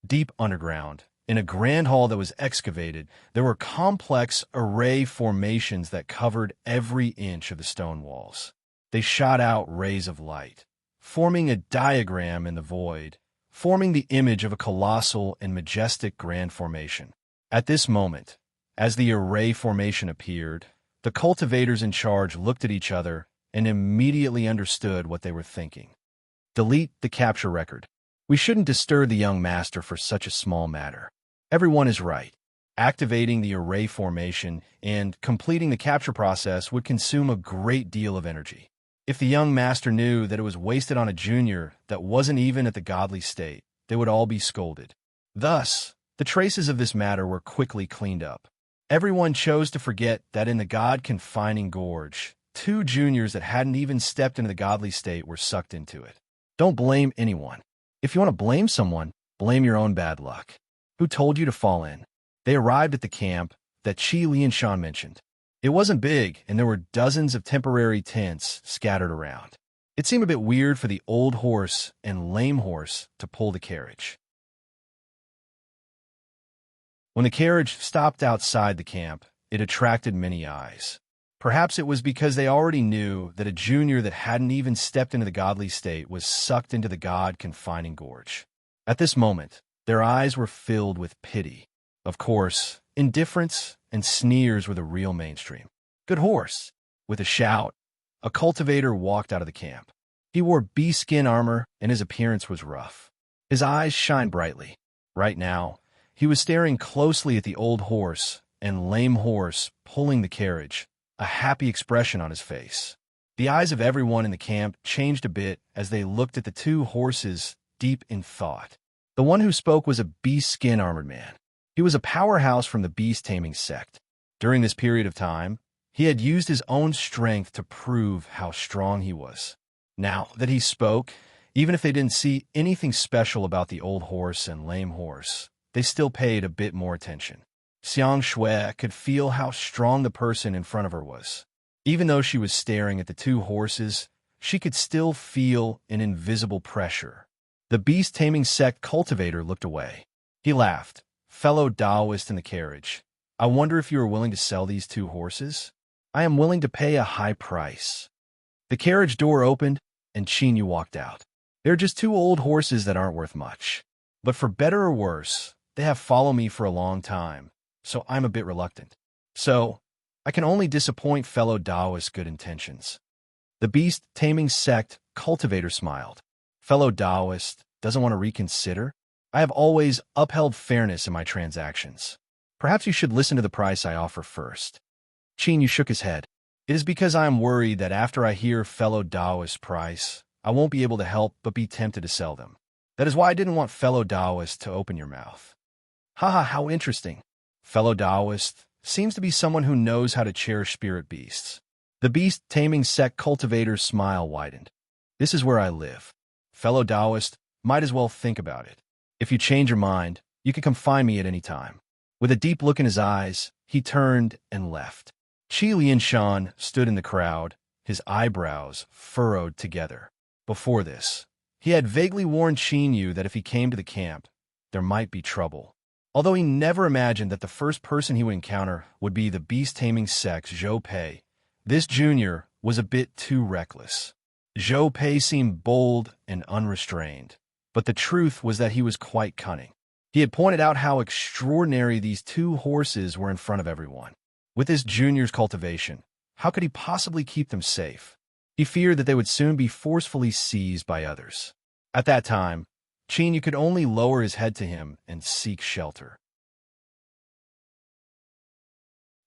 Deep underground, in a grand hall that was excavated, there were complex array formations that covered every inch of the stone walls. They shot out rays of light, forming a diagram in the void, forming the image of a colossal and majestic grand formation. At this moment, as the array formation appeared, the cultivators in charge looked at each other and immediately understood what they were thinking. Delete the capture record. We shouldn't disturb the young master for such a small matter. Everyone is right. Activating the array formation and completing the capture process would consume a great deal of energy. If the young master knew that it was wasted on a junior that wasn't even at the godly state, they would all be scolded. Thus, the traces of this matter were quickly cleaned up. Everyone chose to forget that in the God-confining gorge, 2 juniors that hadn't even stepped into the godly state were sucked into it. Don't blame anyone. If you want to blame someone, blame your own bad luck. Who told you to fall in? They arrived at the camp that Qi Lianshan mentioned. It wasn't big, and there were dozens of temporary tents scattered around. It seemed a bit weird for the old horse and lame horse to pull the carriage. When the carriage stopped outside the camp, it attracted many eyes. Perhaps it was because they already knew that a junior that hadn't even stepped into the godly state was sucked into the God-confining gorge. At this moment, their eyes were filled with pity. Of course, indifference and sneers were the real mainstream. Good horse! With a shout, a cultivator walked out of the camp. He wore bee-skin armor, and his appearance was rough. His eyes shined brightly. Right now, he was staring closely at the old horse and lame horse pulling the carriage, a happy expression on his face. The eyes of everyone in the camp changed a bit as they looked at the 2 horses deep in thought. The one who spoke was a bee-skin armored man. He was a powerhouse from the beast-taming sect. During this period of time, he had used his own strength to prove how strong he was. Now that he spoke, even if they didn't see anything special about the old horse and lame horse, they still paid a bit more attention. Xiang Shui could feel how strong the person in front of her was. Even though she was staring at the 2 horses, she could still feel an invisible pressure. The beast-taming sect cultivator looked away. He laughed. Fellow Taoist in the carriage, I wonder if you are willing to sell these 2 horses? I am willing to pay a high price. The carriage door opened, and Qin walked out. They're just 2 old horses that aren't worth much. But for better or worse, they have followed me for a long time, so I'm a bit reluctant. So, I can only disappoint fellow Taoist good intentions. The beast-taming sect cultivator smiled. Fellow Taoist doesn't want to reconsider? I have always upheld fairness in my transactions. Perhaps you should listen to the price I offer first. Qin shook his head. It is because I am worried that after I hear fellow Taoist price, I won't be able to help but be tempted to sell them. That is why I didn't want fellow Taoist to open your mouth. Haha, how interesting. Fellow Taoist seems to be someone who knows how to cherish spirit beasts. The beast-taming sect cultivator's smile widened. This is where I live. Fellow Taoist, might as well think about it. If you change your mind, you can come find me at any time. With a deep look in his eyes, he turned and left. Qi Lianshan stood in the crowd, his eyebrows furrowed together. Before this, he had vaguely warned Qin that if he came to the camp, there might be trouble. Although he never imagined that the first person he would encounter would be the beast-taming sect Zhou Pei, this junior was a bit too reckless. Zhou Pei seemed bold and unrestrained, but the truth was that he was quite cunning. He had pointed out how extraordinary these 2 horses were in front of everyone. With this junior's cultivation, how could he possibly keep them safe? He feared that they would soon be forcefully seized by others. At that time, Qin could only lower his head to him and seek shelter.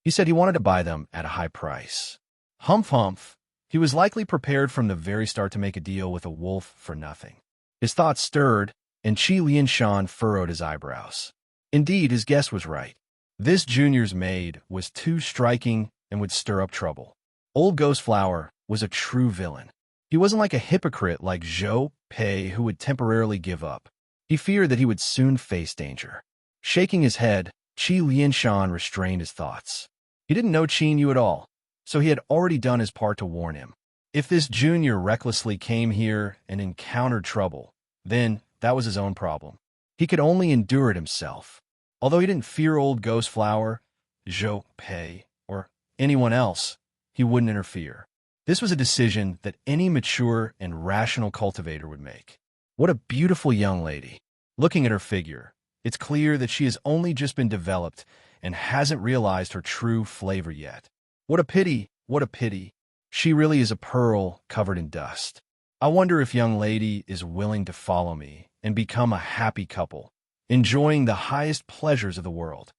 He said he wanted to buy them at a high price. Humph humph. He was likely prepared from the very start to make a deal with a wolf for nothing. His thoughts stirred, and Qi Lianshan furrowed his eyebrows. Indeed, his guess was right. This junior's maid was too striking and would stir up trouble. Old Ghost Flower was a true villain. He wasn't like a hypocrite like Zhou Pei who would temporarily give up. He feared that he would soon face danger. Shaking his head, Qi Lianshan restrained his thoughts. He didn't know Qin at all, so he had already done his part to warn him. If this junior recklessly came here and encountered trouble, then that was his own problem. He could only endure it himself. Although he didn't fear Old Ghost Flower, Zhou Pei, or anyone else, he wouldn't interfere. This was a decision that any mature and rational cultivator would make. What a beautiful young lady. Looking at her figure, it's clear that she has only just been developed and hasn't realized her true flavor yet. What a pity, what a pity. She really is a pearl covered in dust. I wonder if young lady is willing to follow me and become a happy couple, enjoying the highest pleasures of the world.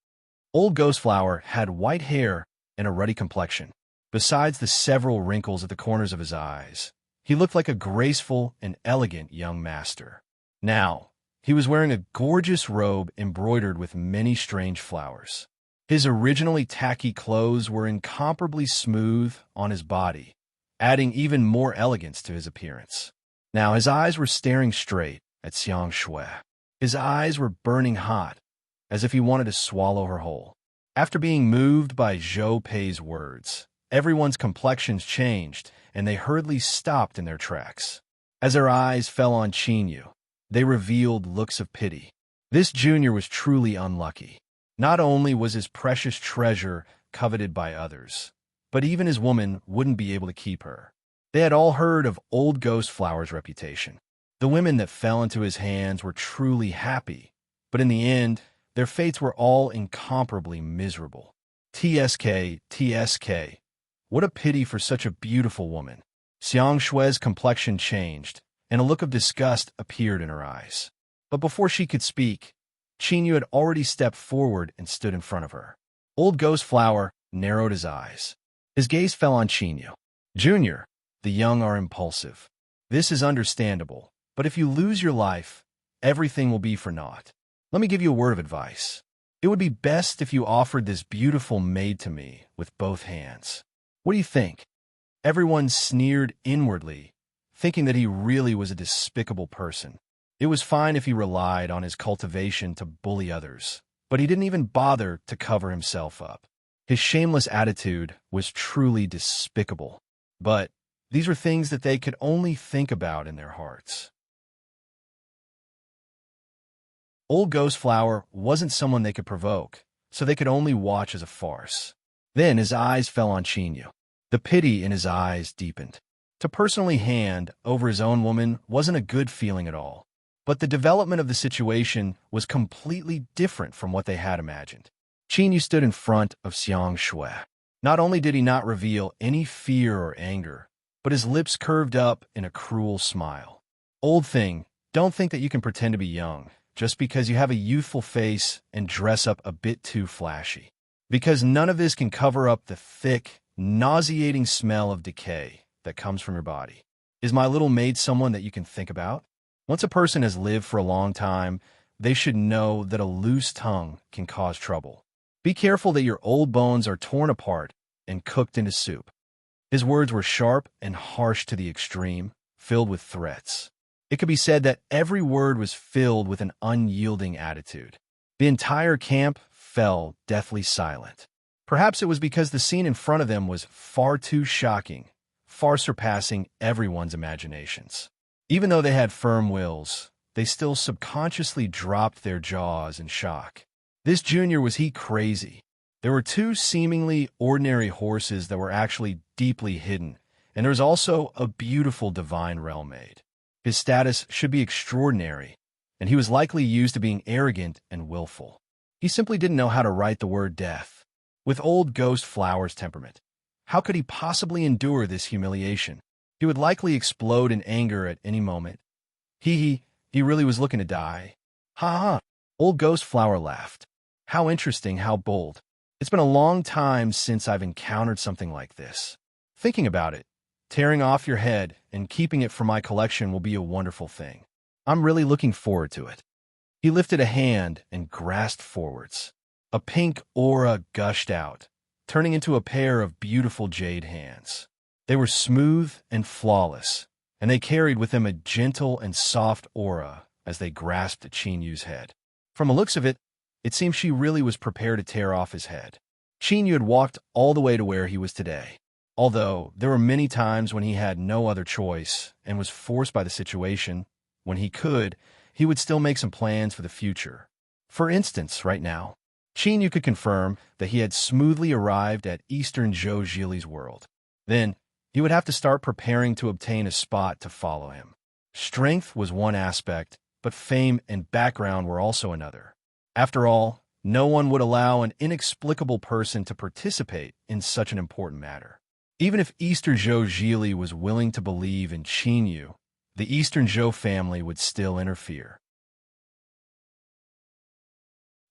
Old Ghostflower had white hair and a ruddy complexion. Besides the several wrinkles at the corners of his eyes, he looked like a graceful and elegant young master. Now, he was wearing a gorgeous robe embroidered with many strange flowers. His originally tacky clothes were incomparably smooth on his body, adding even more elegance to his appearance. Now, his eyes were staring straight at Xiang Shui. His eyes were burning hot, as if he wanted to swallow her whole. After being moved by Zhou Pei's words, everyone's complexions changed, and they hurriedly stopped in their tracks. As their eyes fell on Qinyu, they revealed looks of pity. This junior was truly unlucky. Not only was his precious treasure coveted by others, but even his woman wouldn't be able to keep her. They had all heard of Old Ghostflower's reputation. The women that fell into his hands were truly happy, but in the end, their fates were all incomparably miserable. TSK, TSK. What a pity for such a beautiful woman. Xiang Shui's complexion changed, and a look of disgust appeared in her eyes. But before she could speak, Qinyu had already stepped forward and stood in front of her. Old Ghostflower narrowed his eyes. His gaze fell on Qinyu. Junior, the young are impulsive. This is understandable, but if you lose your life, everything will be for naught. Let me give you a word of advice. It would be best if you offered this beautiful maid to me with both hands. What do you think? Everyone sneered inwardly, thinking that he really was a despicable person. It was fine if he relied on his cultivation to bully others, but he didn't even bother to cover himself up. His shameless attitude was truly despicable. But these were things that they could only think about in their hearts. Old Ghostflower wasn't someone they could provoke, so they could only watch as a farce. Then his eyes fell on Qinyu. The pity in his eyes deepened. To personally hand over his own woman wasn't a good feeling at all. But the development of the situation was completely different from what they had imagined. Qinyu stood in front of Xiang Shui. Not only did he not reveal any fear or anger, but his lips curved up in a cruel smile. Old thing, don't think that you can pretend to be young just because you have a youthful face and dress up a bit too flashy. Because none of this can cover up the thick, nauseating smell of decay that comes from your body. Is my little maid someone that you can think about? Once a person has lived for a long time, they should know that a loose tongue can cause trouble. Be careful that your old bones are torn apart and cooked into soup. His words were sharp and harsh to the extreme, filled with threats. It could be said that every word was filled with an unyielding attitude. The entire camp fell deathly silent. Perhaps it was because the scene in front of them was far too shocking, far surpassing everyone's imaginations. Even though they had firm wills, they still subconsciously dropped their jaws in shock. This junior, was he crazy? There were two seemingly ordinary horses that were actually deeply hidden, and there was also a beautiful divine realm maid. His status should be extraordinary, and he was likely used to being arrogant and willful. He simply didn't know how to write the word death. With Old Ghostflower's temperament, how could he possibly endure this humiliation? He would likely explode in anger at any moment. He really was looking to die. Ha ha! Old Ghostflower laughed. How interesting, how bold. It's been a long time since I've encountered something like this. Thinking about it, tearing off your head and keeping it for my collection will be a wonderful thing. I'm really looking forward to it. He lifted a hand and grasped forwards. A pink aura gushed out, turning into a pair of beautiful jade hands. They were smooth and flawless, and they carried with them a gentle and soft aura as they grasped at Qinyu's head. From the looks of it, it seemed she really was prepared to tear off his head. Qinyu had walked all the way to where he was today, although there were many times when he had no other choice and was forced by the situation. When he could, he would still make some plans for the future. For instance, right now, Qinyu could confirm that he had smoothly arrived at Eastern Zhou Jili's world. Then, he would have to start preparing to obtain a spot to follow him. Strength was one aspect, but fame and background were also another. After all, no one would allow an inexplicable person to participate in such an important matter. Even if Eastern Zhou Zhili was willing to believe in Qin Yu, the Eastern Zhou family would still interfere.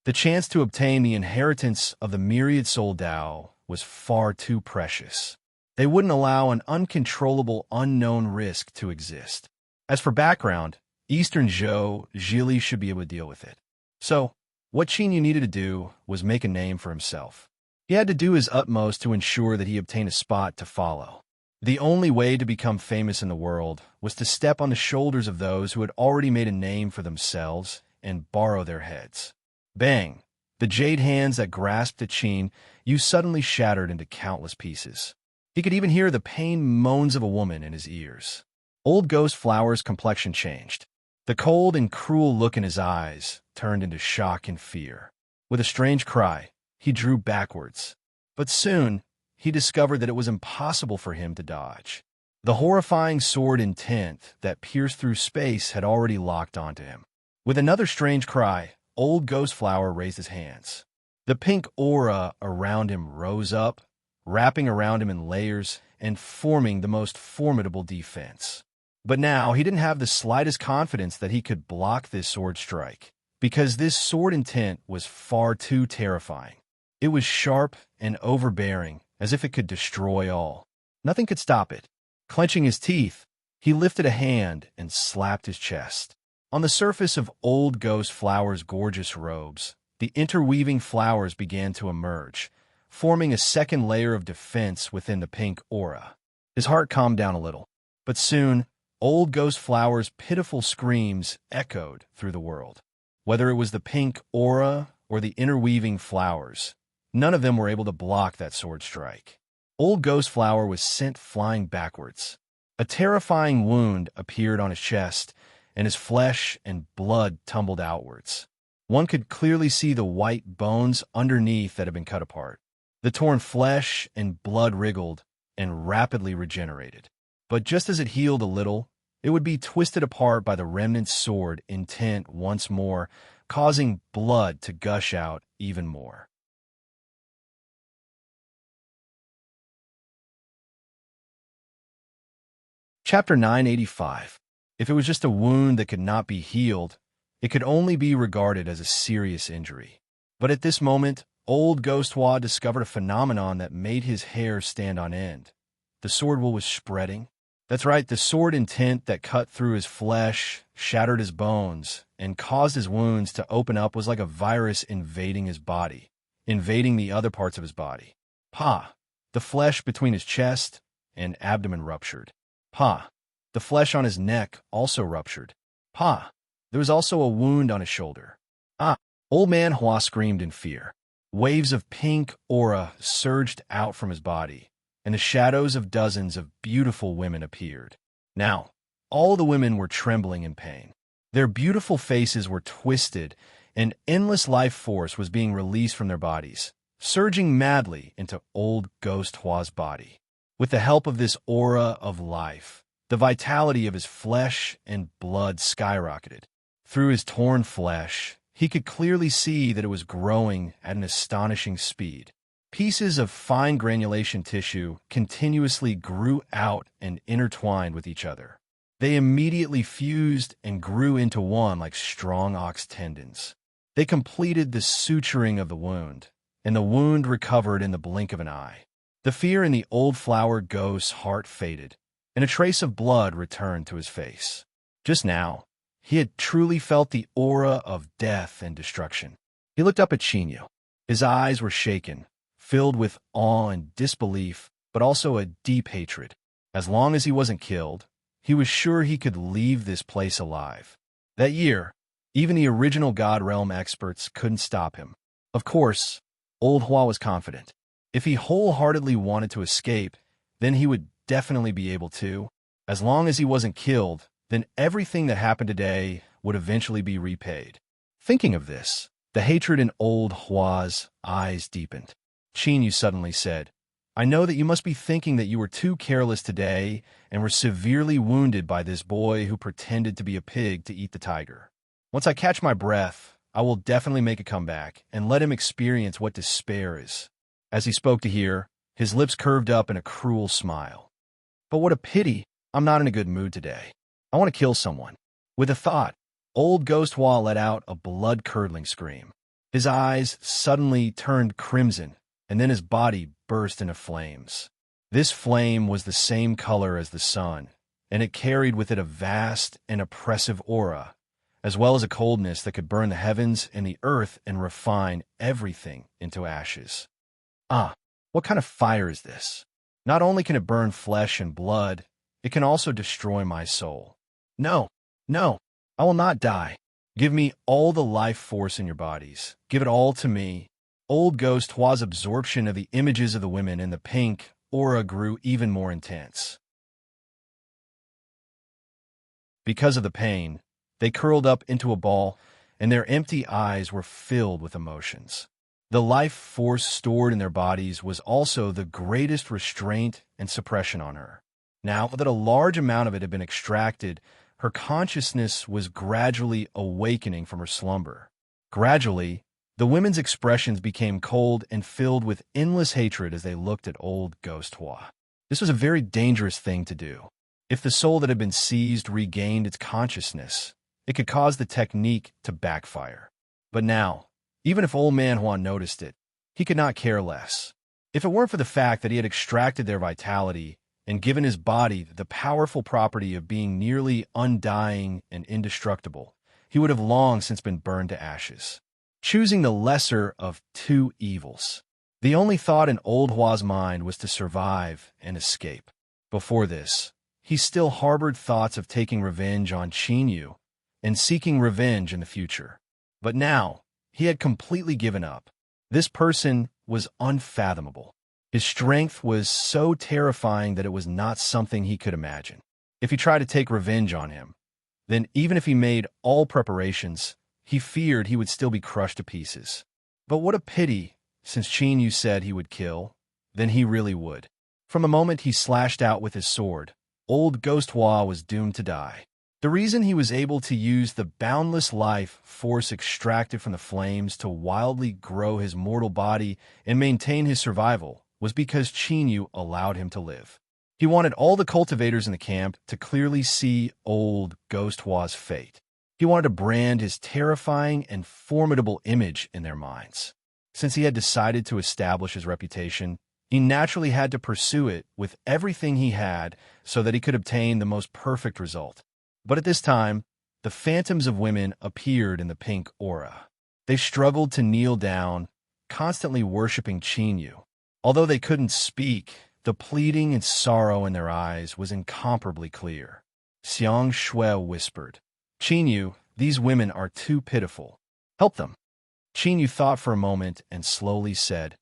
The chance to obtain the inheritance of the myriad soul Dao was far too precious. They wouldn't allow an uncontrollable unknown risk to exist. As for background, Eastern Zhou Zhili should be able to deal with it. So, what Qin Yu needed to do was make a name for himself. He had to do his utmost to ensure that he obtained a spot to follow. The only way to become famous in the world was to step on the shoulders of those who had already made a name for themselves and borrow their heads. Bang! The jade hands that grasped at Qin Yu suddenly shattered into countless pieces. He could even hear the pained moans of a woman in his ears. Old Ghost Flower's complexion changed. The cold and cruel look in his eyes turned into shock and fear. With a strange cry, he drew backwards. But soon, he discovered that it was impossible for him to dodge. The horrifying sword intent that pierced through space had already locked onto him. With another strange cry, Old Ghost Flower raised his hands. The pink aura around him rose up, wrapping around him in layers and forming the most formidable defense. But now he didn't have the slightest confidence that he could block this sword strike, because this sword intent was far too terrifying. It was sharp and overbearing, as if it could destroy all. Nothing could stop it. Clenching his teeth, he lifted a hand and slapped his chest. On the surface of Old Ghost Flower's gorgeous robes, the interweaving flowers began to emerge, forming a second layer of defense within the pink aura. His heart calmed down a little, but soon, Old Ghost Flower's pitiful screams echoed through the world. Whether it was the pink aura or the interweaving flowers, none of them were able to block that sword strike. Old Ghost Flower was sent flying backwards. A terrifying wound appeared on his chest, and his flesh and blood tumbled outwards. One could clearly see the white bones underneath that had been cut apart. The torn flesh and blood wriggled and rapidly regenerated. But just as it healed a little, it would be twisted apart by the remnant sword intent once more, causing blood to gush out even more. Chapter 985. If it was just a wound that could not be healed, it could only be regarded as a serious injury. But at this moment, Old Ghost Hua discovered a phenomenon that made his hair stand on end. The sword wool was spreading. That's right, the sword intent that cut through his flesh, shattered his bones, and caused his wounds to open up was like a virus invading his body, invading the other parts of his body. Pa! The flesh between his chest and abdomen ruptured. Pa! The flesh on his neck also ruptured. Pa! There was also a wound on his shoulder. Ah! Old Man Hua screamed in fear. Waves of pink aura surged out from his body, and the shadows of dozens of beautiful women appeared. Now, all the women were trembling in pain. Their beautiful faces were twisted, and endless life force was being released from their bodies, surging madly into Old Ghost Hua's body. With the help of this aura of life, the vitality of his flesh and blood skyrocketed. Through his torn flesh, he could clearly see that it was growing at an astonishing speed. Pieces of fine granulation tissue continuously grew out and intertwined with each other. They immediately fused and grew into one like strong ox tendons. They completed the suturing of the wound, and the wound recovered in the blink of an eye. The fear in the old flower ghost's heart faded, and a trace of blood returned to his face. Just now, he had truly felt the aura of death and destruction. He looked up at Qin Yu. His eyes were shaken, filled with awe and disbelief, but also a deep hatred. As long as he wasn't killed, he was sure he could leave this place alive. That year, even the original God Realm experts couldn't stop him. Of course, Old Hua was confident. If he wholeheartedly wanted to escape, then he would definitely be able to. As long as he wasn't killed, then everything that happened today would eventually be repaid. Thinking of this, the hatred in Old Hua's eyes deepened. Qin Yu suddenly said, I know that you must be thinking that you were too careless today and were severely wounded by this boy who pretended to be a pig to eat the tiger. Once I catch my breath, I will definitely make a comeback and let him experience what despair is." As he spoke to her, his lips curved up in a cruel smile. "But what a pity, I'm not in a good mood today. I want to kill someone." With a thought, old Ghost Wall let out a blood-curdling scream. His eyes suddenly turned crimson, and then his body burst into flames. This flame was the same color as the sun, and it carried with it a vast and oppressive aura, as well as a coldness that could burn the heavens and the earth and refine everything into ashes. Ah, what kind of fire is this? Not only can it burn flesh and blood, it can also destroy my soul. No, no, I will not die. Give me all the life force in your bodies. Give it all to me. Old Ghost Hua's absorption of the images of the women in the pink aura grew even more intense. Because of the pain, they curled up into a ball, and their empty eyes were filled with emotions. The life force stored in their bodies was also the greatest restraint and suppression on her. Now that a large amount of it had been extracted, her consciousness was gradually awakening from her slumber. Gradually, the women's expressions became cold and filled with endless hatred as they looked at old Ghost Hua. This was a very dangerous thing to do. If the soul that had been seized regained its consciousness, it could cause the technique to backfire. But now, even if old man Hua noticed it, he could not care less. If it weren't for the fact that he had extracted their vitality and given his body the powerful property of being nearly undying and indestructible, he would have long since been burned to ashes. Choosing the lesser of two evils. The only thought in old Hua's mind was to survive and escape. Before this, he still harbored thoughts of taking revenge on Qin Yu and seeking revenge in the future. But now, he had completely given up. This person was unfathomable. His strength was so terrifying that it was not something he could imagine. If he tried to take revenge on him, then even if he made all preparations, he feared he would still be crushed to pieces. But what a pity, since Qin Yu said he would kill, then he really would. From the moment he slashed out with his sword, old Ghost Hua was doomed to die. The reason he was able to use the boundless life force extracted from the flames to wildly grow his mortal body and maintain his survival was because Qin Yu allowed him to live. He wanted all the cultivators in the camp to clearly see old Ghost Hua's fate. He wanted to brand his terrifying and formidable image in their minds. Since he had decided to establish his reputation, he naturally had to pursue it with everything he had so that he could obtain the most perfect result. But at this time, the phantoms of women appeared in the pink aura. They struggled to kneel down, constantly worshipping Qin Yu. Although they couldn't speak, the pleading and sorrow in their eyes was incomparably clear. Xiang Shui whispered, "Qin Yu, these women are too pitiful. Help them." Qin Yu thought for a moment and slowly said,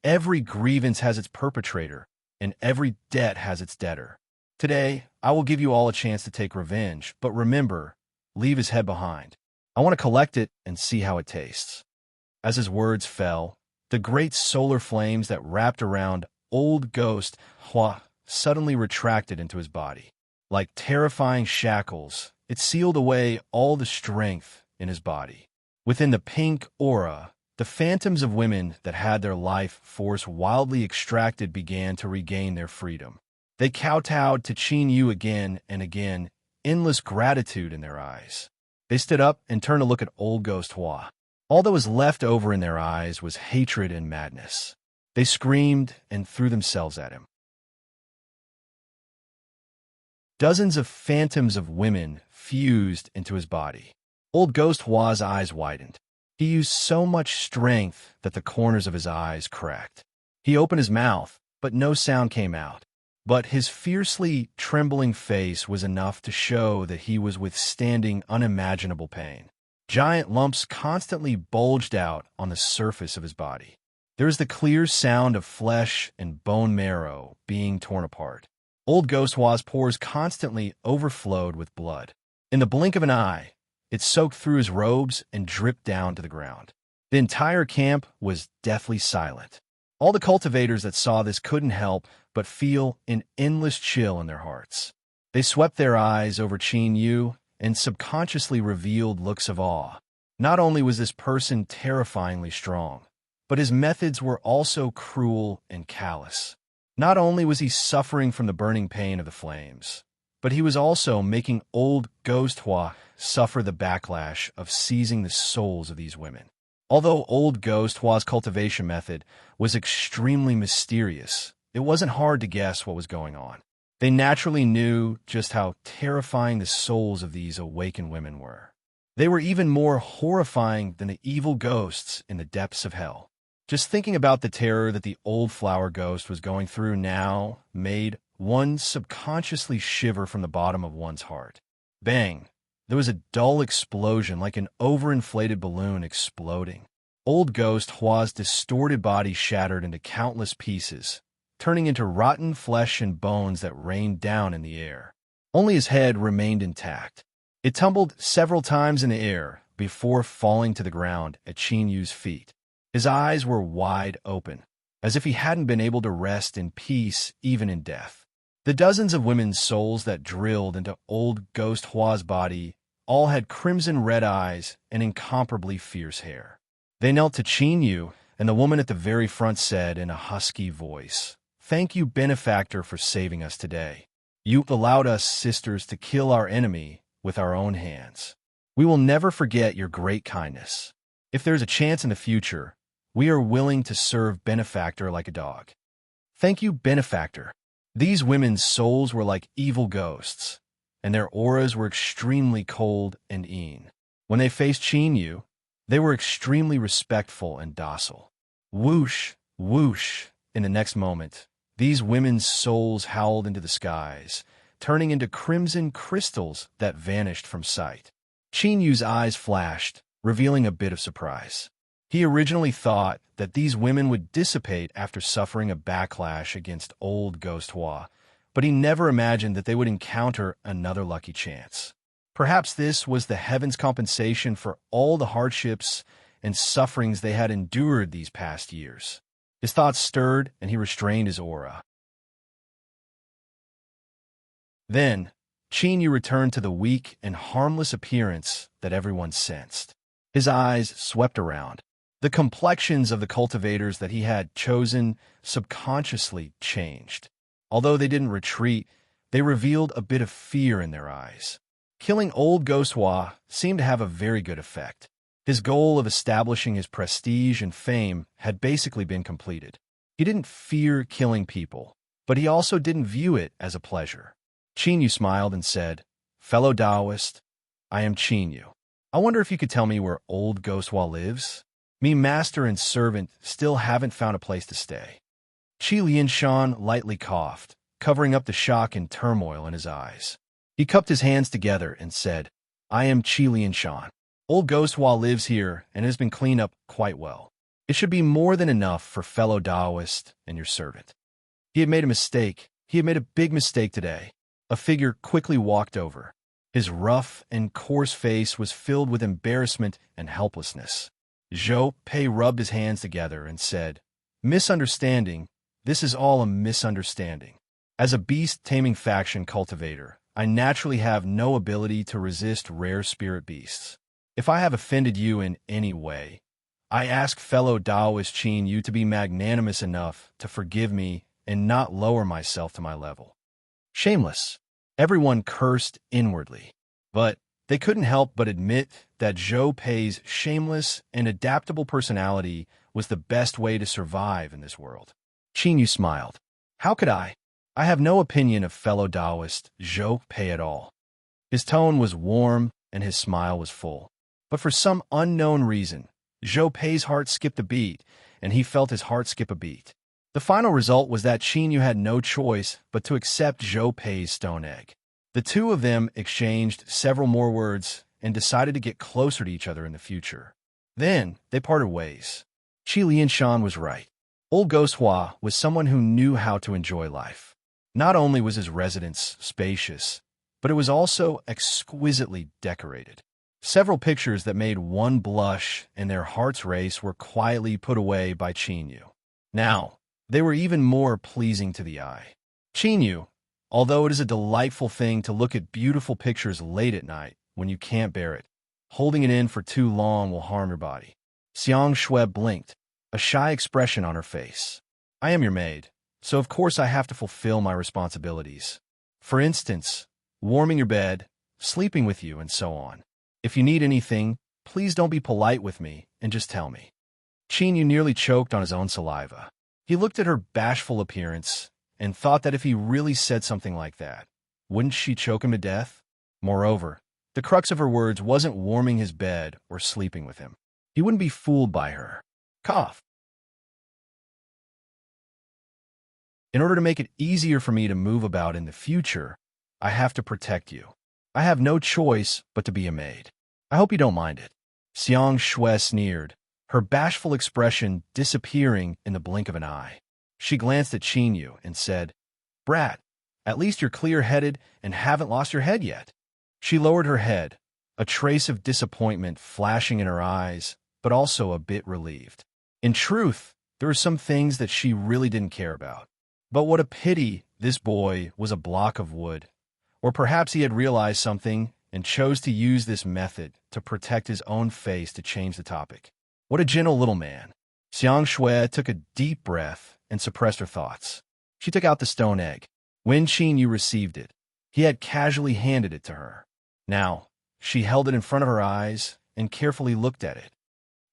"Every grievance has its perpetrator, and every debt has its debtor. Today, I will give you all a chance to take revenge, but remember, leave his head behind. I want to collect it and see how it tastes." As his words fell, the great solar flames that wrapped around old Ghost Hua suddenly retracted into his body. Like terrifying shackles, it sealed away all the strength in his body. Within the pink aura, the phantoms of women that had their life force wildly extracted began to regain their freedom. They kowtowed to Qin Yu again and again, endless gratitude in their eyes. They stood up and turned to look at old Ghost Hua. All that was left over in their eyes was hatred and madness. They screamed and threw themselves at him. Dozens of phantoms of women fused into his body. Old Ghost Hua's eyes widened. He used so much strength that the corners of his eyes cracked. He opened his mouth, but no sound came out. But his fiercely trembling face was enough to show that he was withstanding unimaginable pain. Giant lumps constantly bulged out on the surface of his body. There was the clear sound of flesh and bone marrow being torn apart. Old Ghost Hua's pores constantly overflowed with blood. In the blink of an eye, it soaked through his robes and dripped down to the ground. The entire camp was deathly silent. All the cultivators that saw this couldn't help but feel an endless chill in their hearts. They swept their eyes over Qin Yu and subconsciously revealed looks of awe. Not only was this person terrifyingly strong, but his methods were also cruel and callous. Not only was he suffering from the burning pain of the flames, but he was also making old Ghost Hua suffer the backlash of seizing the souls of these women. Although old Ghost Hua's cultivation method was extremely mysterious, it wasn't hard to guess what was going on. They naturally knew just how terrifying the souls of these awakened women were. They were even more horrifying than the evil ghosts in the depths of hell. Just thinking about the terror that the old flower ghost was going through now made one subconsciously shiver from the bottom of one's heart. Bang! There was a dull explosion like an overinflated balloon exploding. Old Ghost Hua's distorted body shattered into countless pieces, turning into rotten flesh and bones that rained down in the air. Only his head remained intact. It tumbled several times in the air before falling to the ground at Qin Yu's feet. His eyes were wide open, as if he hadn't been able to rest in peace even in death. The dozens of women's souls that drilled into old Ghost Hua's body all had crimson red eyes and incomparably fierce hair. They knelt to Qin Yu, and the woman at the very front said in a husky voice, "Thank you, benefactor, for saving us today. You allowed us, sisters, to kill our enemy with our own hands. We will never forget your great kindness. If there's a chance in the future, we are willing to serve benefactor like a dog." Thank you, benefactor. These women's souls were like evil ghosts, and their auras were extremely cold and mean. When they faced Qin Yu, they were extremely respectful and docile. Whoosh, whoosh. In the next moment, these women's souls howled into the skies, turning into crimson crystals that vanished from sight. Qin Yu's eyes flashed, revealing a bit of surprise. He originally thought that these women would dissipate after suffering a backlash against old Ghost Hua, but he never imagined that they would encounter another lucky chance. Perhaps this was the heavens' compensation for all the hardships and sufferings they had endured these past years. His thoughts stirred, and he restrained his aura. Then, Qin Yu returned to the weak and harmless appearance that everyone sensed. His eyes swept around. The complexions of the cultivators that he had chosen subconsciously changed. Although they didn't retreat, they revealed a bit of fear in their eyes. Killing old Ghost Hua seemed to have a very good effect. His goal of establishing his prestige and fame had basically been completed. He didn't fear killing people, but he also didn't view it as a pleasure. Qin Yu smiled and said, "Fellow Taoist, I am Qin Yu. I wonder if you could tell me where old Ghost Hua lives? Me master and servant still haven't found a place to stay." Qi Lianshan lightly coughed, covering up the shock and turmoil in his eyes. He cupped his hands together and said, "I am Qi Lianshan. Old Ghost Hua lives here and has been cleaned up quite well. It should be more than enough for fellow Taoist and your servant." He had made a mistake. He had made a big mistake today. A figure quickly walked over. His rough and coarse face was filled with embarrassment and helplessness. Zhou Pei rubbed his hands together and said, "Misunderstanding. This is all a misunderstanding. As a beast-taming faction cultivator, I naturally have no ability to resist rare spirit beasts. If I have offended you in any way, I ask fellow Taoist Qin Yu to be magnanimous enough to forgive me and not lower myself to my level." Shameless. Everyone cursed inwardly. But they couldn't help but admit that Zhou Pei's shameless and adaptable personality was the best way to survive in this world. Qin Yu smiled. "How could I? I have no opinion of fellow Taoist Zhou Pei at all." His tone was warm and his smile was full. But for some unknown reason, Zhou Pei's heart skipped a beat, and he felt his heart skip a beat. The final result was that Qin Yu had no choice but to accept Zhou Pei's stone egg. The two of them exchanged several more words and decided to get closer to each other in the future. Then they parted ways. Qi Lianshan was right. Old Ghost Hua was someone who knew how to enjoy life. Not only was his residence spacious, but it was also exquisitely decorated. Several pictures that made one blush and their hearts race were quietly put away by Qin Yu. Now, they were even more pleasing to the eye. Qinyu, although it is a delightful thing to look at beautiful pictures late at night when you can't bear it, holding it in for too long will harm your body. Xiang Shui blinked, a shy expression on her face. I am your maid, so of course I have to fulfill my responsibilities. For instance, warming your bed, sleeping with you, and so on. If you need anything, please don't be polite with me and just tell me. Qinyu nearly choked on his own saliva. He looked at her bashful appearance and thought that if he really said something like that, wouldn't she choke him to death? Moreover, the crux of her words wasn't warming his bed or sleeping with him. He wouldn't be fooled by her. Cough. In order to make it easier for me to move about in the future, I have to protect you. I have no choice but to be a maid. I hope you don't mind it. Xiang Shui sneered, her bashful expression disappearing in the blink of an eye. She glanced at Qinyu and said, Brat, at least you're clear-headed and haven't lost your head yet. She lowered her head, a trace of disappointment flashing in her eyes, but also a bit relieved. In truth, there were some things that she really didn't care about. But what a pity this boy was a block of wood. Or perhaps he had realized something and chose to use this method to protect his own face to change the topic. What a gentle little man. Xiang Shui took a deep breath and suppressed her thoughts. She took out the stone egg. When Qinyu received it, he had casually handed it to her. Now, she held it in front of her eyes and carefully looked at it.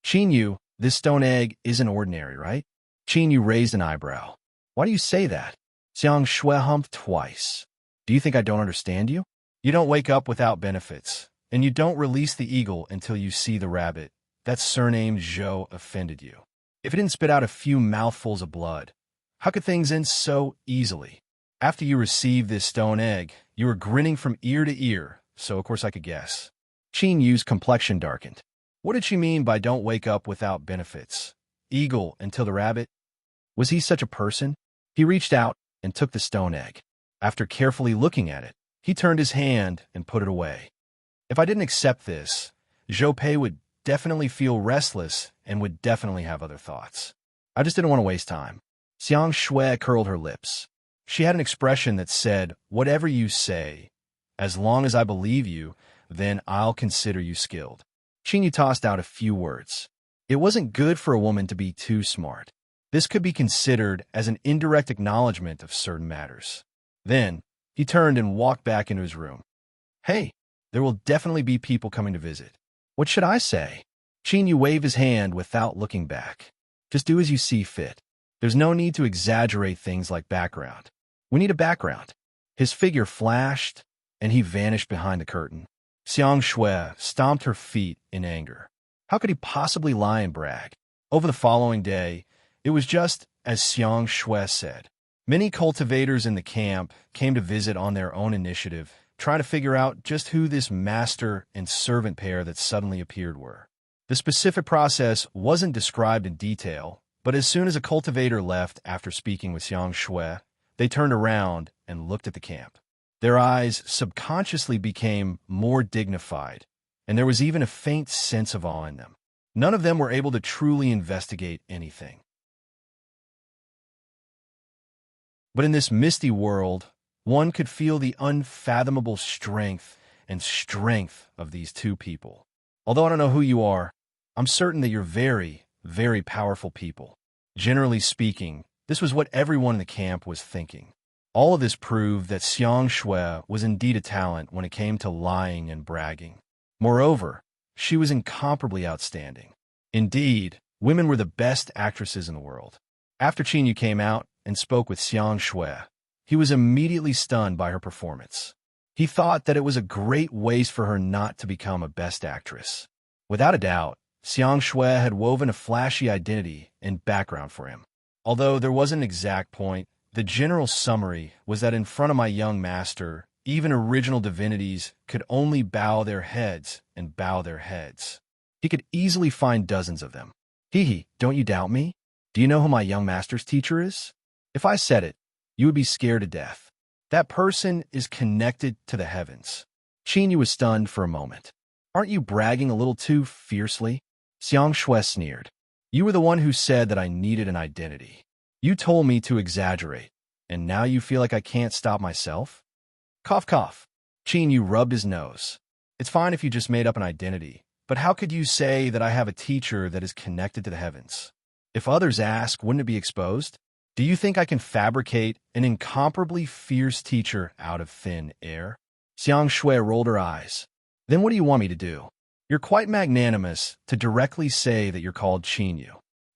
Qinyu, this stone egg isn't ordinary, right? Qinyu raised an eyebrow. Why do you say that? Xiang Shui humped twice. Do you think I don't understand you? You don't wake up without benefits, and you don't release the eagle until you see the rabbit. That surnamed Zhou offended you. If it didn't spit out a few mouthfuls of blood, how could things end so easily? After you received this stone egg, you were grinning from ear to ear, so of course I could guess. Qinyu's complexion darkened. What did she mean by don't wake up without benefits? Eagle until the rabbit? Was he such a person? He reached out and took the stone egg. After carefully looking at it, he turned his hand and put it away. If I didn't accept this, Zhou Pei would definitely feel restless and would definitely have other thoughts. I just didn't want to waste time. Xiang Shui curled her lips. She had an expression that said, whatever you say, as long as I believe you, then I'll consider you skilled. Qinyu tossed out a few words. It wasn't good for a woman to be too smart. This could be considered as an indirect acknowledgement of certain matters. Then, he turned and walked back into his room. Hey, there will definitely be people coming to visit. What should I say? Qinyu waved his hand without looking back. Just do as you see fit. There's no need to exaggerate things like background. We need a background. His figure flashed, and he vanished behind the curtain. Xiang Shui stomped her feet in anger. How could he possibly lie and brag? Over the following day, it was just as Xiang Shui said. Many cultivators in the camp came to visit on their own initiative, trying to figure out just who this master and servant pair that suddenly appeared were. The specific process wasn't described in detail, but as soon as a cultivator left after speaking with Xiang Shui, they turned around and looked at the camp. Their eyes subconsciously became more dignified, and there was even a faint sense of awe in them. None of them were able to truly investigate anything. But in this misty world, one could feel the unfathomable strength of these two people. Although I don't know who you are, I'm certain that you're very, very powerful people. Generally speaking, this was what everyone in the camp was thinking. All of this proved that Xiang Shui was indeed a talent when it came to lying and bragging. Moreover, she was incomparably outstanding. Indeed, women were the best actresses in the world. After Qinyu came out and spoke with Xiang Shui, he was immediately stunned by her performance. He thought that it was a great waste for her not to become a best actress. Without a doubt, Xiang Shui had woven a flashy identity and background for him. Although there wasn't an exact point, the general summary was that in front of my young master, even original divinities could only bow their heads and bow their heads. He could easily find dozens of them. Hee, don't you doubt me? Do you know who my young master's teacher is? If I said it, you would be scared to death. That person is connected to the heavens. Qinyu was stunned for a moment. Aren't you bragging a little too fiercely? Xiang Shui sneered. You were the one who said that I needed an identity. You told me to exaggerate, and now you feel like I can't stop myself? Cough, cough. Qin Yu rubbed his nose. It's fine if you just made up an identity, but how could you say that I have a teacher that is connected to the heavens? If others ask, wouldn't it be exposed? Do you think I can fabricate an incomparably fierce teacher out of thin air? Xiang Shui rolled her eyes. Then what do you want me to do? You're quite magnanimous to directly say that you're called Qin Yu,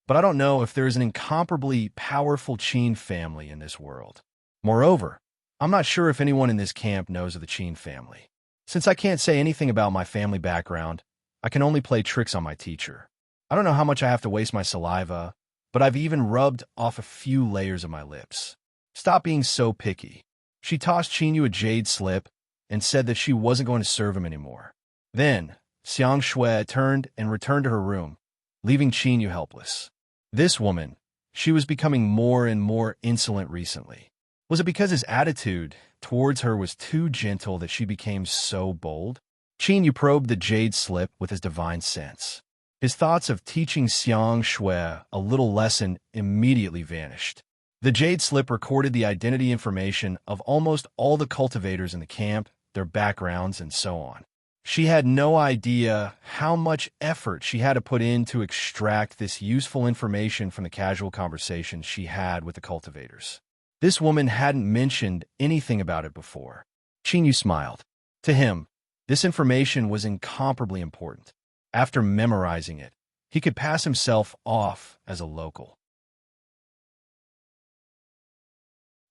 but I don't know if there is an incomparably powerful Qin family in this world. Moreover, I'm not sure if anyone in this camp knows of the Qin family. Since I can't say anything about my family background, I can only play tricks on my teacher. I don't know how much I have to waste my saliva, but I've even rubbed off a few layers of my lips. Stop being so picky. She tossed Qin Yu a jade slip and said that she wasn't going to serve him anymore. Then, Xiang Shui turned and returned to her room, leaving Qin Yu helpless. This woman, she was becoming more and more insolent recently. Was it because his attitude towards her was too gentle that she became so bold? Qin Yu probed the jade slip with his divine sense. His thoughts of teaching Xiang Shui a little lesson immediately vanished. The jade slip recorded the identity information of almost all the cultivators in the camp, their backgrounds, and so on. She had no idea how much effort she had to put in to extract this useful information from the casual conversations she had with the cultivators. This woman hadn't mentioned anything about it before. Qin Yu smiled. To him, this information was incomparably important. After memorizing it, he could pass himself off as a local.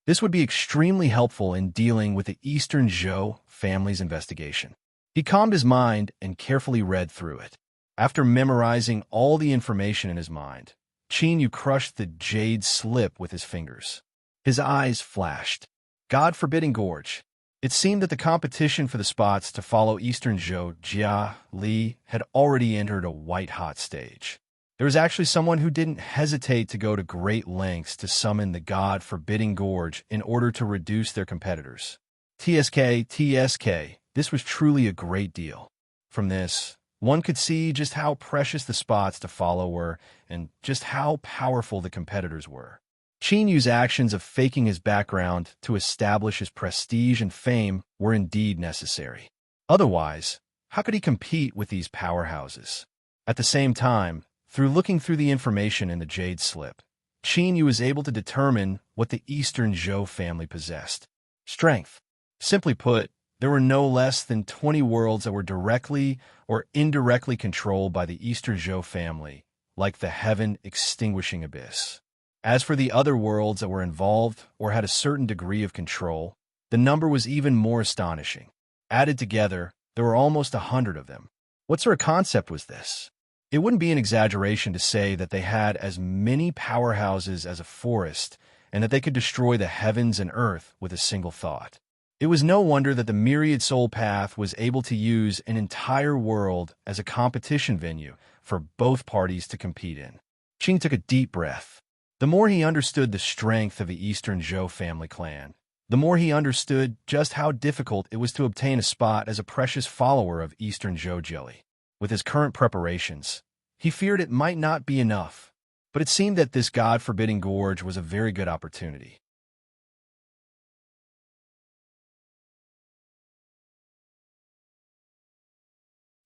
This would be extremely helpful in dealing with the Eastern Zhou family's investigation. He calmed his mind and carefully read through it. After memorizing all the information in his mind, Qin Yu crushed the jade slip with his fingers. His eyes flashed. God-forbidding gorge. It seemed that the competition for the spots to follow Eastern Zhou Jia Li had already entered a white-hot stage. There was actually someone who didn't hesitate to go to great lengths to summon the God-forbidding gorge in order to reduce their competitors. TSK, this was truly a great deal. From this, one could see just how precious the spots to follow were and just how powerful the competitors were. Qin Yu's actions of faking his background to establish his prestige and fame were indeed necessary. Otherwise, how could he compete with these powerhouses? At the same time, through looking through the information in the jade slip, Qin Yu was able to determine what the Eastern Zhou family possessed. Strength. Simply put, there were no less than 20 worlds that were directly or indirectly controlled by the Eastern Zhou family, like the heaven-extinguishing abyss. As for the other worlds that were involved or had a certain degree of control, the number was even more astonishing. Added together, there were almost 100 of them. What sort of concept was this? It wouldn't be an exaggeration to say that they had as many powerhouses as a forest and that they could destroy the heavens and earth with a single thought. It was no wonder that the Myriad Soul Path was able to use an entire world as a competition venue for both parties to compete in. Qin took a deep breath. The more he understood the strength of the Eastern Zhou family clan, the more he understood just how difficult it was to obtain a spot as a precious follower of Eastern Zhou Jelly. With his current preparations, he feared it might not be enough, but it seemed that this God-forbidding gorge was a very good opportunity.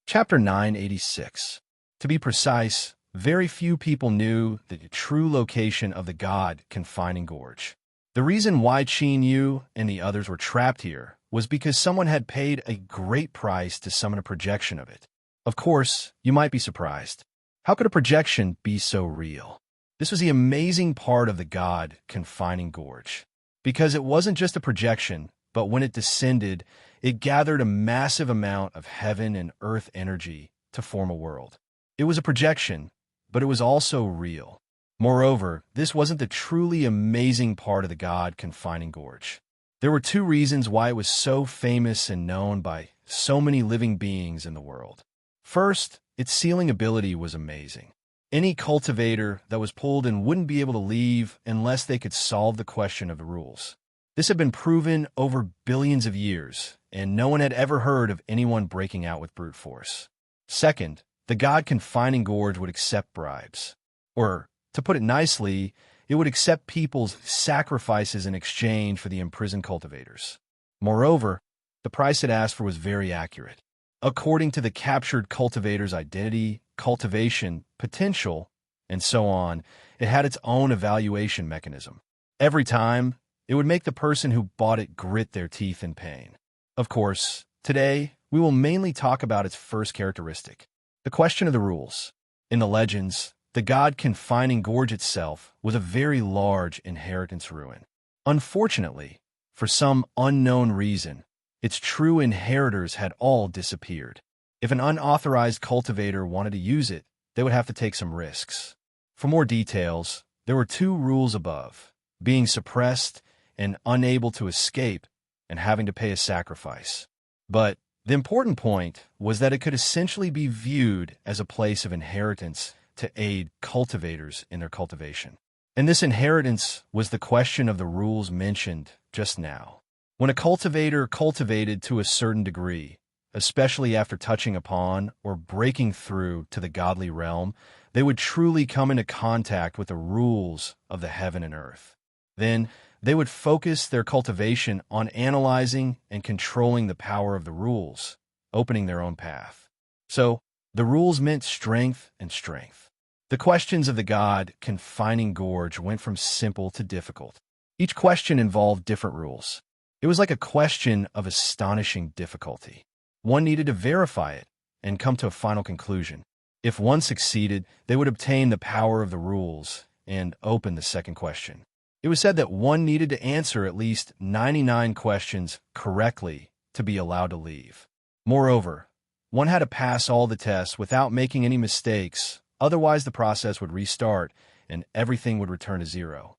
Chapter 986. To be precise, very few people knew the true location of the God-confining gorge. The reason why Qin Yu and the others were trapped here was because someone had paid a great price to summon a projection of it. Of course, you might be surprised. How could a projection be so real? This was the amazing part of the God-confining gorge. Because it wasn't just a projection, but when it descended, it gathered a massive amount of heaven and earth energy to form a world. It was a projection, but it was also real. Moreover, this wasn't the truly amazing part of the God-confining gorge. There were two reasons why it was so famous and known by so many living beings in the world. First, its sealing ability was amazing. Any cultivator that was pulled in wouldn't be able to leave unless they could solve the question of the rules. This had been proven over billions of years, and no one had ever heard of anyone breaking out with brute force. Second, the God-confining gorge would accept bribes. Or, to put it nicely, it would accept people's sacrifices in exchange for the imprisoned cultivators. Moreover, the price it asked for was very accurate. According to the captured cultivator's identity, cultivation, potential, and so on, it had its own evaluation mechanism. Every time, it would make the person who bought it grit their teeth in pain. Of course, today, we will mainly talk about its first characteristic, the question of the rules. In the legends, the god confining gorge itself was a very large inheritance ruin. Unfortunately, for some unknown reason, its true inheritors had all disappeared. If an unauthorized cultivator wanted to use it, they would have to take some risks. For more details, there were two rules above: being suppressed and unable to escape, and having to pay a sacrifice. But the important point was that it could essentially be viewed as a place of inheritance to aid cultivators in their cultivation. And this inheritance was the question of the rules mentioned just now. When a cultivator cultivated to a certain degree, especially after touching upon or breaking through to the godly realm, they would truly come into contact with the rules of the heaven and earth. Then, they would focus their cultivation on analyzing and controlling the power of the rules, opening their own path. So, the rules meant strength and strength. The questions of the god confining gorge went from simple to difficult. Each question involved different rules. It was like a question of astonishing difficulty. One needed to verify it and come to a final conclusion. If one succeeded, they would obtain the power of the rules and open the second question. It was said that one needed to answer at least 99 questions correctly to be allowed to leave. Moreover, one had to pass all the tests without making any mistakes, otherwise the process would restart and everything would return to zero.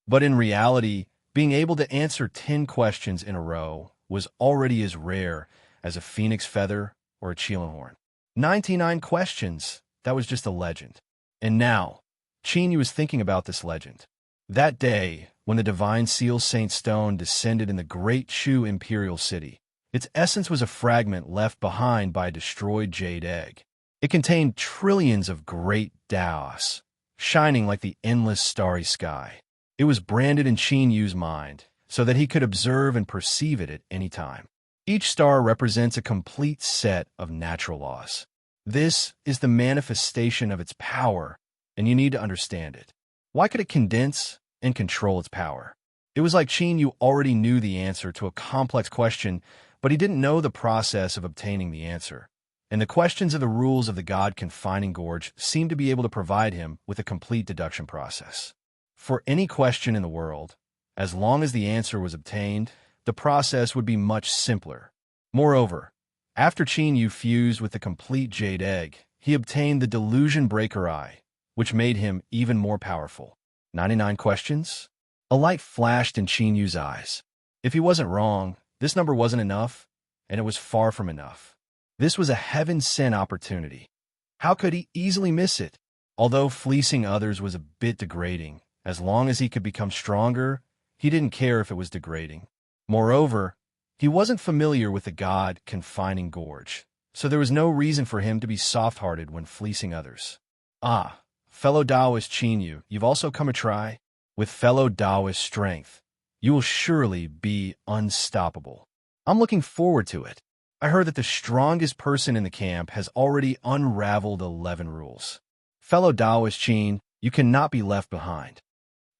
But in reality, being able to answer 10 questions in a row was already as rare as a phoenix feather or a Chielahorn. 99 questions, that was just a legend. And now, Chinyu was thinking about this legend. That day, when the divine seal Saint Stone descended in the great Chu imperial city, its essence was a fragment left behind by a destroyed jade egg. It contained trillions of great Daos, shining like the endless starry sky. It was branded in Chinyu's mind, so that he could observe and perceive it at any time. Each star represents a complete set of natural laws. This is the manifestation of its power, and you need to understand it. Why could it condense and control its power? It was like Chinyu already knew the answer to a complex question, but he didn't know the process of obtaining the answer. And the questions of the rules of the god confining gorge seemed to be able to provide him with a complete deduction process. For any question in the world, as long as the answer was obtained, the process would be much simpler. Moreover, after Chinyu fused with the complete jade egg, he obtained the delusion breaker eye, which made him even more powerful. 99 questions? A light flashed in Chinyu's eyes. If he wasn't wrong, this number wasn't enough, and it was far from enough. This was a heaven-sent opportunity. How could he easily miss it? Although fleecing others was a bit degrading, as long as he could become stronger, he didn't care if it was degrading. Moreover, he wasn't familiar with the god confining gorge, so there was no reason for him to be soft-hearted when fleecing others. Ah, fellow Taoist Chinyu, you've also come a try? With fellow Taoist strength, you will surely be unstoppable. I'm looking forward to it. I heard that the strongest person in the camp has already unraveled 11 rules. Fellow Taoist Chin, you cannot be left behind.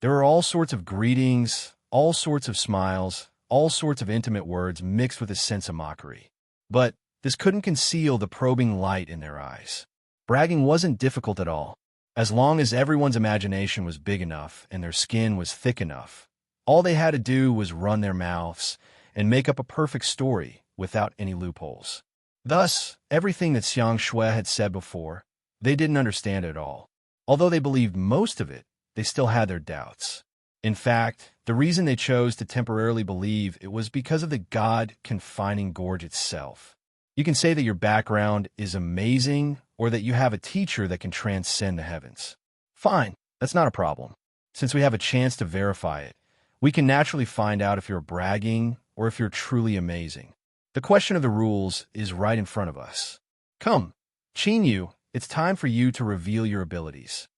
There are all sorts of greetings, all sorts of smiles, all sorts of intimate words mixed with a sense of mockery. But this couldn't conceal the probing light in their eyes. Bragging wasn't difficult at all. As long as everyone's imagination was big enough and their skin was thick enough, all they had to do was run their mouths and make up a perfect story without any loopholes. Thus, everything that Xiang Shui had said before, they didn't understand at all. Although they believed most of it, they still had their doubts. In fact, the reason they chose to temporarily believe it was because of the god confining gorge itself. You can say that your background is amazing or that you have a teacher that can transcend the heavens. Fine, that's not a problem. Since we have a chance to verify it, we can naturally find out if you're bragging or if you're truly amazing. The question of the rules is right in front of us. Come, Chinyu, it's time for you to reveal your abilities.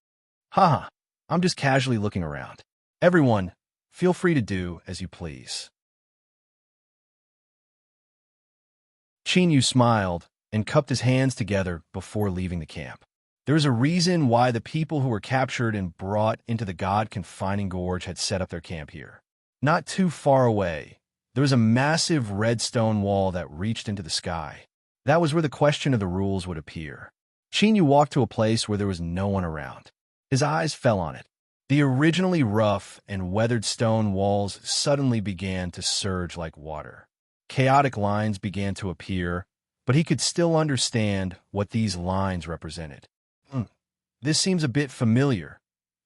Haha, I'm just casually looking around. Everyone, feel free to do as you please. Chinyu smiled and cupped his hands together before leaving the camp. There is a reason why the people who were captured and brought into the God-confining gorge had set up their camp here. Not too far away, there was a massive red stone wall that reached into the sky. That was where the question of the rules would appear. Chinyu walked to a place where there was no one around. His eyes fell on it. The originally rough and weathered stone walls suddenly began to surge like water. Chaotic lines began to appear, but he could still understand what these lines represented. This seems a bit familiar.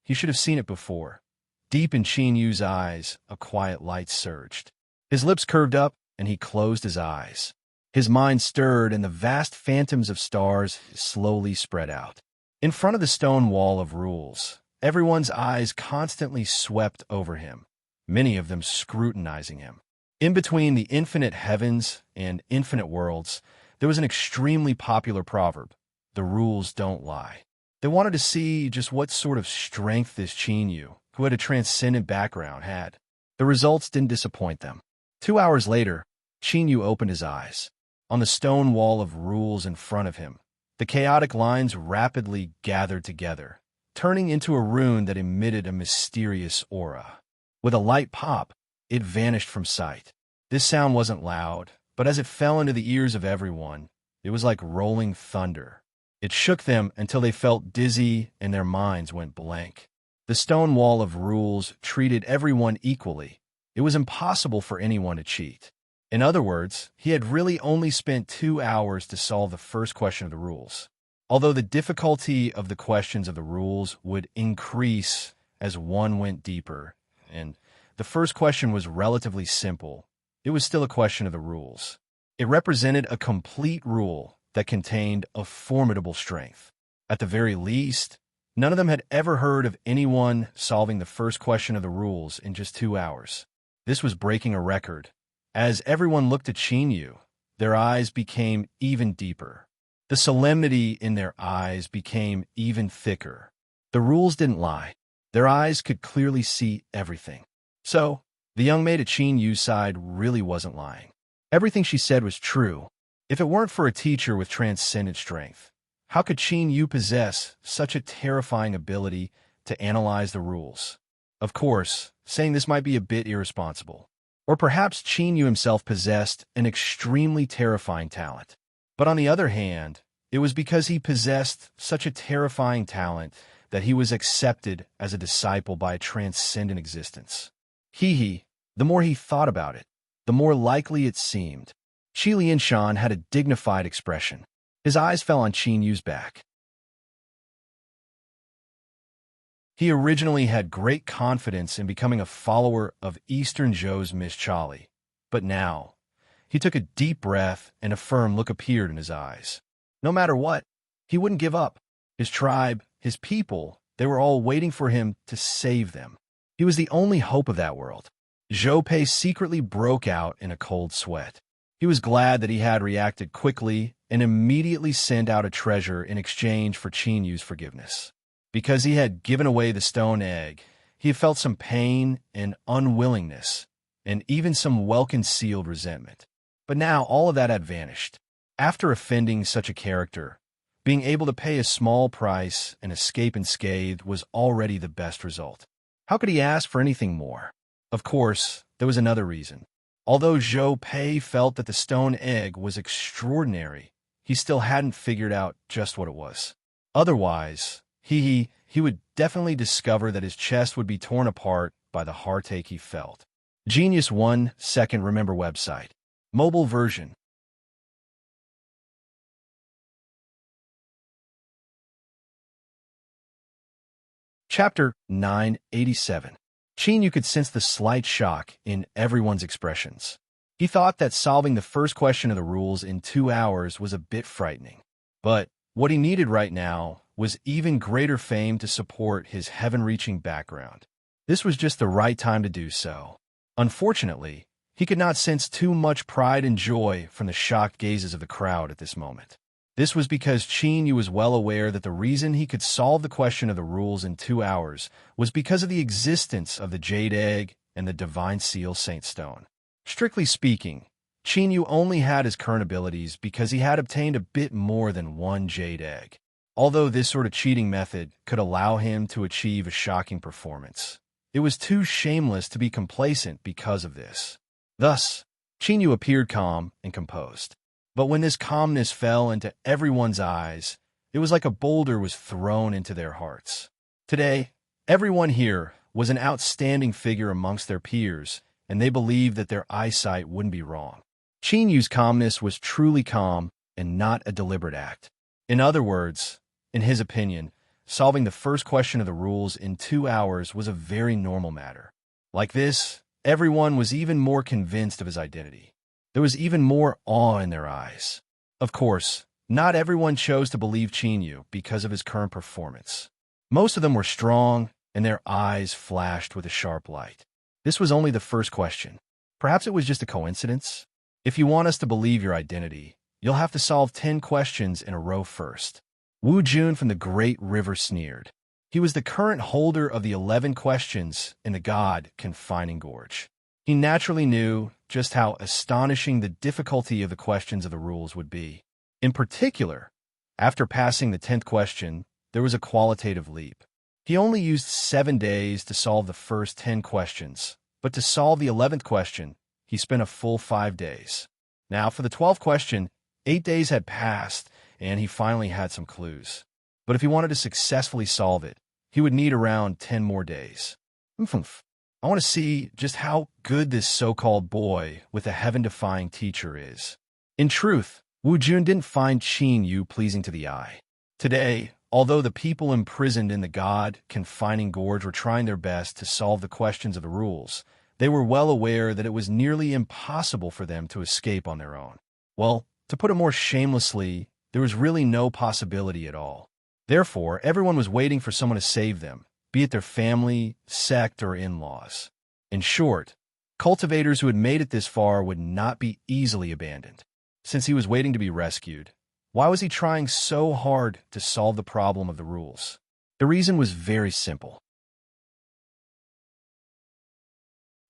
He should have seen it before. Deep in Chinyu's eyes, a quiet light surged. His lips curved up, and he closed his eyes. His mind stirred, and the vast phantoms of stars slowly spread out. In front of the stone wall of rules, everyone's eyes constantly swept over him, many of them scrutinizing him. In between the infinite heavens and infinite worlds, there was an extremely popular proverb: the rules don't lie. They wanted to see just what sort of strength this Chinyu, who had a transcendent background, had. The results didn't disappoint them. 2 hours later, Chinyu opened his eyes. On the stone wall of rules in front of him, the chaotic lines rapidly gathered together, turning into a rune that emitted a mysterious aura. With a light pop, it vanished from sight. This sound wasn't loud, but as it fell into the ears of everyone, it was like rolling thunder. It shook them until they felt dizzy and their minds went blank. The stone wall of rules treated everyone equally. It was impossible for anyone to cheat. In other words, he had really only spent 2 hours to solve the first question of the rules. Although the difficulty of the questions of the rules would increase as one went deeper, and the first question was relatively simple, it was still a question of the rules. It represented a complete rule that contained a formidable strength. At the very least, none of them had ever heard of anyone solving the first question of the rules in just 2 hours. This was breaking a record. As everyone looked at Chinyu, their eyes became even deeper. The solemnity in their eyes became even thicker. The rules didn't lie. Their eyes could clearly see everything. So, the young maid at Chinyu's side really wasn't lying. Everything she said was true. If it weren't for a teacher with transcendent strength, how could Chinyu possess such a terrifying ability to analyze the rules? Of course, saying this might be a bit irresponsible. Or perhaps Chinyu himself possessed an extremely terrifying talent. But on the other hand, it was because he possessed such a terrifying talent that he was accepted as a disciple by a transcendent existence. The more he thought about it, the more likely it seemed. Qi Lianshan had a dignified expression. His eyes fell on Chinyu's back. He originally had great confidence in becoming a follower of Eastern Zhou's Miss Chali, but now, he took a deep breath and a firm look appeared in his eyes. No matter what, he wouldn't give up. His tribe, his people, they were all waiting for him to save them. He was the only hope of that world. Zhou Pei secretly broke out in a cold sweat. He was glad that he had reacted quickly and immediately sent out a treasure in exchange for Chinyu's forgiveness. Because he had given away the stone egg, he had felt some pain and unwillingness, and even some well-concealed resentment. But now all of that had vanished. After offending such a character, being able to pay a small price and escape unscathed was already the best result. How could he ask for anything more? Of course, there was another reason. Although Zhou Pei felt that the stone egg was extraordinary, he still hadn't figured out just what it was. Otherwise, he would definitely discover that his chest would be torn apart by the heartache he felt. Genius 1 Second Remember website. Mobile version. Chapter 987. Chinyu could sense the slight shock in everyone's expressions. He thought that solving the first question of the rules in 2 hours was a bit frightening. But what he needed right now was even greater fame to support his heaven-reaching background. This was just the right time to do so. Unfortunately, he could not sense too much pride and joy from the shocked gazes of the crowd at this moment. This was because Qin Yu was well aware that the reason he could solve the question of the rules in 2 hours was because of the existence of the Jade Egg and the Divine Seal Saint Stone. Strictly speaking, Qin Yu only had his current abilities because he had obtained a bit more than one Jade Egg, although this sort of cheating method could allow him to achieve a shocking performance. It was too shameless to be complacent because of this. Thus, Qin Yu appeared calm and composed. But when this calmness fell into everyone's eyes, it was like a boulder was thrown into their hearts. Today, everyone here was an outstanding figure amongst their peers, and they believed that their eyesight wouldn't be wrong. Qin Yu's calmness was truly calm and not a deliberate act. In other words, in his opinion, solving the first question of the rules in 2 hours was a very normal matter. Like this, everyone was even more convinced of his identity. There was even more awe in their eyes. Of course, not everyone chose to believe Qin Yu because of his current performance. Most of them were strong, and their eyes flashed with a sharp light. This was only the first question. Perhaps it was just a coincidence? If you want us to believe your identity, you'll have to solve 10 questions in a row first. Wu Jun from the Great River sneered. He was the current holder of the 11 questions in the God Confining Gorge. He naturally knew just how astonishing the difficulty of the questions of the rules would be. In particular, after passing the 10th question, there was a qualitative leap. He only used 7 days to solve the first 10 questions, but to solve the 11th question, he spent a full 5 days. Now, for the 12th question, 8 days had passed, and he finally had some clues. But if he wanted to successfully solve it, he would need around 10 more days. I want to see just how good this so-called boy with a heaven-defying teacher is. In truth, Wu Jun didn't find Qin Yu pleasing to the eye. Today, although the people imprisoned in the God Confining Gorge were trying their best to solve the questions of the rules, they were well aware that it was nearly impossible for them to escape on their own. Well, to put it more shamelessly, there was really no possibility at all. Therefore, everyone was waiting for someone to save them, be it their family, sect, or in-laws. In short, cultivators who had made it this far would not be easily abandoned. Since he was waiting to be rescued, why was he trying so hard to solve the problem of the rules? The reason was very simple.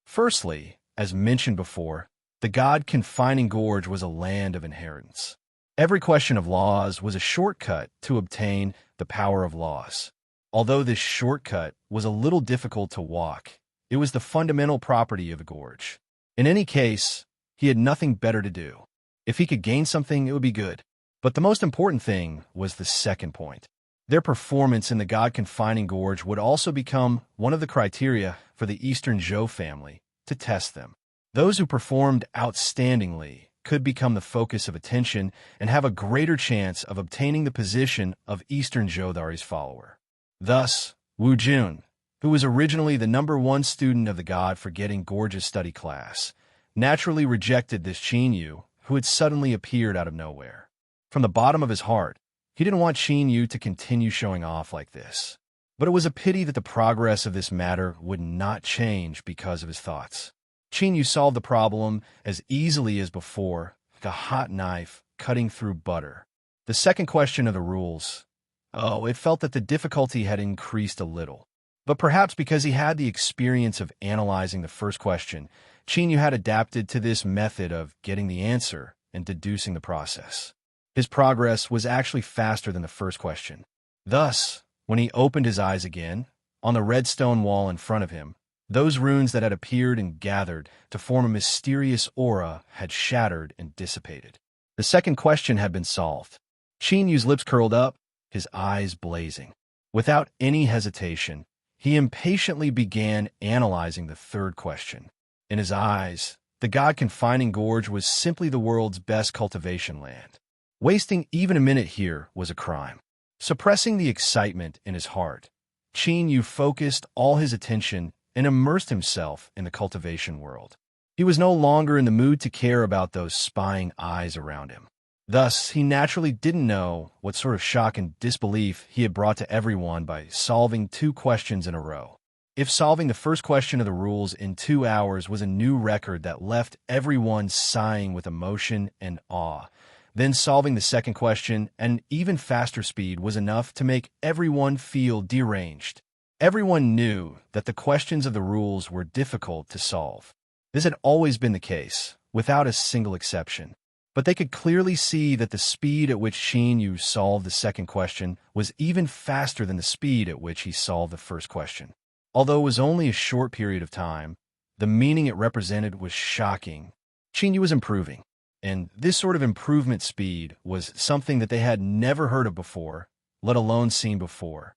Firstly, as mentioned before, the God Confining Gorge was a land of inheritance. Every question of laws was a shortcut to obtain the power of laws. Although this shortcut was a little difficult to walk, it was the fundamental property of the gorge. In any case, he had nothing better to do. If he could gain something, it would be good. But the most important thing was the second point. Their performance in the God Confining Gorge would also become one of the criteria for the Eastern Zhou family to test them. Those who performed outstandingly could become the focus of attention and have a greater chance of obtaining the position of Eastern Zhoudari's follower. Thus, Wu Jun, who was originally the #1 student of the God Forgetting Gorgeous study class, naturally rejected this Qin Yu, who had suddenly appeared out of nowhere. From the bottom of his heart, he didn't want Qin Yu to continue showing off like this. But it was a pity that the progress of this matter would not change because of his thoughts. Qin Yu solved the problem as easily as before, like a hot knife cutting through butter. The second question of the rules. It felt that the difficulty had increased a little. But perhaps because he had the experience of analyzing the first question, Qin Yu had adapted to this method of getting the answer and deducing the process. His progress was actually faster than the first question. Thus, when he opened his eyes again, on the red stone wall in front of him, those runes that had appeared and gathered to form a mysterious aura had shattered and dissipated. The second question had been solved. Qin Yu's lips curled up, his eyes blazing. Without any hesitation, he impatiently began analyzing the third question. In his eyes, the God Confining Gorge was simply the world's best cultivation land. Wasting even a minute here was a crime. Suppressing the excitement in his heart, Qin Yu focused all his attention and immersed himself in the cultivation world. He was no longer in the mood to care about those spying eyes around him. Thus, he naturally didn't know what sort of shock and disbelief he had brought to everyone by solving 2 questions in a row. If solving the first question of the rules in 2 hours was a new record that left everyone sighing with emotion and awe, Then solving the second question at an even faster speed was enough to make everyone feel deranged. Everyone knew that the questions of the rules were difficult to solve. This had always been the case, without a single exception. But they could clearly see that the speed at which Xinyu solved the second question was even faster than the speed at which he solved the first question. Although it was only a short period of time, the meaning it represented was shocking. Xinyu was improving, and this sort of improvement speed was something that they had never heard of before, let alone seen before.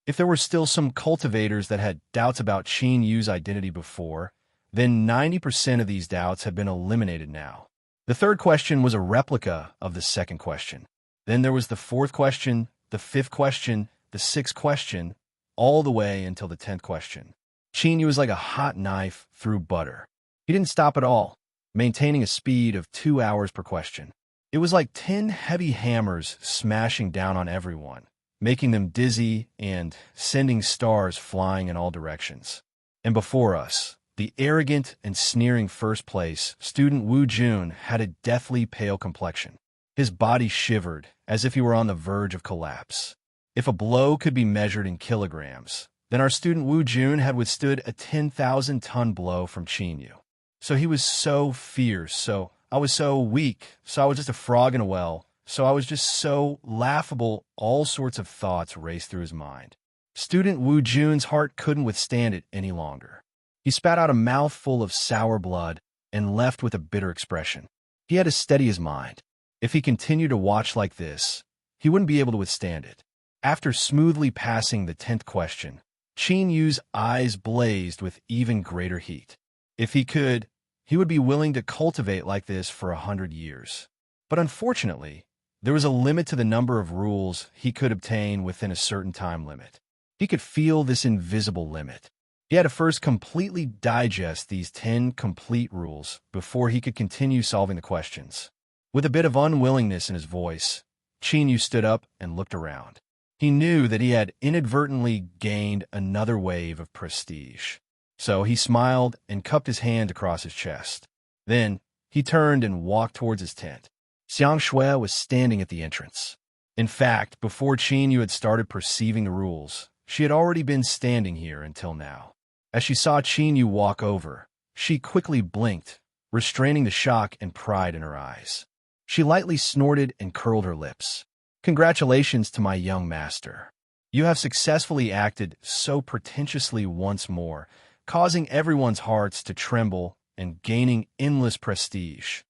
If there were still some cultivators that had doubts about Xinyu's identity before, then 90% of these doubts had been eliminated now. The third question was a replica of the second question. Then there was the fourth question, the fifth question, the sixth question, all the way until the 10th question. Xinyu was like a hot knife through butter. He didn't stop at all, maintaining a speed of 2 hours per question. It was like 10 heavy hammers smashing down on everyone, making them dizzy and sending stars flying in all directions. And before us, the arrogant and sneering first place, student Wu Jun, had a deathly pale complexion. His body shivered as if he were on the verge of collapse. If a blow could be measured in kilograms, then our student Wu Jun had withstood a 10,000-ton blow from Xinyu. So he was so fierce, so I was so weak, so I was just a frog in a well, so I was just so laughable. All sorts of thoughts raced through his mind. Student Wu Jun's heart couldn't withstand it any longer. He spat out a mouthful of sour blood and left with a bitter expression. He had to steady his mind. If he continued to watch like this, he wouldn't be able to withstand it. After smoothly passing the 10th question, Xinyu's eyes blazed with even greater heat. If he could, he would be willing to cultivate like this for 100 years. But unfortunately, there was a limit to the number of rules he could obtain within a certain time limit. He could feel this invisible limit. He had to first completely digest these 10 complete rules before he could continue solving the questions. With a bit of unwillingness in his voice, Xinyu stood up and looked around. He knew that he had inadvertently gained another wave of prestige. So he smiled and cupped his hand across his chest. Then he turned and walked towards his tent. Xiang Shui was standing at the entrance. In fact, before Xinyu had started perceiving the rules, she had already been standing here until now. As she saw Xinyu walk over, she quickly blinked, restraining the shock and pride in her eyes. She lightly snorted and curled her lips. "Congratulations to my young master. You have successfully acted so pretentiously once more, causing everyone's hearts to tremble and gaining endless prestige."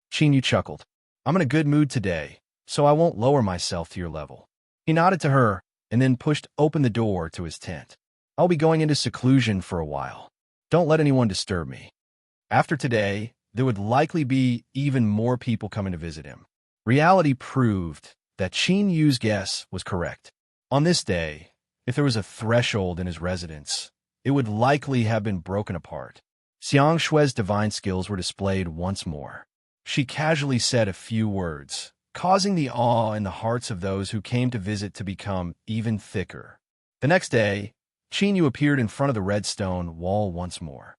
Xinyu chuckled. "I'm in a good mood today, so I won't lower myself to your level." He nodded to her and then pushed open the door to his tent. "I'll be going into seclusion for a while. Don't let anyone disturb me." After today, there would likely be even more people coming to visit him. Reality proved that Xinyu's guess was correct. On this day, if there was a threshold in his residence, it would likely have been broken apart. Xiang Shui's divine skills were displayed once more. She casually said a few words, causing the awe in the hearts of those who came to visit to become even thicker. The next day, Xinyu appeared in front of the red stone wall once more.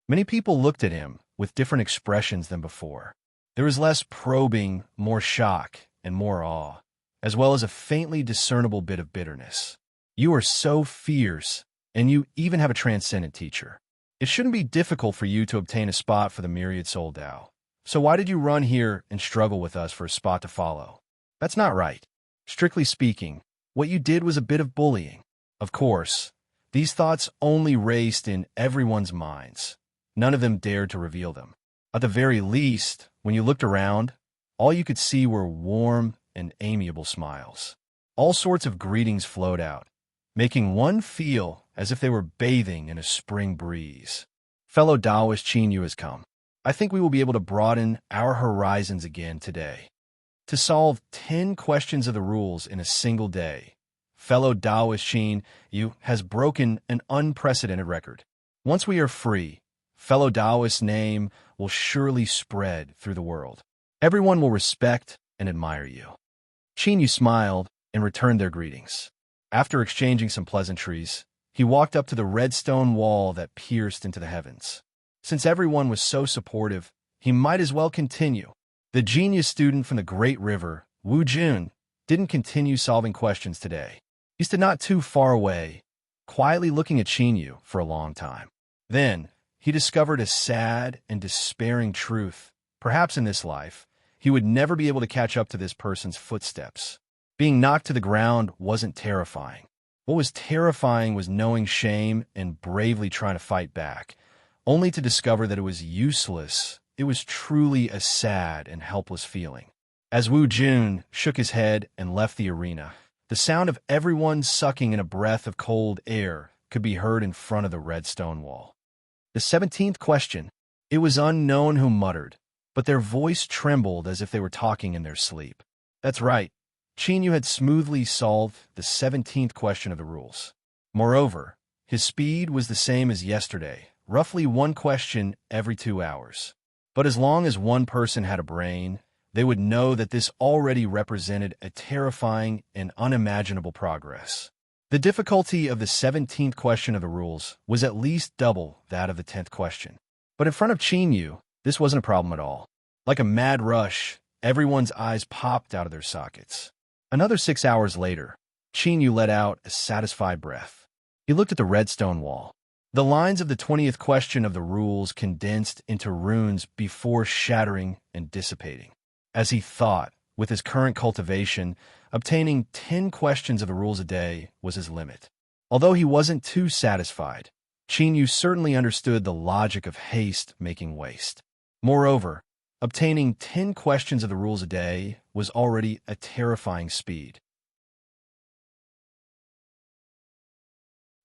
Many people looked at him with different expressions than before. There was less probing, more shock, and more awe, as well as a faintly discernible bit of bitterness. "You are so fierce, and you even have a transcendent teacher. It shouldn't be difficult for you to obtain a spot for the myriad soul Tao. So why did you run here and struggle with us for a spot to follow? That's not right. Strictly speaking, what you did was a bit of bullying." Of course, these thoughts only raced in everyone's minds. None of them dared to reveal them. At the very least, when you looked around, all you could see were warm and amiable smiles. All sorts of greetings flowed out, making one feel as if they were bathing in a spring breeze. "Fellow Taoist, Xinyu has come. I think we will be able to broaden our horizons again today." To solve 10 questions of the rules in a single day, fellow Taoist Xinyu has broken an unprecedented record. Once we are free, fellow Taoist's name will surely spread through the world. Everyone will respect and admire you. Xinyu smiled and returned their greetings. After exchanging some pleasantries, He walked up to the red stone wall that pierced into the heavens. Since everyone was so supportive, he might as well continue. The genius student from the Great River, Wu Jun, didn't continue solving questions today. He stood not too far away, quietly looking at Qinyu for a long time. Then, he discovered a sad and despairing truth. Perhaps in this life, he would never be able to catch up to this person's footsteps. Being knocked to the ground wasn't terrifying. What was terrifying was knowing shame and bravely trying to fight back, only to discover that it was useless. It was truly a sad and helpless feeling. As Wu Jun shook his head and left the arena, the sound of everyone sucking in a breath of cold air could be heard in front of the red stone wall. The 17th question. It was unknown who muttered, but their voice trembled as if they were talking in their sleep. That's right. Qinyu had smoothly solved the 17th question of the rules. Moreover, his speed was the same as yesterday, roughly one question every 2 hours. But as long as one person had a brain, they would know that this already represented a terrifying and unimaginable progress. The difficulty of the 17th question of the rules was at least double that of the 10th question. But in front of Qinyu, this wasn't a problem at all. Like a mad rush, everyone's eyes popped out of their sockets. Another 6 hours later, Qinyu let out a satisfied breath. He looked at the red stone wall. The lines of the 20th question of the rules condensed into runes before shattering and dissipating. As he thought, with his current cultivation, obtaining 10 questions of the rules a day was his limit. Although he wasn't too satisfied, Qinyu certainly understood the logic of haste making waste. Moreover, obtaining 10 questions of the rules a day was already a terrifying speed.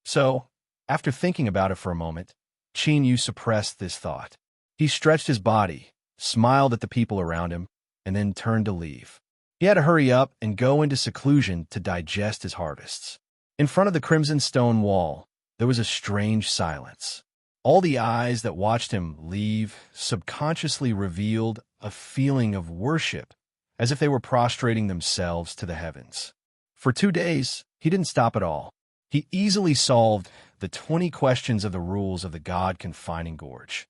So, after thinking about it for a moment, Qinyu suppressed this thought. He stretched his body, smiled at the people around him, and then turned to leave. He had to hurry up and go into seclusion to digest his harvests. In front of the crimson stone wall, there was a strange silence. All the eyes that watched him leave subconsciously revealed a feeling of worship, as if they were prostrating themselves to the heavens. For 2 days, he didn't stop at all. He easily solved the 20 questions of the rules of the God-confining gorge.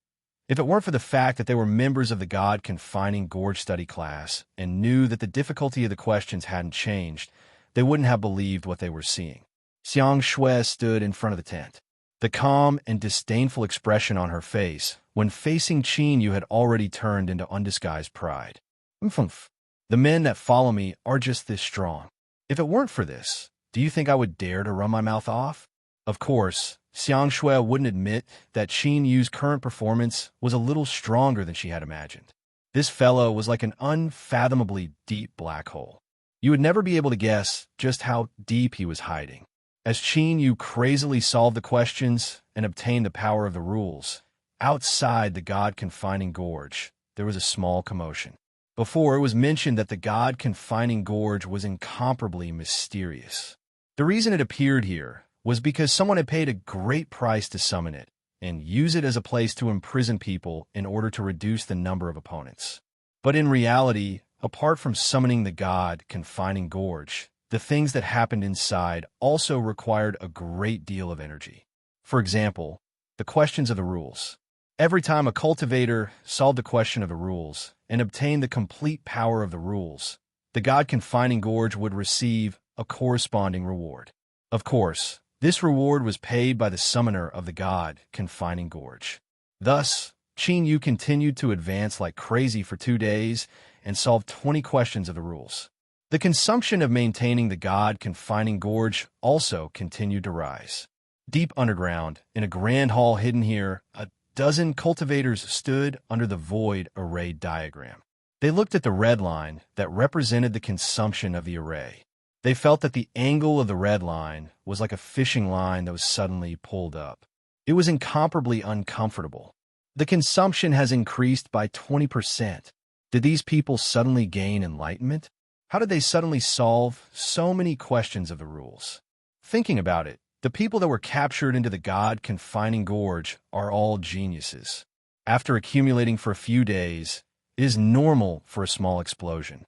If it weren't for the fact that they were members of the God-confining gorge study class and knew that the difficulty of the questions hadn't changed, they wouldn't have believed what they were seeing. Xiang Shui stood in front of the tent. The calm and disdainful expression on her face when facing Qinyu had already turned into undisguised pride. Mfumph. The men that follow me are just this strong. If it weren't for this, do you think I would dare to run my mouth off? Of course, Xiang Shui wouldn't admit that Qinyu's current performance was a little stronger than she had imagined. This fellow was like an unfathomably deep black hole. You would never be able to guess just how deep he was hiding. As Qinyu crazily solved the questions and obtained the power of the rules, outside the God-confining gorge, there was a small commotion. Before, it was mentioned that the God-confining gorge was incomparably mysterious. The reason it appeared here was because someone had paid a great price to summon it and use it as a place to imprison people in order to reduce the number of opponents. But in reality, apart from summoning the God-confining gorge, the things that happened inside also required a great deal of energy. For example, the questions of the rules. Every time a cultivator solved a question of the rules and obtained the complete power of the rules, the God-confining gorge would receive a corresponding reward. Of course, this reward was paid by the summoner of the God-confining gorge. Thus, Qinyu continued to advance like crazy for 2 days and solved 20 questions of the rules. The consumption of maintaining the God-confining gorge also continued to rise. Deep underground, in a grand hall hidden here, a dozen cultivators stood under the void array diagram. They looked at the red line that represented the consumption of the array. They felt that the angle of the red line was like a fishing line that was suddenly pulled up. It was incomparably uncomfortable. The consumption has increased by 20%. Did these people suddenly gain enlightenment? How did they suddenly solve so many questions of the rules? Thinking about it, the people that were captured into the God-confining gorge are all geniuses. After accumulating for a few days, it is normal for a small explosion.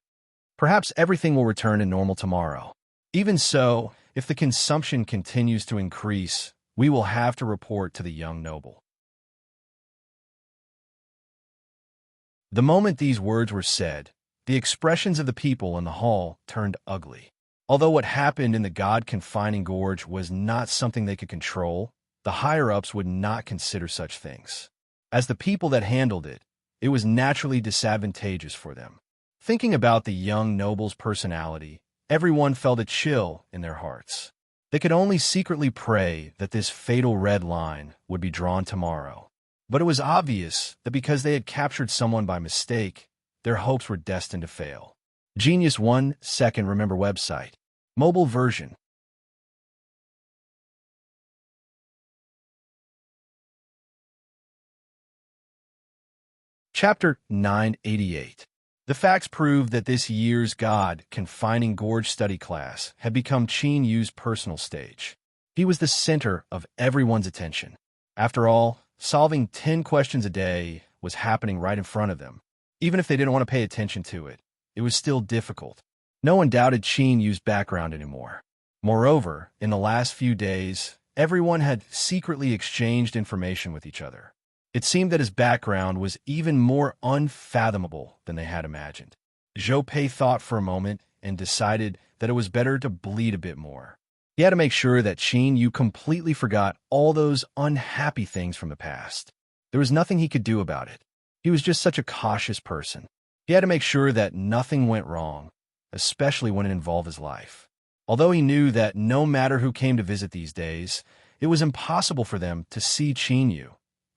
Perhaps everything will return to normal tomorrow. Even so, if the consumption continues to increase, We will have to report to the young noble." The moment these words were said, the expressions of the people in the hall turned ugly. Although what happened in the God-confining gorge was not something they could control, the higher-ups would not consider such things. As the people that handled it, it was naturally disadvantageous for them. Thinking about the young noble's personality, everyone felt a chill in their hearts. They could only secretly pray that this fatal red line would be drawn tomorrow. But it was obvious that because they had captured someone by mistake, their hopes were destined to fail. Genius 1 Second Remember website. Mobile version. Chapter 988. The facts prove that this year's God-confining gorge study class had become Qin Yu's personal stage. He was the center of everyone's attention. After all, solving 10 questions a day was happening right in front of them. Even if they didn't want to pay attention to it, it was still difficult. No one doubted Qin Yu's background anymore. Moreover, in the last few days, everyone had secretly exchanged information with each other. It seemed that his background was even more unfathomable than they had imagined. Zhou Pei thought for a moment and decided that it was better to bleed a bit more. He had to make sure that Qin Yu completely forgot all those unhappy things from the past. There was nothing he could do about it. He was just such a cautious person. He had to make sure that nothing went wrong, especially when it involved his life. Although he knew that no matter who came to visit these days, it was impossible for them to see Qin Yu.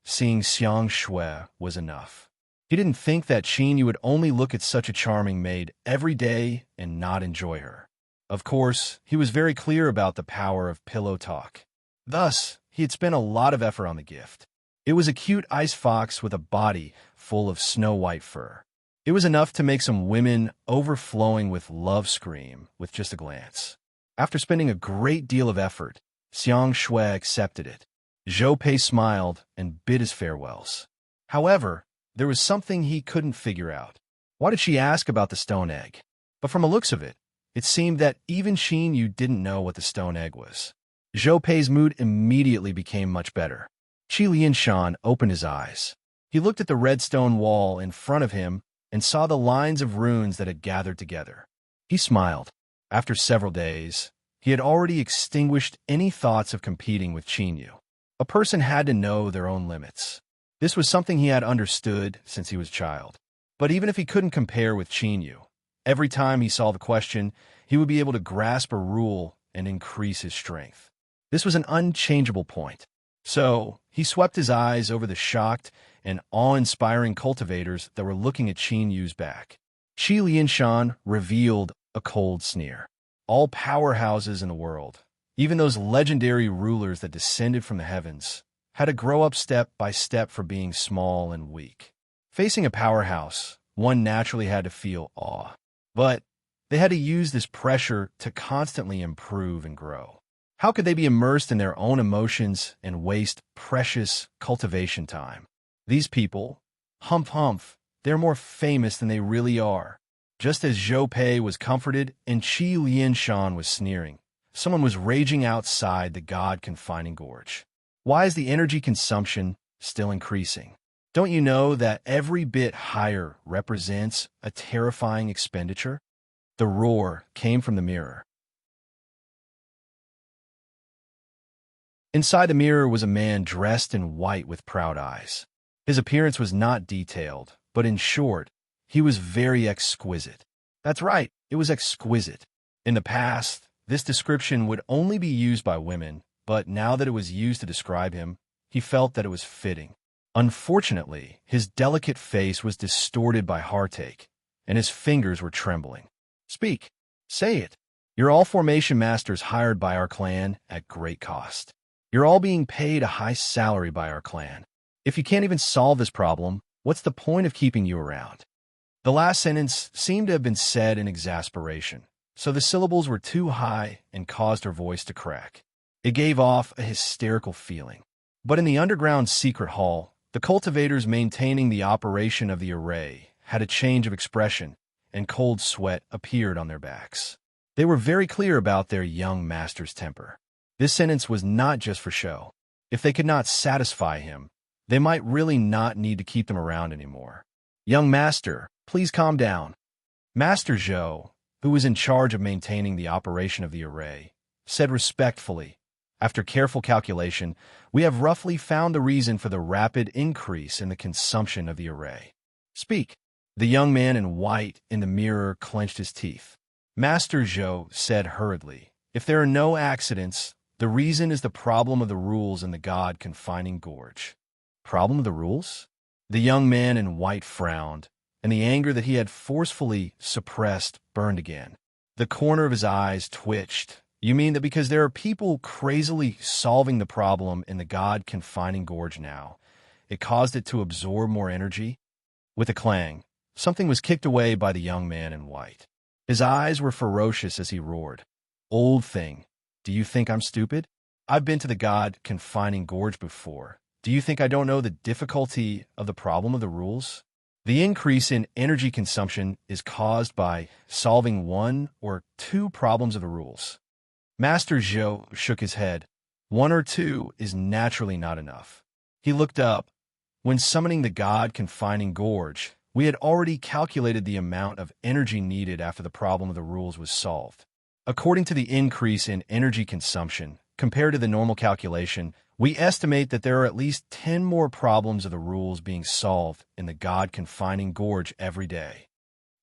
Seeing Xiang Shui was enough. He didn't think that Qin Yu would only look at such a charming maid every day and not enjoy her. Of course, he was very clear about the power of pillow talk. Thus, he had spent a lot of effort on the gift. It was a cute ice fox with a body full of snow-white fur. It was enough to make some women overflowing with love scream with just a glance. After spending a great deal of effort, Xiang Shui accepted it. Zhou Pei smiled and bid his farewells. However, there was something he couldn't figure out. Why did she ask about the stone egg? But from the looks of it, it seemed that even Qin Yu didn't know what the stone egg was. Zhou Pei's mood immediately became much better. Qi Lianshan opened his eyes. He looked at the red stone wall in front of him and saw the lines of runes that had gathered together. He smiled. After several days, he had already extinguished any thoughts of competing with Qin Yu. A person had to know their own limits. This was something he had understood since he was a child. But even if he couldn't compare with Qin Yu, every time he solved a question, he would be able to grasp a rule and increase his strength. This was an unchangeable point. So, he swept his eyes over the shocked and awe-inspiring cultivators that were looking at Qin Yu's back. Qi Lianshan revealed a cold sneer. All powerhouses in the world, even those legendary rulers that descended from the heavens, had to grow up step by step for being small and weak. Facing a powerhouse, one naturally had to feel awe. But they had to use this pressure to constantly improve and grow. How could they be immersed in their own emotions and waste precious cultivation time? These people, humph, they're more famous than they really are. Just as Zhou Pei was comforted and Qi Lianshan was sneering, someone was raging outside the God-confining gorge. Why is the energy consumption still increasing? Don't you know that every bit higher represents a terrifying expenditure? The roar came from the mirror. Inside the mirror was a man dressed in white with proud eyes. His appearance was not detailed, but in short, he was very exquisite. That's right, it was exquisite. In the past, this description would only be used by women, but now that it was used to describe him, he felt that it was fitting. Unfortunately, his delicate face was distorted by heartache, and his fingers were trembling. Speak. Say it. You're all formation masters hired by our clan at great cost. You're all being paid a high salary by our clan. If you can't even solve this problem, what's the point of keeping you around? The last sentence seemed to have been said in exasperation, so the syllables were too high and caused her voice to crack. It gave off a hysterical feeling. But in the underground secret hall, the cultivators maintaining the operation of the array had a change of expression, and cold sweat appeared on their backs. They were very clear about their young master's temper. This sentence was not just for show. If they could not satisfy him, they might really not need to keep them around anymore. Young master, please calm down. Master Zhou, who was in charge of maintaining the operation of the array, said respectfully, after careful calculation, we have roughly found the reason for the rapid increase in the consumption of the array. Speak. The young man in white in the mirror clenched his teeth. Master Zhou said hurriedly, if there are no accidents, the reason is the problem of the rules in the God confining gorge. Problem of the rules? The young man in white frowned, and the anger that he had forcefully suppressed burned again. The corner of his eyes twitched. You mean that because there are people crazily solving the problem in the God confining gorge now, it caused it to absorb more energy? With a clang, something was kicked away by the young man in white. His eyes were ferocious as he roared. Old thing, do you think I'm stupid? I've been to the God confining gorge before. Do you think I don't know the difficulty of the problem of the rules? The increase in energy consumption is caused by solving one or two problems of the rules. Master Zhou shook his head. One or two is naturally not enough. He looked up. When summoning the God confining gorge, we had already calculated the amount of energy needed after the problem of the rules was solved. According to the increase in energy consumption, compared to the normal calculation, we estimate that there are at least 10 more problems of the rules being solved in the God confining gorge every day.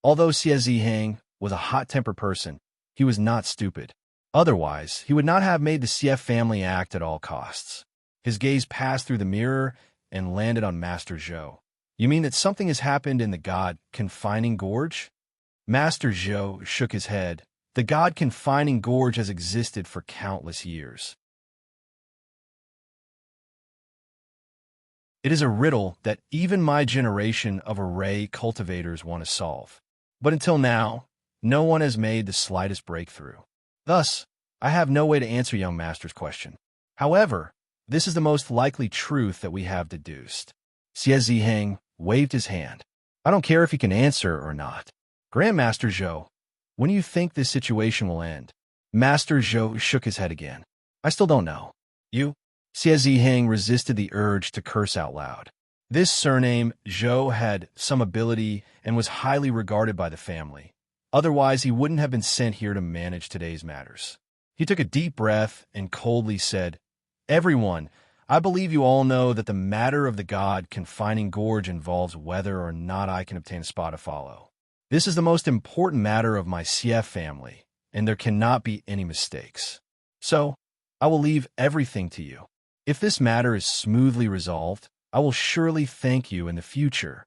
Although Xie Ziheng was a hot-tempered person, he was not stupid. Otherwise, he would not have made the CF family act at all costs. His gaze passed through the mirror and landed on Master Zhou. You mean that something has happened in the God confining gorge? Master Zhou shook his head. The God confining gorge has existed for countless years. It is a riddle that even my generation of array cultivators want to solve. But until now, no one has made the slightest breakthrough. Thus, I have no way to answer young master's question. However, this is the most likely truth that we have deduced. Xie Ziheng waved his hand. I don't care if you can answer or not. Grandmaster Zhou, when do you think this situation will end? Master Zhou shook his head again. I still don't know. You? Xie Ziheng resisted the urge to curse out loud. This surname, Zhou, had some ability and was highly regarded by the family. Otherwise, he wouldn't have been sent here to manage today's matters. He took a deep breath and coldly said, Everyone, I believe you all know that the matter of the God confining gorge involves whether or not I can obtain a spot to follow. This is the most important matter of my CF family, and there cannot be any mistakes. So, I will leave everything to you. If this matter is smoothly resolved, I will surely thank you in the future.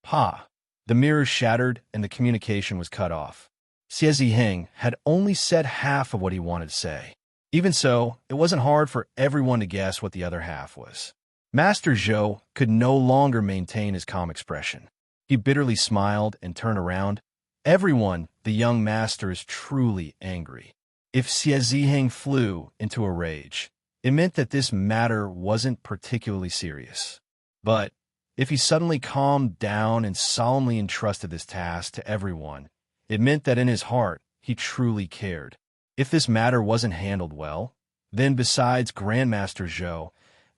Pa. The mirror shattered and the communication was cut off. Xie Ziheng had only said half of what he wanted to say. Even so, it wasn't hard for everyone to guess what the other half was. Master Zhou could no longer maintain his calm expression. He bitterly smiled and turned around. Everyone, the young master is truly angry. If Xie Ziheng flew into a rage, it meant that this matter wasn't particularly serious. But if he suddenly calmed down and solemnly entrusted this task to everyone, it meant that in his heart, he truly cared. If this matter wasn't handled well, then besides Grandmaster Zhou,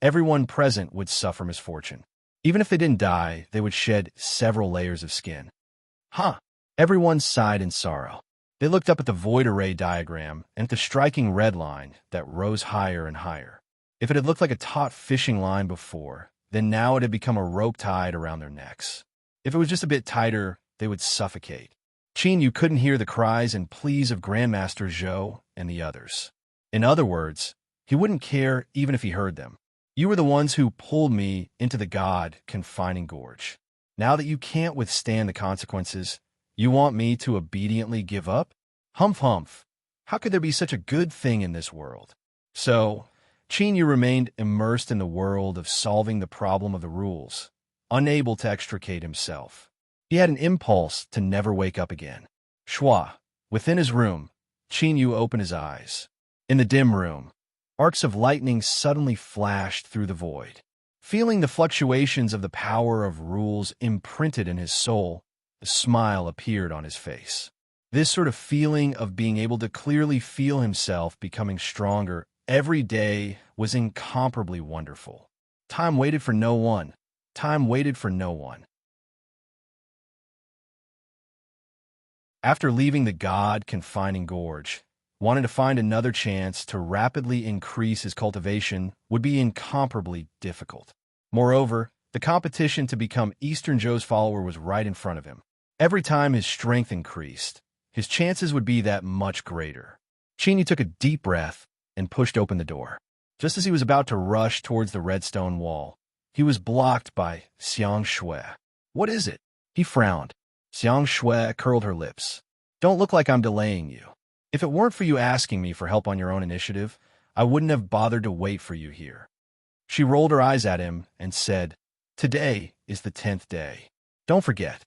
everyone present would suffer misfortune. Even if they didn't die, they would shed several layers of skin. Huh! Everyone sighed in sorrow. They looked up at the void array diagram and at the striking red line that rose higher and higher. If it had looked like a taut fishing line before, then now it had become a rope tied around their necks. If it was just a bit tighter, they would suffocate. Qin Yu couldn't hear the cries and pleas of Grandmaster Zhou and the others. In other words, he wouldn't care even if he heard them. You were the ones who pulled me into the God confining gorge. Now that you can't withstand the consequences, you want me to obediently give up? Humph humph. How could there be such a good thing in this world? So, Qin Yu remained immersed in the world of solving the problem of the rules, unable to extricate himself. He had an impulse to never wake up again. Shua. Within his room, Qin Yu opened his eyes. In the dim room, arcs of lightning suddenly flashed through the void. Feeling the fluctuations of the power of rules imprinted in his soul, a smile appeared on his face. This sort of feeling of being able to clearly feel himself becoming stronger every day was incomparably wonderful. Time waited for no one. Time waited for no one. After leaving the God-confining gorge, wanting to find another chance to rapidly increase his cultivation would be incomparably difficult. Moreover, the competition to become Eastern Joe's follower was right in front of him. Every time his strength increased, his chances would be that much greater. Cheney took a deep breath and pushed open the door. Just as he was about to rush towards the red stone wall, he was blocked by Xiang Shui. "What is it?" He frowned. Xiang Shui curled her lips. "Don't look like I'm delaying you. If it weren't for you asking me for help on your own initiative, I wouldn't have bothered to wait for you here." She rolled her eyes at him and said, "Today is the 10th day. Don't forget."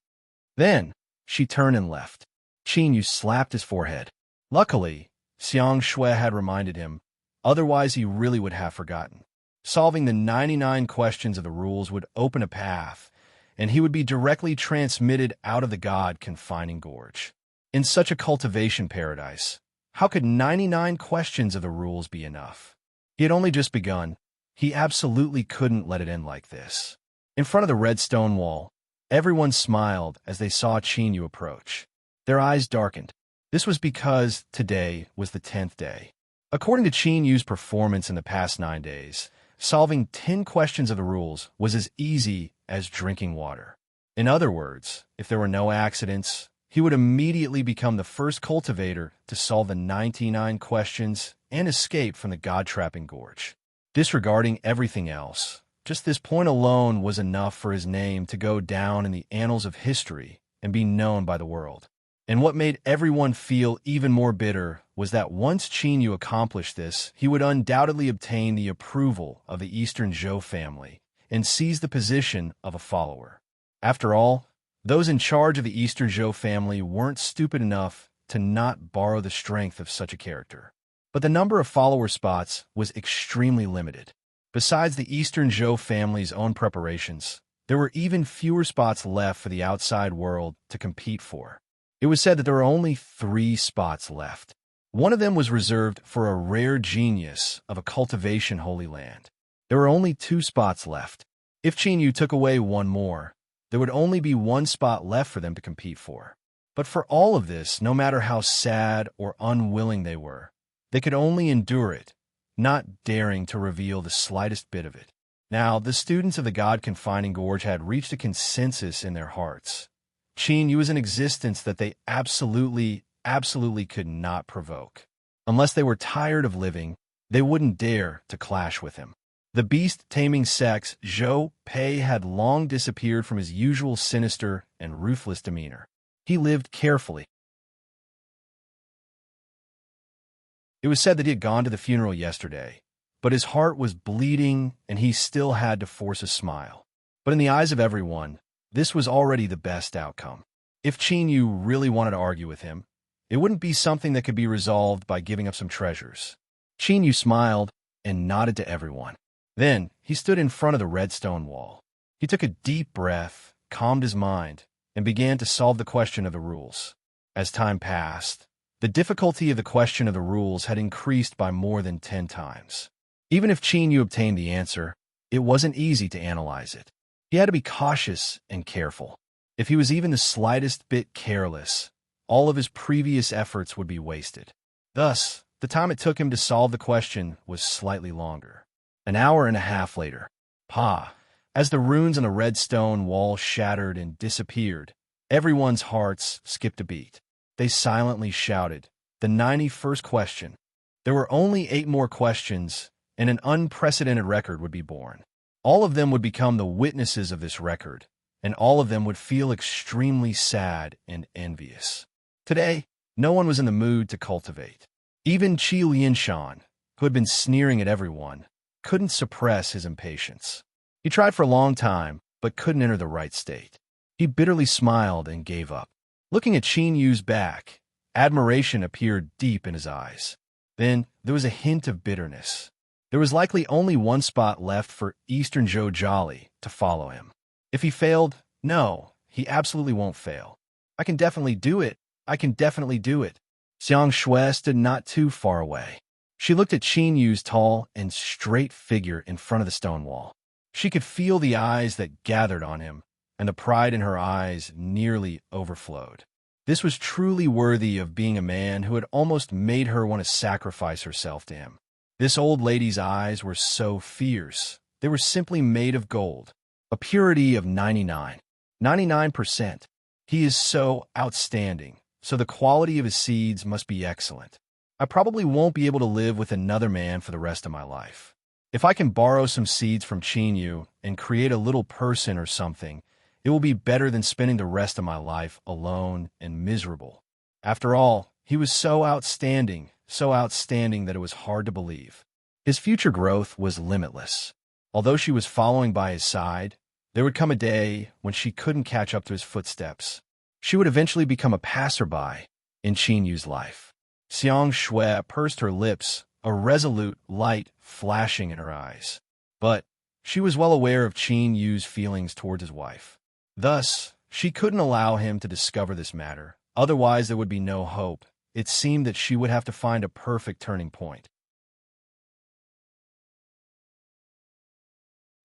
Then she turned and left. Qin Yu slapped his forehead. Luckily, Xiang Shui had reminded him, otherwise he really would have forgotten. Solving the 99 questions of the rules would open a path, and he would be directly transmitted out of the God-confining gorge. In such a cultivation paradise, how could 99 questions of the rules be enough? He had only just begun. He absolutely couldn't let it end like this. In front of the red stone wall, everyone smiled as they saw Qin Yu approach. Their eyes darkened. This was because today was the 10th day. According to Qin Yu's performance in the past 9 days, solving 10 questions of the rules was as easy as drinking water. In other words, if there were no accidents, he would immediately become the first cultivator to solve the 99 questions and escape from the God-trapping gorge. Disregarding everything else, just this point alone was enough for his name to go down in the annals of history and be known by the world. And what made everyone feel even more bitter was that once Qin Yu accomplished this, he would undoubtedly obtain the approval of the Eastern Zhou family and seize the position of a follower. After all, those in charge of the Eastern Zhou family weren't stupid enough to not borrow the strength of such a character. But the number of follower spots was extremely limited. Besides the Eastern Zhou family's own preparations, there were even fewer spots left for the outside world to compete for. It was said that there were only 3 spots left. One of them was reserved for a rare genius of a cultivation holy land. There were only 2 spots left. If Qin Yu took away one more, there would only be 1 spot left for them to compete for. But for all of this, no matter how sad or unwilling they were, they could only endure it, not daring to reveal the slightest bit of it. Now, the students of the God-confining gorge had reached a consensus in their hearts. Qin Yu was an existence that they absolutely could not provoke. Unless they were tired of living, they wouldn't dare to clash with him. The beast-taming sex, Zhou Pei, had long disappeared from his usual sinister and ruthless demeanor. He lived carefully. It was said that he had gone to the funeral yesterday, but his heart was bleeding and he still had to force a smile. But in the eyes of everyone, this was already the best outcome. If Qin Yu really wanted to argue with him, it wouldn't be something that could be resolved by giving up some treasures. Qin Yu smiled and nodded to everyone. Then he stood in front of the red stone wall. He took a deep breath, calmed his mind, and began to solve the question of the rules. As time passed, the difficulty of the question of the rules had increased by more than 10 times. Even if Qin Yu obtained the answer, it wasn't easy to analyze it. He had to be cautious and careful. If he was even the slightest bit careless, all of his previous efforts would be wasted. Thus, the time it took him to solve the question was slightly longer. An hour and a half later, as the runes on the red stone wall shattered and disappeared, everyone's hearts skipped a beat. They silently shouted, "The 91st question." There were only 8 more questions, and an unprecedented record would be born. All of them would become the witnesses of this record, and all of them would feel extremely sad and envious. Today, no one was in the mood to cultivate. Even Qi Lianshan, who had been sneering at everyone, couldn't suppress his impatience. He tried for a long time, but couldn't enter the right state. He bitterly smiled and gave up. Looking at Qin Yu's back, admiration appeared deep in his eyes. Then there was a hint of bitterness. There was likely only 1 spot left for Eastern Zhou Jolly to follow him. If he failed, no, he absolutely won't fail. I can definitely do it. I can definitely do it. Xiang Shui stood not too far away. She looked at Qin Yu's tall and straight figure in front of the stone wall. She could feel the eyes that gathered on him, and the pride in her eyes nearly overflowed. This was truly worthy of being a man who had almost made her want to sacrifice herself to him. This old lady's eyes were so fierce. They were simply made of gold, a purity of 99%. He is so outstanding, so the quality of his seeds must be excellent. I probably won't be able to live with another man for the rest of my life. If I can borrow some seeds from Qin Yu and create a little person or something, it will be better than spending the rest of my life alone and miserable. After all, he was so outstanding that it was hard to believe. His future growth was limitless. Although she was following by his side, there would come a day when she couldn't catch up to his footsteps. She would eventually become a passerby in Qin Yu's life. Xiang Shui pursed her lips, a resolute light flashing in her eyes. But she was well aware of Qin Yu's feelings towards his wife. Thus, she couldn't allow him to discover this matter. Otherwise, there would be no hope. It seemed that she would have to find a perfect turning point.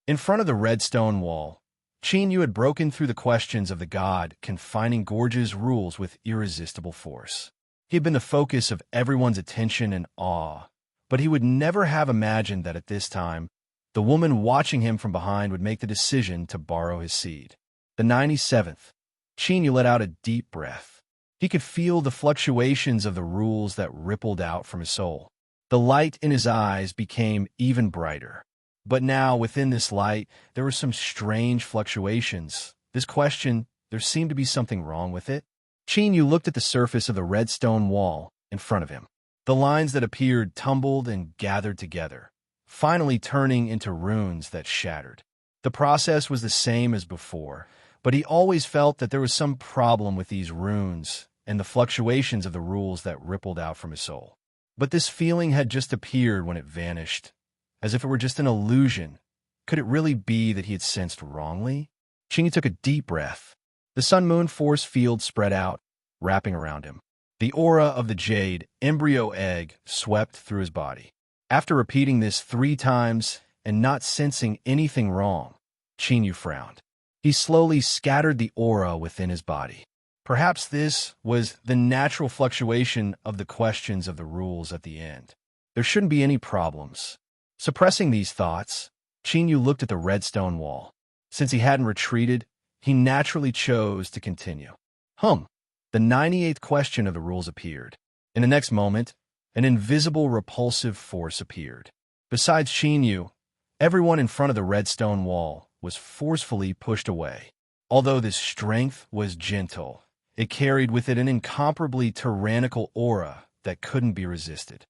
In front of the red stone wall, Qin Yu had broken through the questions of the god, confining Gorge's rules with irresistible force. He had been the focus of everyone's attention and awe, but he would never have imagined that at this time, the woman watching him from behind would make the decision to borrow his seed. The 97th, Qin Yu let out a deep breath. He could feel the fluctuations of the rules that rippled out from his soul. The light in his eyes became even brighter. But now, within this light, there were some strange fluctuations. This question, there seemed to be something wrong with it. Qin Yu looked at the surface of the red stone wall in front of him. The lines that appeared tumbled and gathered together, finally turning into runes that shattered. The process was the same as before, but he always felt that there was some problem with these runes and the fluctuations of the rules that rippled out from his soul. But this feeling had just appeared when it vanished, as if it were just an illusion. Could it really be that he had sensed wrongly? Qin Yu took a deep breath. The sun-moon force field spread out, wrapping around him. The aura of the jade embryo egg swept through his body. After repeating this 3 times and not sensing anything wrong, Qin Yu frowned. He slowly scattered the aura within his body. Perhaps this was the natural fluctuation of the questions of the rules at the end. There shouldn't be any problems. Suppressing these thoughts, Qin Yu looked at the red stone wall. Since he hadn't retreated, he naturally chose to continue. The 98th question of the rules appeared. In the next moment, an invisible repulsive force appeared. Besides Qin Yu, everyone in front of the red stone wall was forcefully pushed away. Although this strength was gentle, it carried with it an incomparably tyrannical aura that couldn't be resisted.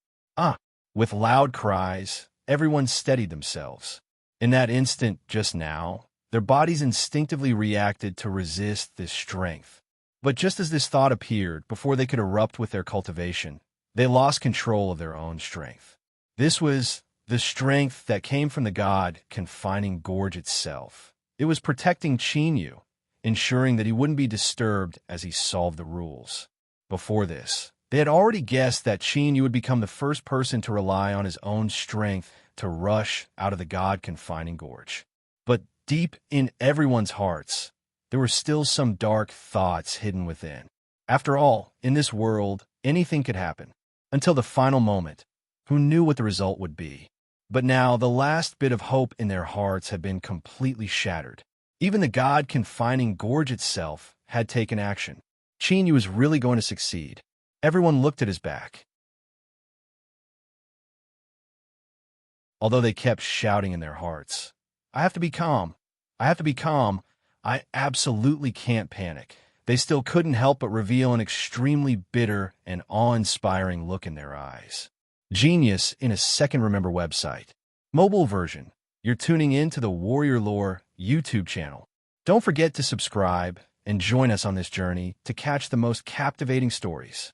With loud cries, everyone steadied themselves. In that instant just now, their bodies instinctively reacted to resist this strength. But just as this thought appeared, before they could erupt with their cultivation, they lost control of their own strength. This was the strength that came from the god confining Gorge itself. It was protecting Qin Yu, ensuring that he wouldn't be disturbed as he solved the rules. Before this, they had already guessed that Qin Yu would become the first person to rely on his own strength to rush out of the god confining Gorge. But deep in everyone's hearts, there were still some dark thoughts hidden within. After all, in this world, anything could happen. Until the final moment, who knew what the result would be? But now the last bit of hope in their hearts had been completely shattered. Even the god confining Gorge itself had taken action. Qin Yu was really going to succeed. Everyone looked at his back. Although they kept shouting in their hearts, "I have to be calm. I have to be calm. I absolutely can't panic." They still couldn't help but reveal an extremely bitter and awe-inspiring look in their eyes. Genius in a second remember website. Mobile version. You're tuning in to the Warrior Lore YouTube channel. Don't forget to subscribe and join us on this journey to catch the most captivating stories.